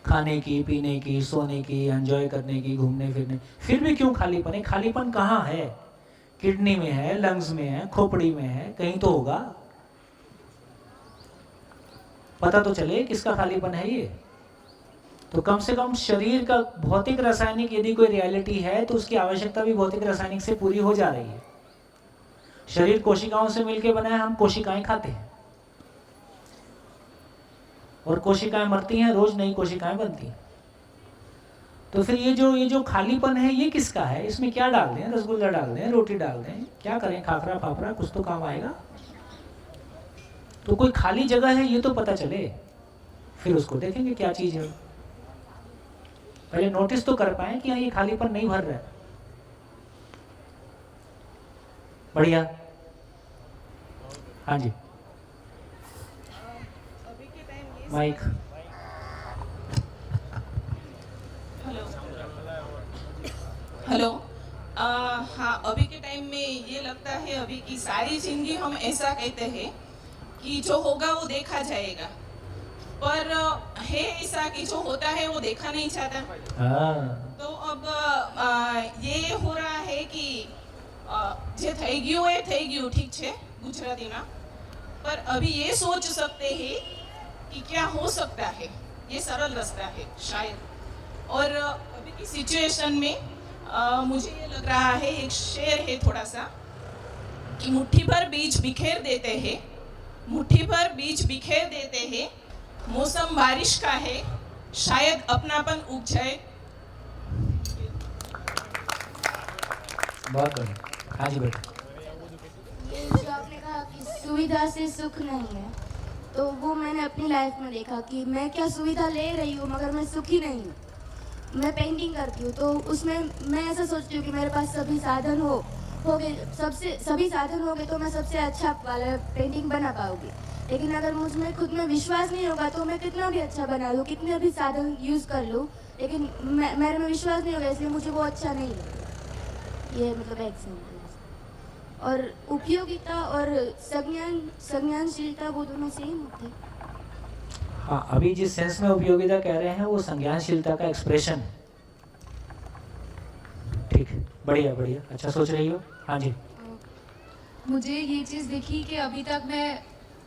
खाने की, पीने की, सोने की, एंजॉय करने की, घूमने फिरने। फिर भी क्यों खालीपन है? खालीपन कहाँ है? किडनी में है, लंग्स में है, खोपड़ी में है, कहीं तो होगा। पता तो चले किसका खालीपन है ये। तो कम से कम शरीर का भौतिक रासायनिक यदि कोई रियलिटी है तो उसकी आवश्यकता भी भौतिक रासायनिक से पूरी हो जा रही है। शरीर कोशिकाओं से मिलकर बना है, हम कोशिकाएं खाते हैं और कोशिकाएं मरती हैं, रोज नई कोशिकाएं बनती हैं। तो फिर ये जो खालीपन है ये किसका है? इसमें क्या डाल दें? रसगुल्ला डाल दें, रोटी डाल दें, क्या करें? खाफरा फाफरा कुछ तो काम आएगा। तो कोई खाली जगह है ये तो पता चले, फिर उसको देखेंगे क्या चीज है। पहले नोटिस तो कर पाए कि ये खालीपन नहीं भर रहा है। बढ़िया। हाँ जी, माइक। हेलो। हाँ, अभी के टाइम में ये लगता है अभी की सारी जिंदगी हम ऐसा कहते हैं कि जो होगा वो देखा जाएगा, पर है ऐसा कि जो होता है वो देखा नहीं जाता। तो अब ये हो रहा है कि જે થઈ ગયું એ થઈ ગયું, ઠીક છે ગુજરાતીમાં, पर अभी ये सोच सकते हैं कि क्या हो सकता है, ये सरल रास्ता है शायद। और अभी की सिचुएशन में मुझे ये लग रहा है, एक शेर है थोड़ा सा कि मुट्ठी भर बीज बिखेर देते हैं, मुट्ठी भर बीज बिखेर देते हैं, मौसम बारिश का है, शायद अपनापन उग जाए। बहुत बढ़िया। हाँ जी बेटा। ये जो आपने कहा कि सुविधा से सुख नहीं है, तो वो मैंने अपनी लाइफ में देखा कि मैं क्या सुविधा ले रही हूँ मगर मैं सुखी नहीं हूँ। मैं पेंटिंग करती हूँ तो उसमें मैं ऐसा सोचती हूँ कि मेरे पास सभी साधन हो गए, सभी साधन हो गए तो मैं सबसे अच्छा वाला पेंटिंग बना पाऊंगी। लेकिन अगर मुझ में खुद में विश्वास नहीं होगा तो मैं कितना भी अच्छा बना लूँ, कितने भी साधन यूज़ कर लूँ, लेकिन मेरे में विश्वास नहीं होगा, इसलिए मुझे वो अच्छा नहीं लगता। ये मतलब एग्जाम्पल। और उपयोगिता और संज्ञानशीलता वो दोनों सेम होते हैं। हाँ, अभी जिस सेंस में उपयोगिता कह रहे हैं वो संज्ञानशीलता का एक्सप्रेशन है। ठीक है, बढ़िया बढ़िया, अच्छा सोच रही हो। हाँ जी। मुझे ये चीज़ दिखी कि अभी तक मैं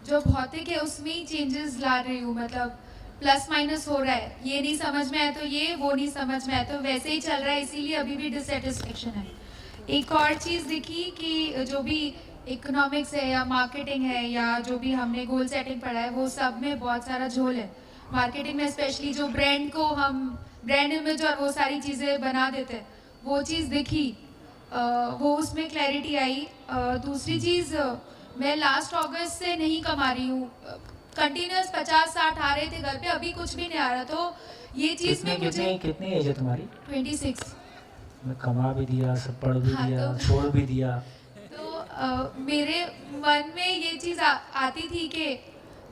जो भौतिक है उसमें ही चेंजेस ला रही हूँ, मतलब प्लस माइनस हो रहा है, ये नहीं समझ में आया तो ये, वो नहीं समझ में आया तो वैसे ही चल रहा है, इसीलिए अभी भी डिससेटिस्फेक्शन है। एक और चीज़ दिखी कि जो भी इकोनॉमिक्स है या मार्केटिंग है या जो भी हमने गोल सेटिंग पढ़ा है वो सब में बहुत सारा झोल है। मार्केटिंग में स्पेशली जो ब्रांड को हम ब्रांड इमेज और वो सारी चीज़ें बना देते हैं, वो चीज़ दिखी, वो उसमें क्लैरिटी आई। दूसरी चीज़, मैं लास्ट अगस्त से नहीं कमा रही हूँ, कंटिन्यूस 50-60 आ रहे थे घर पे, अभी कुछ भी नहीं आ रहा। तो ये चीज़ में मुझे कितनी एज है तुम्हारी? 26। मैं कमा भी दिया, सब पढ़ भी दिया, तो छोड़ भी दिया। तो मेरे मन में ये चीज़ आती थी कि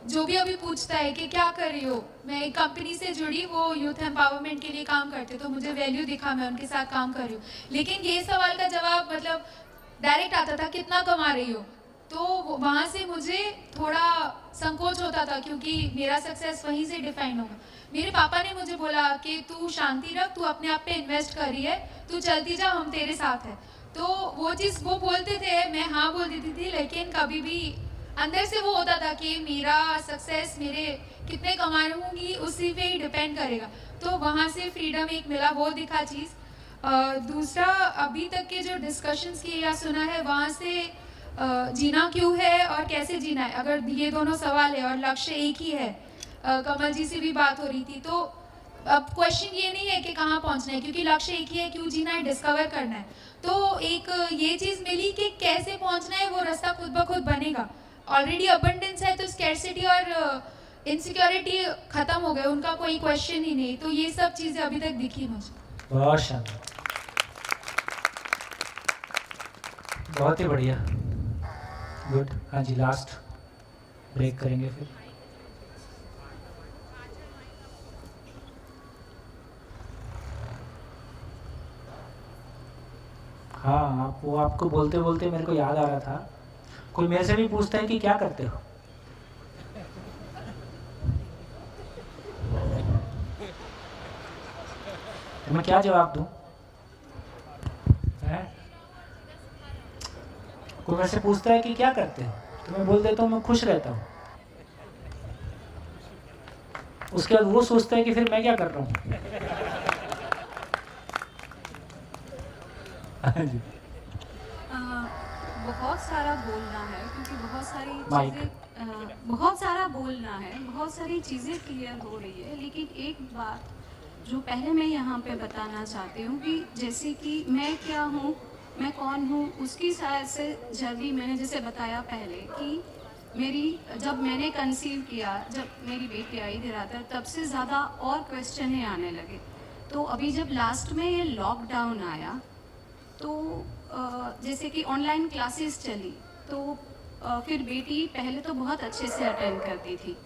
जो भी अभी पूछता है कि क्या कर रही हो, मैं एक कंपनी से जुड़ी, वो यूथ एम्पावरमेंट के लिए काम करते, तो मुझे वैल्यू दिखा, मैं उनके साथ काम कर रही हूँ। लेकिन ये सवाल का जवाब मतलब डायरेक्ट आता था, कितना कमा रही हो, तो वहाँ से मुझे थोड़ा संकोच होता था क्योंकि मेरा सक्सेस वहीं से डिफाइन होगा। मेरे पापा ने मुझे बोला कि तू शांति रख, तू अपने आप पे इन्वेस्ट कर रही है, तू चलती जा, हम तेरे साथ हैं। तो वो चीज़ वो बोलते थे, मैं हाँ बोल देती थी, लेकिन कभी भी अंदर से वो होता था कि मेरा सक्सेस मेरे कितने कमा रहूँगी उसी पे ही डिपेंड करेगा। तो वहाँ से फ्रीडम एक मिला, वो दिखा चीज़। दूसरा, अभी तक के जो डिस्कशंस किए या सुना है वहाँ से जीना क्यों है और कैसे जीना है, अगर ये दोनों सवाल है और लक्ष्य एक ही है, कमल जी से भी बात हो रही थी, तो अब क्वेश्चन ये नहीं है कि कहाँ पहुँचना है, क्योंकि लक्ष्य एक ही है, क्यों जीना है, डिस्कवर करना है। तो एक ये चीज़ मिली कि कैसे पहुँचना है वो रास्ता खुद ब खुद बनेगा। ऑलरेडी अबंडेंस है तो स्कैर्सिटी और इनसिक्योरिटी खत्म हो गए, उनका कोई क्वेश्चन ही नहीं। तो ये सब चीज़ें अभी तक दिखी मुझे। बहुत शानदार, बहुत ही बढ़िया, गुड। हाँ जी, लास्ट ब्रेक करेंगे फिर। हाँ, आप वो आपको बोलते बोलते मेरे को याद आ रहा था, कोई मेरे से भी पूछता है कि क्या करते हो, तो मैं क्या जवाब दूं? कोई मेरे से पूछता है कि क्या करते हो, तो मैं बोल देता हूँ मैं खुश रहता हूँ। उसके बाद वो सोचता है कि फिर मैं क्या कर रहा हूँ। बहुत सारा बोलना है, क्योंकि बहुत सारी चीज़ें, बहुत सारा बोलना है, बहुत सारी चीज़ें क्लियर हो रही है। लेकिन एक बात जो पहले मैं यहाँ पे बताना चाहती हूँ कि जैसे कि मैं क्या हूँ, मैं कौन हूँ, उसकी शायद से जर्नी मैंने जैसे बताया पहले कि जब मैंने कंसीव किया, जब मेरी बेटी आई धरातल, तब से ज़्यादा और क्वेश्चन आने लगे। तो अभी जब लास्ट में ये लॉकडाउन आया तो जैसे कि ऑनलाइन क्लासेस चली, तो फिर बेटी पहले तो बहुत अच्छे से अटेंड करती थी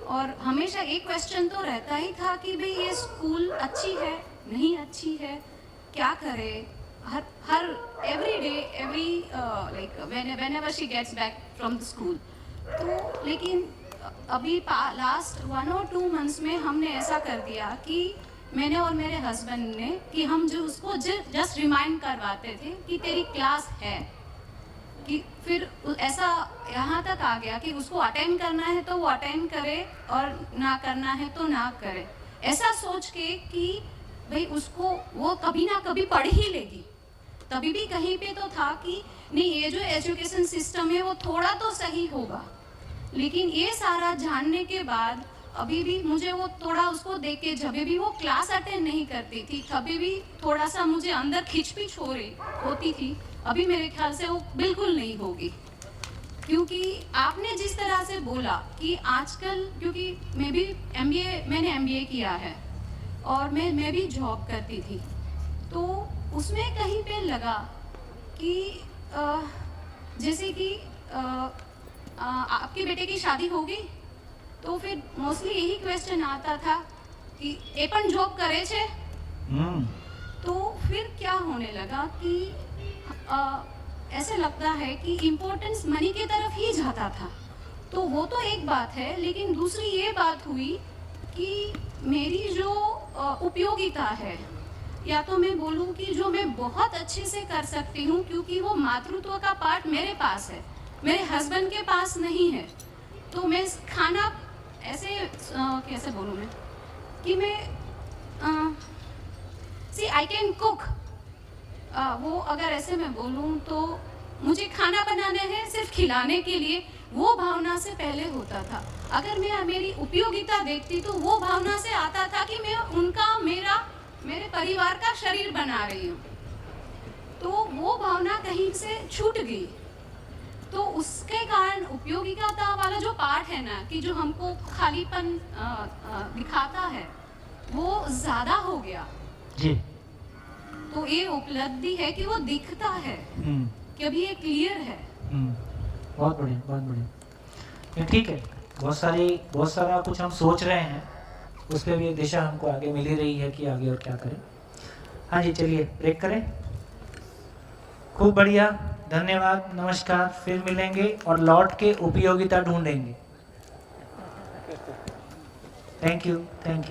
और हमेशा एक क्वेश्चन तो रहता ही था कि भाई ये स्कूल अच्छी है नहीं अच्छी है, क्या करे, हर every day every like whenever she gets back from the school। तो लेकिन अभी लास्ट 1 और 2 मंथ्स में हमने ऐसा कर दिया कि मैंने और मेरे हस्बैंड ने कि हम जो उसको जस्ट रिमाइंड करवाते थे कि तेरी क्लास है, कि फिर ऐसा यहाँ तक आ गया कि उसको अटेंड करना है तो वो अटेंड करे और ना करना है तो ना करे, ऐसा सोच के कि भाई उसको वो कभी ना कभी पढ़ ही लेगी। तभी भी कहीं पे तो था कि नहीं, ये जो एजुकेशन सिस्टम है वो थोड़ा तो सही होगा। लेकिन ये सारा जानने के बाद अभी भी मुझे वो थोड़ा उसको देख के, जब भी वो क्लास अटेंड नहीं करती थी तभी भी थोड़ा सा मुझे अंदर खिचपिच हो रही होती थी। अभी मेरे ख्याल से वो बिल्कुल नहीं होगी, क्योंकि आपने जिस तरह से बोला कि आजकल, क्योंकि मैंने MBA किया है और मैं भी जॉब करती थी, तो उसमें कहीं पे लगा कि जैसे कि आपके बेटे की शादी होगी तो फिर मोस्टली यही क्वेश्चन आता था कि ए पण जॉब करे छे। तो फिर क्या होने लगा कि ऐसे लगता है कि इम्पोर्टेंस मनी की तरफ ही जाता था। तो वो तो एक बात है, लेकिन दूसरी ये बात हुई कि मेरी जो उपयोगिता है, या तो मैं बोलूँ कि जो मैं बहुत अच्छे से कर सकती हूँ, क्योंकि वो मातृत्व का पार्ट मेरे पास है, मेरे हस्बैंड के पास नहीं है। तो मैं खाना ऐसे कैसे बोलूँ मैं कि मैं सी आई कैन कुक, वो अगर ऐसे मैं बोलूँ तो मुझे खाना बनाना है सिर्फ खिलाने के लिए, वो भावना से पहले होता था। अगर मैं मेरी उपयोगिता देखती तो वो भावना से आता था कि मैं उनका मेरे परिवार का शरीर बना रही हूँ। तो वो भावना कहीं से छूट गई। तो उसके कारण उपयोगिता वाला जो पार्ट है ना, कि जो हमको खालीपन दिखाता है, वो ज़्यादा हो गया जी। तो ये उपलब्धि है कि वो दिखता है कि अभी ये क्लियर है। बहुत बढ़िया, बहुत बढ़िया। ठीक है, बहुत सारा कुछ हम सोच रहे हैं, उस पर भी एक दिशा हमको आगे मिल ही रही है कि आगे और क्या करें। हाँ जी, चलिए ब्रेक करें। खूब बढ़िया, धन्यवाद, नमस्कार। फिर मिलेंगे और लौट के उपयोगिता ढूंढेंगे। Thank you, thank you.